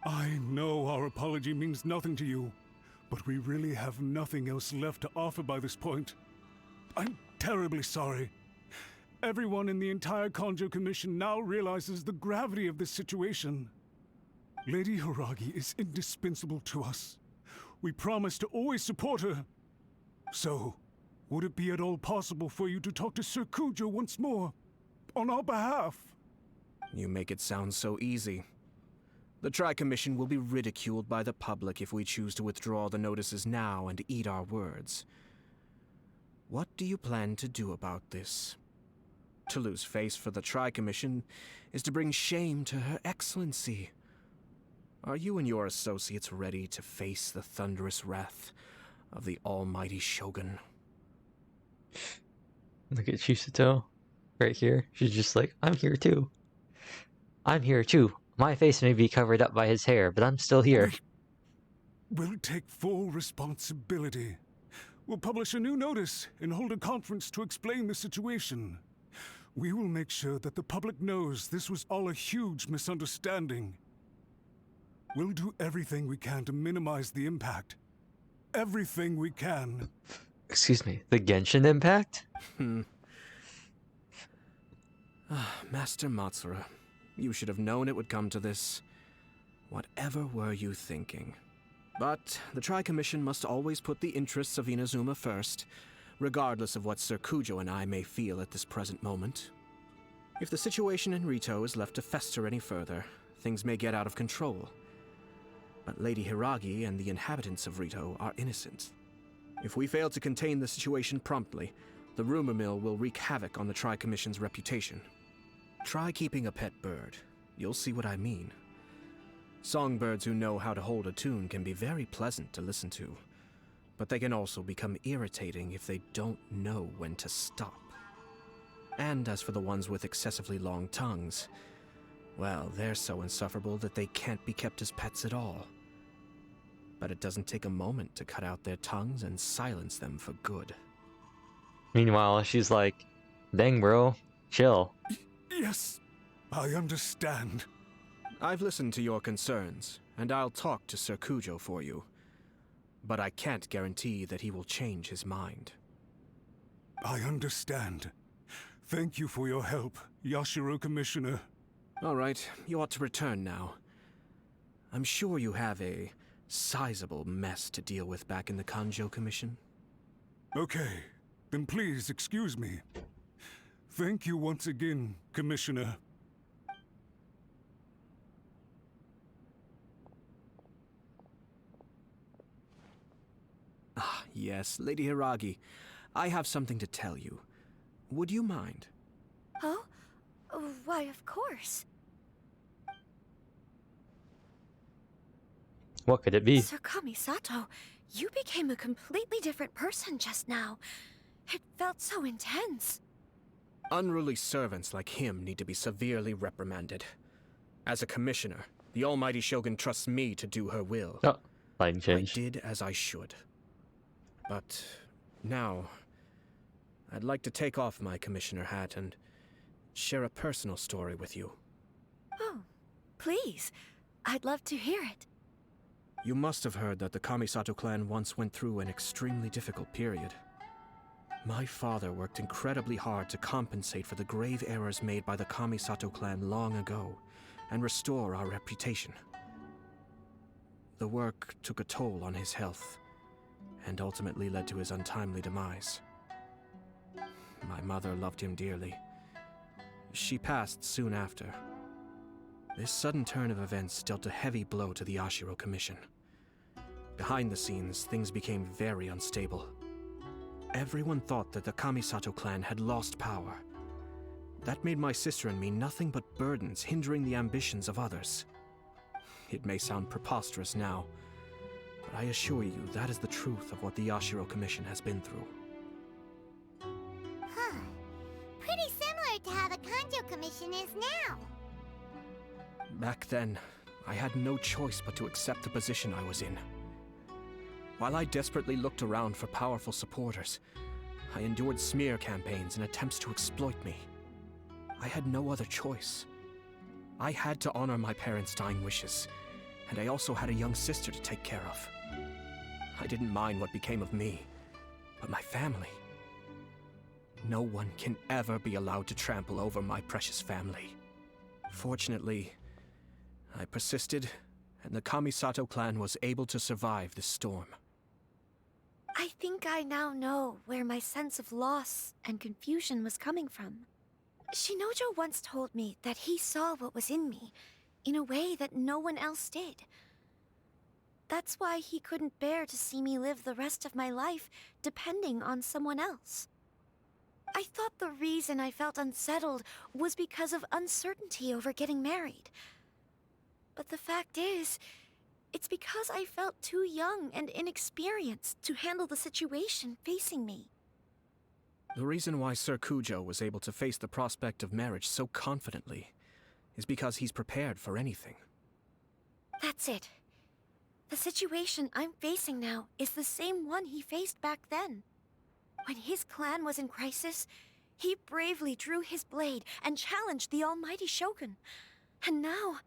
I know our apology means nothing to you, but we really have nothing else left to offer by this point. I'm terribly sorry. Everyone in the entire Conjo Commission now realizes the gravity of this situation. Lady Hiragi is indispensable to us. We promise to always support her. So, would it be at all possible for you to talk to Sir Kujo once more, on our behalf? You make it sound so easy. The Tri-Commission will be ridiculed by the public if we choose to withdraw the notices now and eat our words. What do you plan to do about this? To lose face for the Tri-Commission is to bring shame to Her Excellency. Are you and your associates ready to face the thunderous wrath of the almighty Shogun? Look at Chisato right here. She's just like, I'm here too. I'm here too. My face may be covered up by his hair, but I'm still here. We'll take full responsibility. We'll publish a new notice and hold a conference to explain the situation. We will make sure that the public knows this was all a huge misunderstanding. We'll do everything we can to minimize the impact. Everything we can. Excuse me, the Genshin Impact? Master Matsura, you should have known it would come to this. Whatever were you thinking? But the Tri-Commission must always put the interests of Inazuma first, regardless of what Sir Kujo and I may feel at this present moment. If the situation in Rito is left to fester any further, things may get out of control. But Lady Hiragi and the inhabitants of Rito are innocent. If we fail to contain the situation promptly, the rumor mill will wreak havoc on the Tri-Commission's reputation. Try keeping a pet bird. You'll see what I mean. Songbirds who know how to hold a tune can be very pleasant to listen to. but they can also become irritating if they don't know when to stop. And as for the ones with excessively long tongues, well, they're so insufferable that they can't be kept as pets at all. But it doesn't take a moment to cut out their tongues and silence them for good. Meanwhile, she's like, dang bro, chill. Yes, I understand. I've listened to your concerns, and I'll talk to Sir Kujo for you. But I can't guarantee that he will change his mind. I understand. Thank you for your help, Yashiro Commissioner. All right, you ought to return now. I'm sure you have a sizable mess to deal with back in the Kanjo Commission. Okay, then please excuse me. Thank you once again, Commissioner. Ah, yes, Lady Hiragi. I have something to tell you. Would you mind? Oh? Why, of course. What could it be? Sir Kamisato, you became a completely different person just now. It felt so intense. Unruly servants like him need to be severely reprimanded. As a commissioner, the almighty Shogun trusts me to do her will. Oh, lighting change. I did as I should. But now, I'd like to take off my commissioner hat and share a personal story with you. Oh, please. I'd love to hear it. You must have heard that the Kamisato clan once went through an extremely difficult period. My father worked incredibly hard to compensate for the grave errors made by the Kamisato clan long ago and restore our reputation. The work took a toll on his health and ultimately led to his untimely demise. My mother loved him dearly. She passed soon after. This sudden turn of events dealt a heavy blow to the Yashiro Commission. Behind the scenes, things became very unstable. Everyone thought that the Kamisato clan had lost power. That made my sister and me nothing but burdens, hindering the ambitions of others. It may sound preposterous now, but I assure you that is the truth of what the Yashiro Commission has been through. Huh. Pretty similar to how the Kanjo Commission is now. Back then, I had no choice but to accept the position I was in. While I desperately looked around for powerful supporters, I endured smear campaigns and attempts to exploit me. I had no other choice. I had to honor my parents' dying wishes, and I also had a young sister to take care of. I didn't mind what became of me, but my family. No one can ever be allowed to trample over my precious family. Fortunately, I persisted, and the Kamisato clan was able to survive this storm. I think I now know where my sense of loss and confusion was coming from. Shinojo once told me that he saw what was in me, in a way that no one else did. That's why he couldn't bear to see me live the rest of my life depending on someone else. I thought the reason I felt unsettled was because of uncertainty over getting married. But the fact is, it's because I felt too young and inexperienced to handle the situation facing me. The reason why Sir Kujo was able to face the prospect of marriage so confidently is because he's prepared for anything. That's it. The situation I'm facing now is the same one he faced back then. When his clan was in crisis, he bravely drew his blade and challenged the almighty Shogun. And now,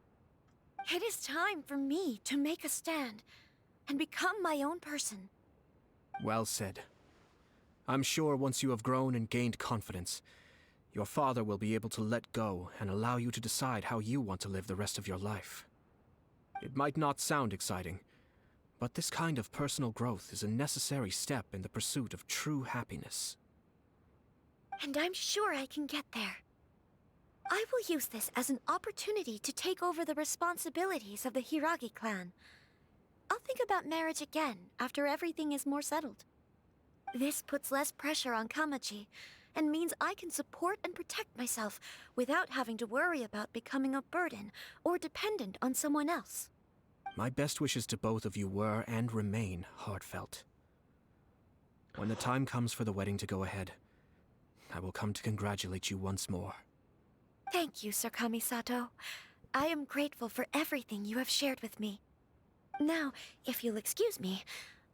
it is time for me to make a stand and become my own person. Well said. I'm sure once you have grown and gained confidence, your father will be able to let go and allow you to decide how you want to live the rest of your life. It might not sound exciting, but this kind of personal growth is a necessary step in the pursuit of true happiness. And I'm sure I can get there. I will use this as an opportunity to take over the responsibilities of the Hiragi clan. I'll think about marriage again after everything is more settled. This puts less pressure on Kamaji, and means I can support and protect myself without having to worry about becoming a burden or dependent on someone else. My best wishes to both of you were and remain heartfelt. When the time comes for the wedding to go ahead, I will come to congratulate you once more. Thank you, Sir Kamisato. I am grateful for everything you have shared with me. Now, if you'll excuse me,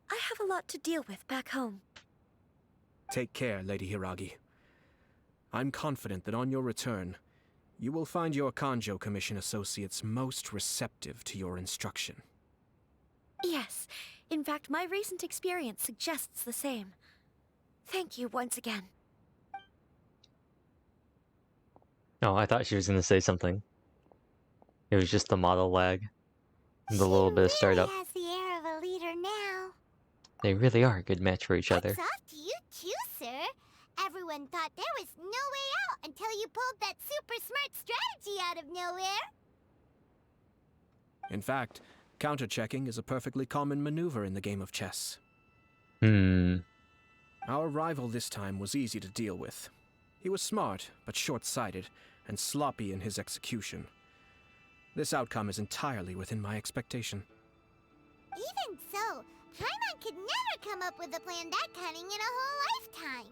I have a lot to deal with back home. Take care, Lady Hiragi. I'm confident that on your return, you will find your Kanjo Commission associates most receptive to your instruction. Yes, in fact, my recent experience suggests the same. Thank you once again. Oh, I thought she was going to say something. It was just the model lag. The little bit of startup. Has the air of a leader now. They really are a good match for each other. Hats off to you too, sir. Everyone thought there was no way out until you pulled that super smart strategy out of nowhere. In fact, counter-checking is a perfectly common maneuver in the game of chess. Our rival this time was easy to deal with. He was smart, but short-sighted, and sloppy in his execution. This outcome is entirely within my expectation. Even so, Paimon could never come up with a plan that cunning in a whole lifetime.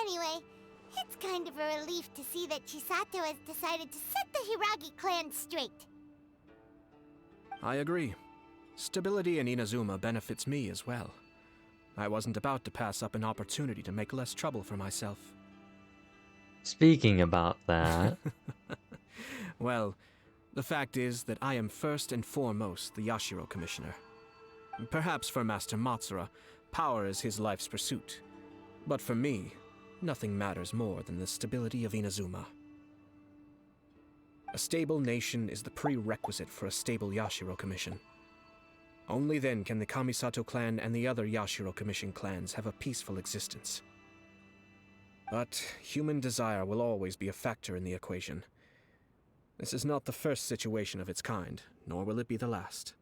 Anyway, it's kind of a relief to see that Chisato has decided to set the Hiragi clan straight. I agree. Stability in Inazuma benefits me as well. I wasn't about to pass up an opportunity to make less trouble for myself. Speaking about that... Well, the fact is that I am first and foremost the Yashiro Commissioner. Perhaps for Master Matsura, power is his life's pursuit. But for me, nothing matters more than the stability of Inazuma. A stable nation is the prerequisite for a stable Yashiro Commission. Only then can the Kamisato clan and the other Yashiro Commission clans have a peaceful existence. But human desire will always be a factor in the equation. This is not the first situation of its kind, nor will it be the last.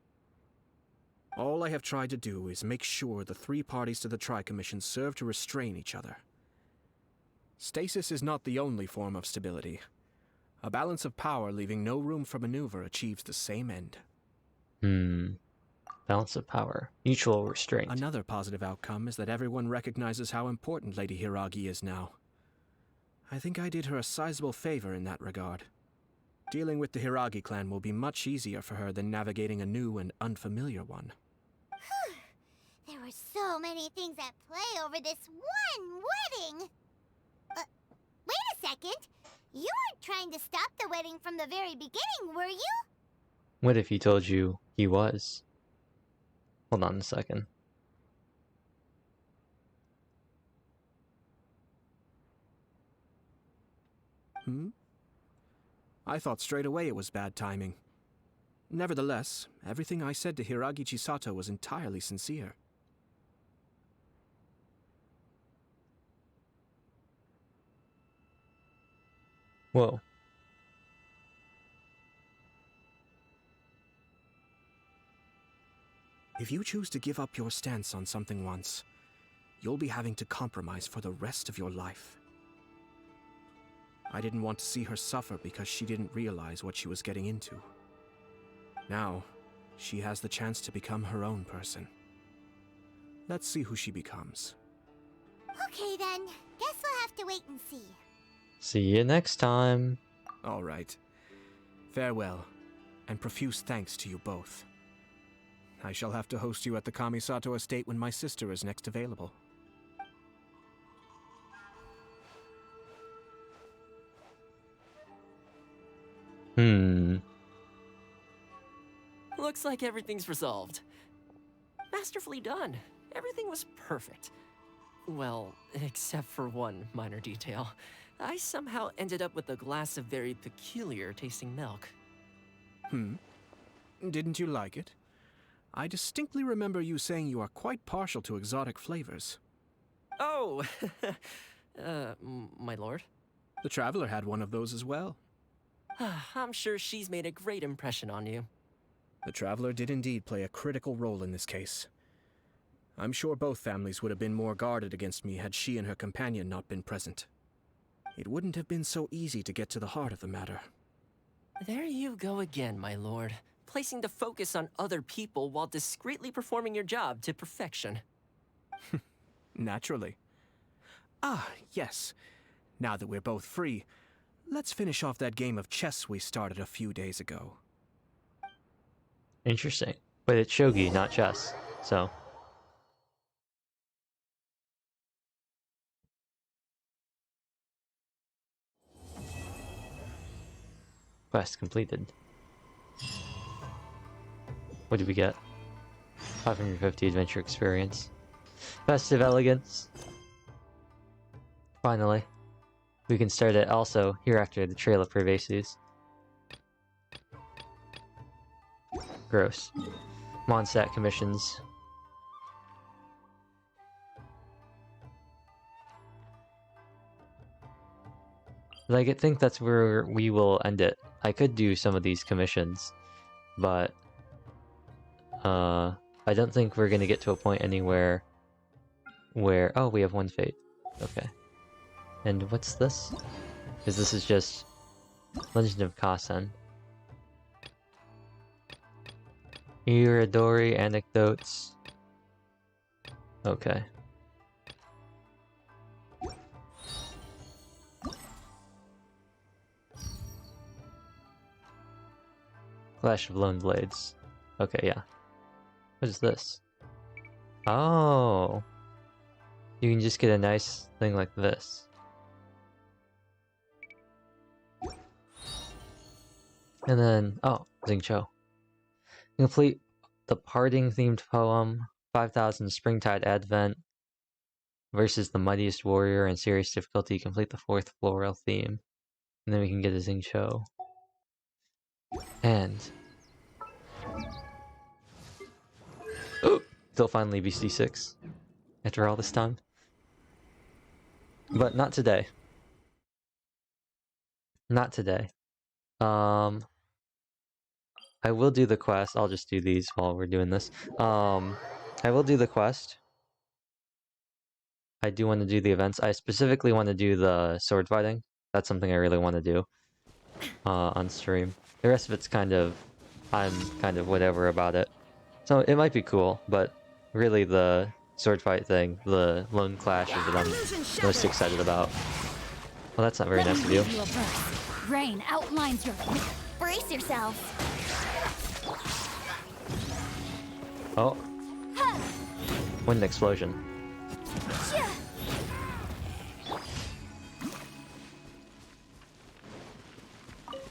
All I have tried to do is make sure the three parties to the Tri-Commission serve to restrain each other. Stasis is not the only form of stability. A balance of power leaving no room for maneuver achieves the same end. Balance of power. Mutual restraint. Another positive outcome is that everyone recognizes how important Lady Hiragi is now. I think I did her a sizable favor in that regard. Dealing with the Hiragi clan will be much easier for her than navigating a new and unfamiliar one. There were so many things at play over this one wedding! Wait a second! You weren't trying to stop the wedding from the very beginning, were you? What if he told you he was? Hold on a second. I thought straight away it was bad timing. Nevertheless, everything I said to Hiragi Chisato was entirely sincere. Whoa. If you choose to give up your stance on something once, you'll be having to compromise for the rest of your life. I didn't want to see her suffer because she didn't realize what she was getting into. Now, she has the chance to become her own person. Let's see who she becomes. Okay then, guess we'll have to wait and see. See you next time. All right. Farewell, and profuse thanks to you both. I shall have to host you at the Kamisato estate when my sister is next available. Looks like everything's resolved. Masterfully done. Everything was perfect. Well, except for one minor detail. I somehow ended up with a glass of very peculiar tasting milk. Didn't you like it? I distinctly remember you saying you are quite partial to exotic flavors. Oh, my lord? The Traveler had one of those as well. I'm sure she's made a great impression on you. The Traveler did indeed play a critical role in this case. I'm sure both families would have been more guarded against me had she and her companion not been present. It wouldn't have been so easy to get to the heart of the matter. There you go again, my lord. Placing the focus on other people while discreetly performing your job to perfection. Naturally. Ah, yes. Now that we're both free, let's finish off that game of chess we started a few days ago. Interesting. But it's shogi, not chess. So. Quest completed. What did we get? 550 adventure experience. Festive elegance. Finally. We can start it also here after the Trail of Pervases. Gross. Mondstadt commissions. Like, I think that's where we will end it. I could do some of these commissions, but I don't think we're gonna get to a point anywhere where... Oh, we have one fate. Okay. And what's this? Because this is just Legend of Kasen. Iridori anecdotes. Okay. Clash of Lone Blades. Okay, yeah. What is this? Oh! You can just get a nice thing like this. And then, oh, Xingqiu. Complete the parting themed poem, 5000 Springtide Advent versus the Mightiest Warrior and serious difficulty. Complete the 4th floral theme. And then we can get a Xingqiu. And oh, they'll finally be C6 after all this time. But not today. Not today. I will do the quest. I'll just do these while we're doing this. I will do the quest. I do want to do the events. I specifically want to do the sword fighting. That's something I really want to do on stream. The rest of it's kind of... I'm kind of whatever about it. So it might be cool, but really the sword fight thing, the lone clash is what I'm most excited about. Well, that's not very nice of you. Rain outlines your... Brace yourself. Oh. Wind explosion.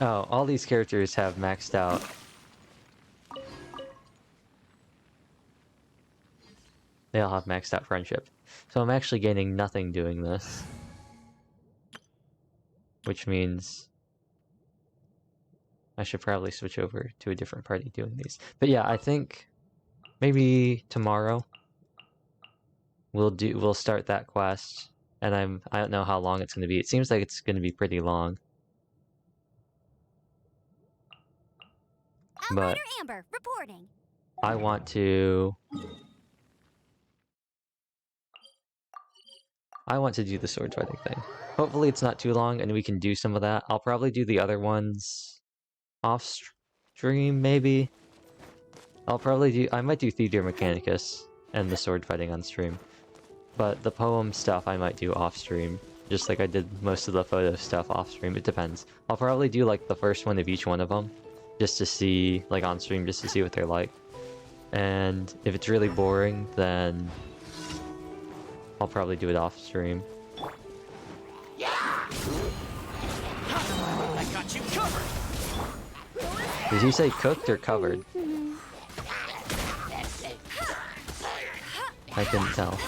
Oh, all these characters have maxed out. They all have maxed out friendship. So I'm actually gaining nothing doing this. Which means I should probably switch over to a different party doing these. But yeah, I think maybe tomorrow we'll start that quest. And I don't know how long it's gonna be. It seems like it's gonna be pretty long. But Amber reporting. I want to do the sword fighting thing. Hopefully it's not too long and we can do some of that. I'll probably do the other ones off stream, maybe. I might do Theater Mechanicus and the sword fighting on stream. But the poem stuff I might do off stream. Just like I did most of the photo stuff off stream. It depends. I'll probably do like the first one of each one of them. Just to see, like on stream, just to see what they're like. And if it's really boring, then I'll probably do it off stream. Yeah! I got you covered. Did you say cooked or covered? I couldn't tell.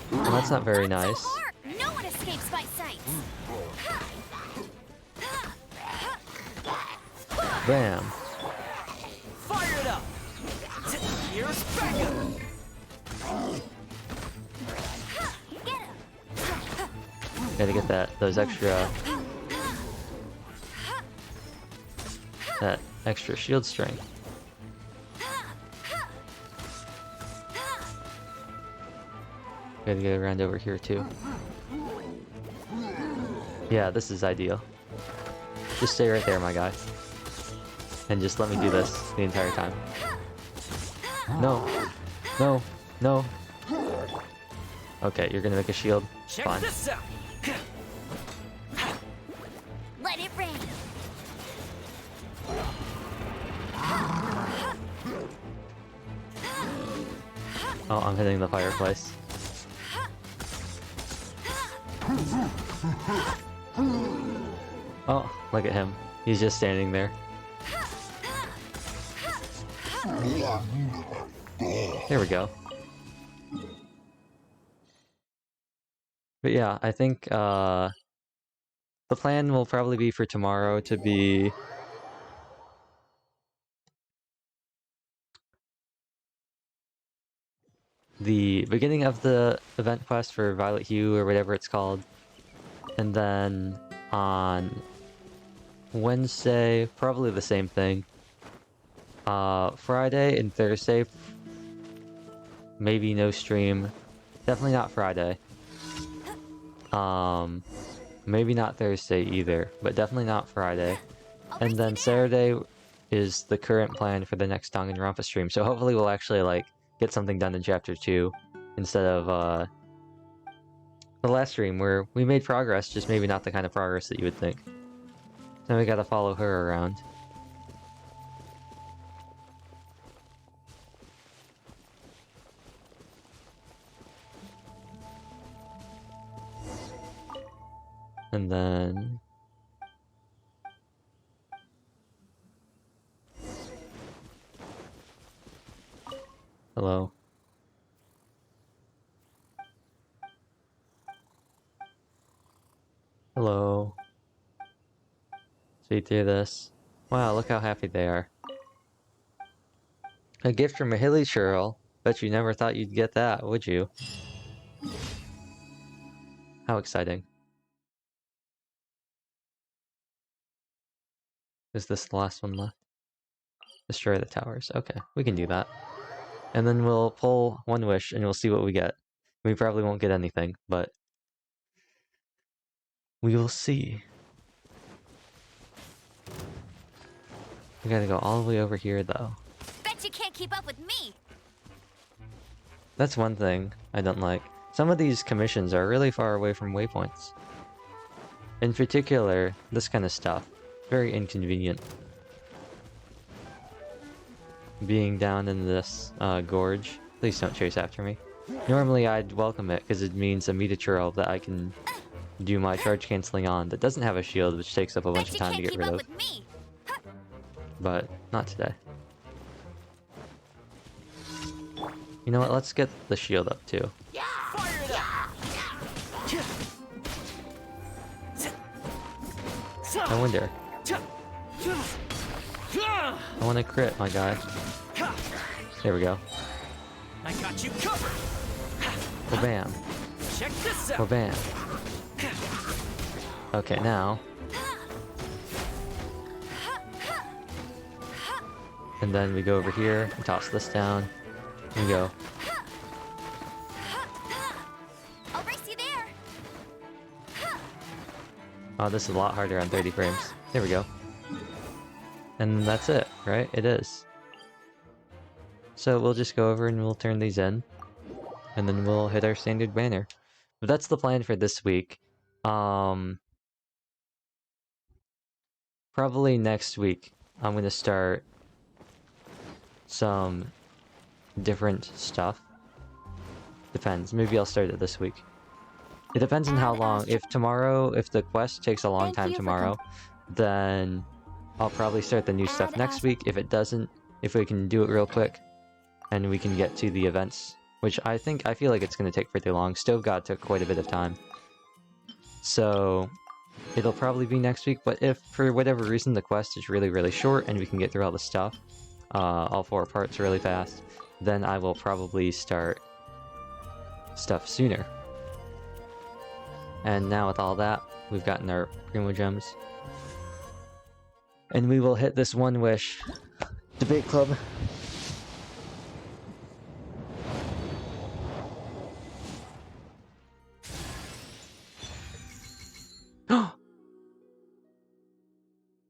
Well, that's not very nice. No one escapes by sight. Bam. Fire it up. Here's backup. Gotta get those extra... that extra shield strength. Gotta get around over here too. Yeah, this is ideal. Just stay right there, my guy. And just let me do this the entire time. No. No. No. Okay, you're gonna make a shield. Check Fine. this out. Let it rain. Oh, I'm hitting the fireplace. Oh, look at him. He's just standing there. There we go. But yeah, I think the plan will probably be for tomorrow to be the beginning of the event quest for Violet Hue or whatever it's called. And then on Wednesday, probably the same thing. Friday and Thursday, maybe no stream. Definitely not Friday. Maybe not Thursday either, but definitely not Friday. And then Saturday is the current plan for the next Danganronpa stream. So hopefully we'll actually like get something done in chapter 2 instead of the last stream where we made progress, just maybe not the kind of progress that you would think. Then we gotta follow her around. And then... Hello. Hello. See through this. Wow, look how happy they are. A gift from a hilly churl. Bet you never thought you'd get that, would you? How exciting. Is this the last one left? Destroy the towers. Okay, we can do that. And then we'll pull one wish and we'll see what we get. We probably won't get anything, but we will see. We gotta go all the way over here though. Bet you can't keep up with me. That's one thing I don't like. Some of these commissions are really far away from waypoints. In particular, this kind of stuff. Very inconvenient. Being down in this gorge. Please don't chase after me. Normally I'd welcome it because it means a Metachurl that I can do my charge cancelling on that doesn't have a shield, which takes up a bunch of time to get rid of. But not today. You know what, let's get the shield up too. I wonder. I want to crit, my guy. There we go. I got you covered. Well, bam. Check this out. Well, bam. Okay, now. And then we go over here and toss this down. And go. I'll race you there. Oh, this is a lot harder on 30 frames. There we go. And that's it, right? It is. So we'll just go over and we'll turn these in. And then we'll hit our standard banner. But that's the plan for this week. Probably next week, I'm going to start some different stuff. Depends. Maybe I'll start it this week. It depends on how long. If the quest takes a long time tomorrow, then I'll probably start the new stuff next week. If it doesn't, if we can do it real quick, and we can get to the events, which I feel like it's going to take pretty long. Stove God took quite a bit of time. So it'll probably be next week, but if for whatever reason the quest is really, really short and we can get through all the stuff, all 4 parts really fast, then I will probably start stuff sooner. And now with all that, we've gotten our Primo Gems. And we will hit this one wish. Debate Club.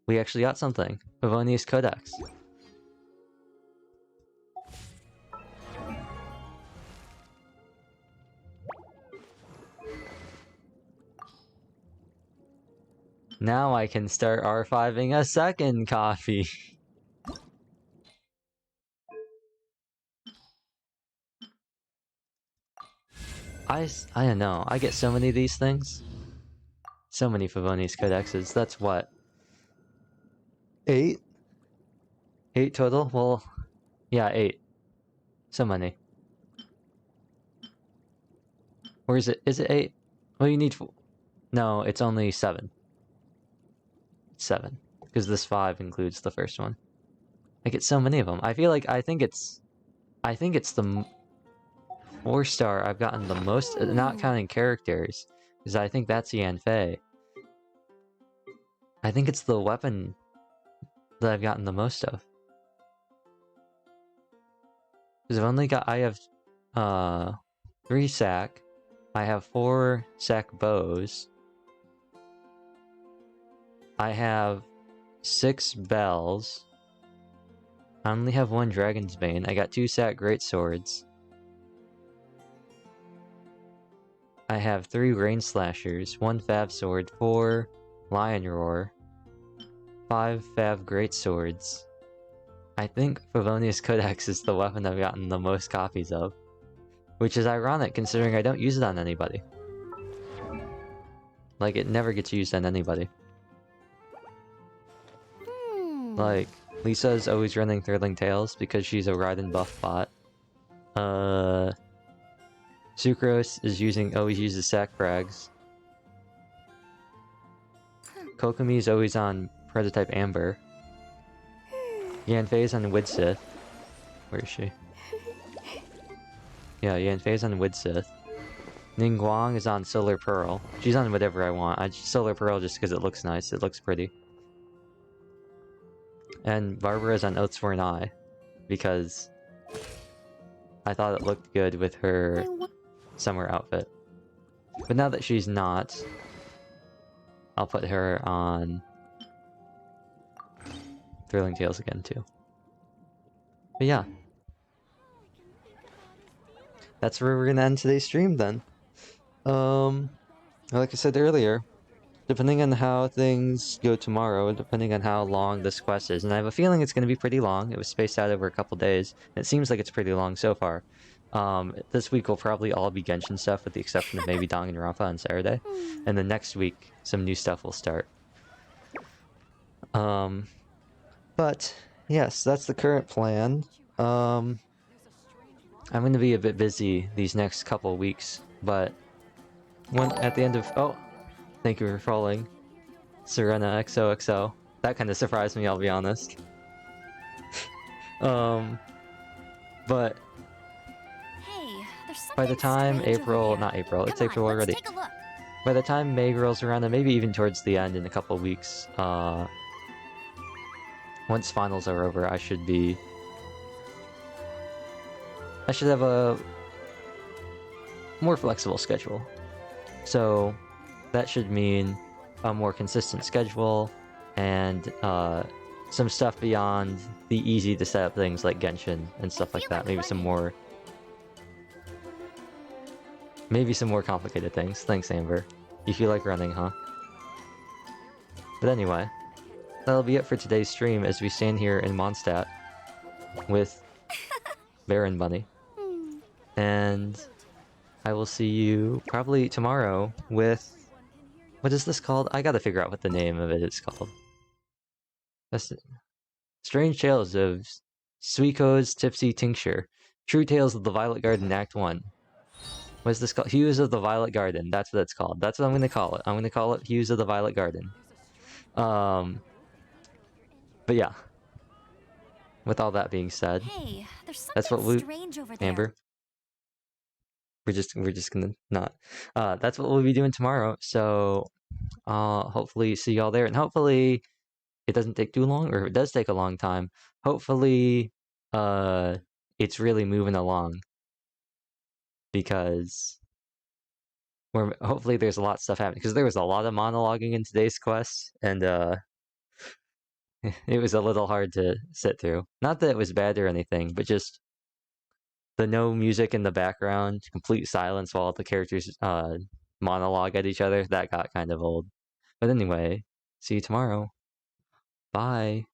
We actually got something. Favonius Codex. Now I can start R5ing a second coffee. I don't know. I get so many of these things. So many Favonius Codexes. That's what? 8? 8 total? Well, yeah, 8. So many. Or is it? Is it 8? Well, you need... No, it's only 7. 7. Because this 5 includes the first one. I get so many of them. I feel like... I think it's the 4-star I've gotten the most, not counting characters. Because I think that's Yanfei. I think it's the weapon that I've gotten the most of. Because I have 3 sack. I have 4 sack bows. I have 6 bells. I only have 1 dragon's bane. I got 2 sack great swords. I have 3 rain slashers, 1 fav sword, 4 lion roar, 5 fav great swords. I think Favonius Codex is the weapon I've gotten the most copies of. Which is ironic considering I don't use it on anybody. Like, it never gets used on anybody. Like, Lisa's always running Thrilling Tales because she's a Raiden buff bot. Sucrose is always uses sack frags. Kokomi's always on Prototype Amber. Yanfei's on Widsith. Where is she? Yeah, Yanfei's on Widsith. Ningguang is on Solar Pearl. She's on whatever I want. Solar Pearl just because it looks nice. It looks pretty. And Barbara's on Oathsworn Eye. Because I thought it looked good with her summer outfit. But now that she's not, I'll put her on Thrilling Tales again too. But yeah. That's where we're gonna end today's stream then. Like I said earlier, depending on how things go tomorrow, depending on how long this quest is, and I have a feeling it's gonna be pretty long. It was spaced out over a couple days, and it seems like it's pretty long so far. This week will probably all be Genshin stuff with the exception of maybe Danganronpa on Saturday. And then next week, some new stuff will start. But, yes, that's the current plan. I'm going to be a bit busy these next couple weeks, but at the end of... Oh, thank you for following. Serena XOXO. That kind of surprised me, I'll be honest. But... By the time April, not April, it's April already. By the time May rolls around, and maybe even towards the end in a couple weeks, once finals are over, I should have a more flexible schedule. So that should mean a more consistent schedule and some stuff beyond the easy to set up things like Genshin and stuff like that. Maybe some more complicated things. Thanks, Amber. You feel like running, huh? But anyway, that'll be it for today's stream as we stand here in Mondstadt with Baron Bunny. And I will see you probably tomorrow with... What is this called? I gotta figure out what the name of it is called. That's it. Strange Tales of Suiko's Tipsy Tincture. True Tales of the Violet Garden Act 1. What is this called? Hues of the Violet Garden. That's what it's called. That's what I'm going to call it. I'm going to call it Hues of the Violet Garden. But yeah. With all that being said, Hey, there's that's what strange over there. Amber. We're just gonna not. That's what we'll be doing tomorrow. So, hopefully see y'all there, and hopefully it doesn't take too long, or if it does take a long time, hopefully, it's really moving along. Because hopefully there's a lot of stuff happening. Because there was a lot of monologuing in today's quest, and it was a little hard to sit through. Not that it was bad or anything, but just the no music in the background, complete silence while the characters monologue at each other, that got kind of old. But anyway, See you tomorrow. Bye.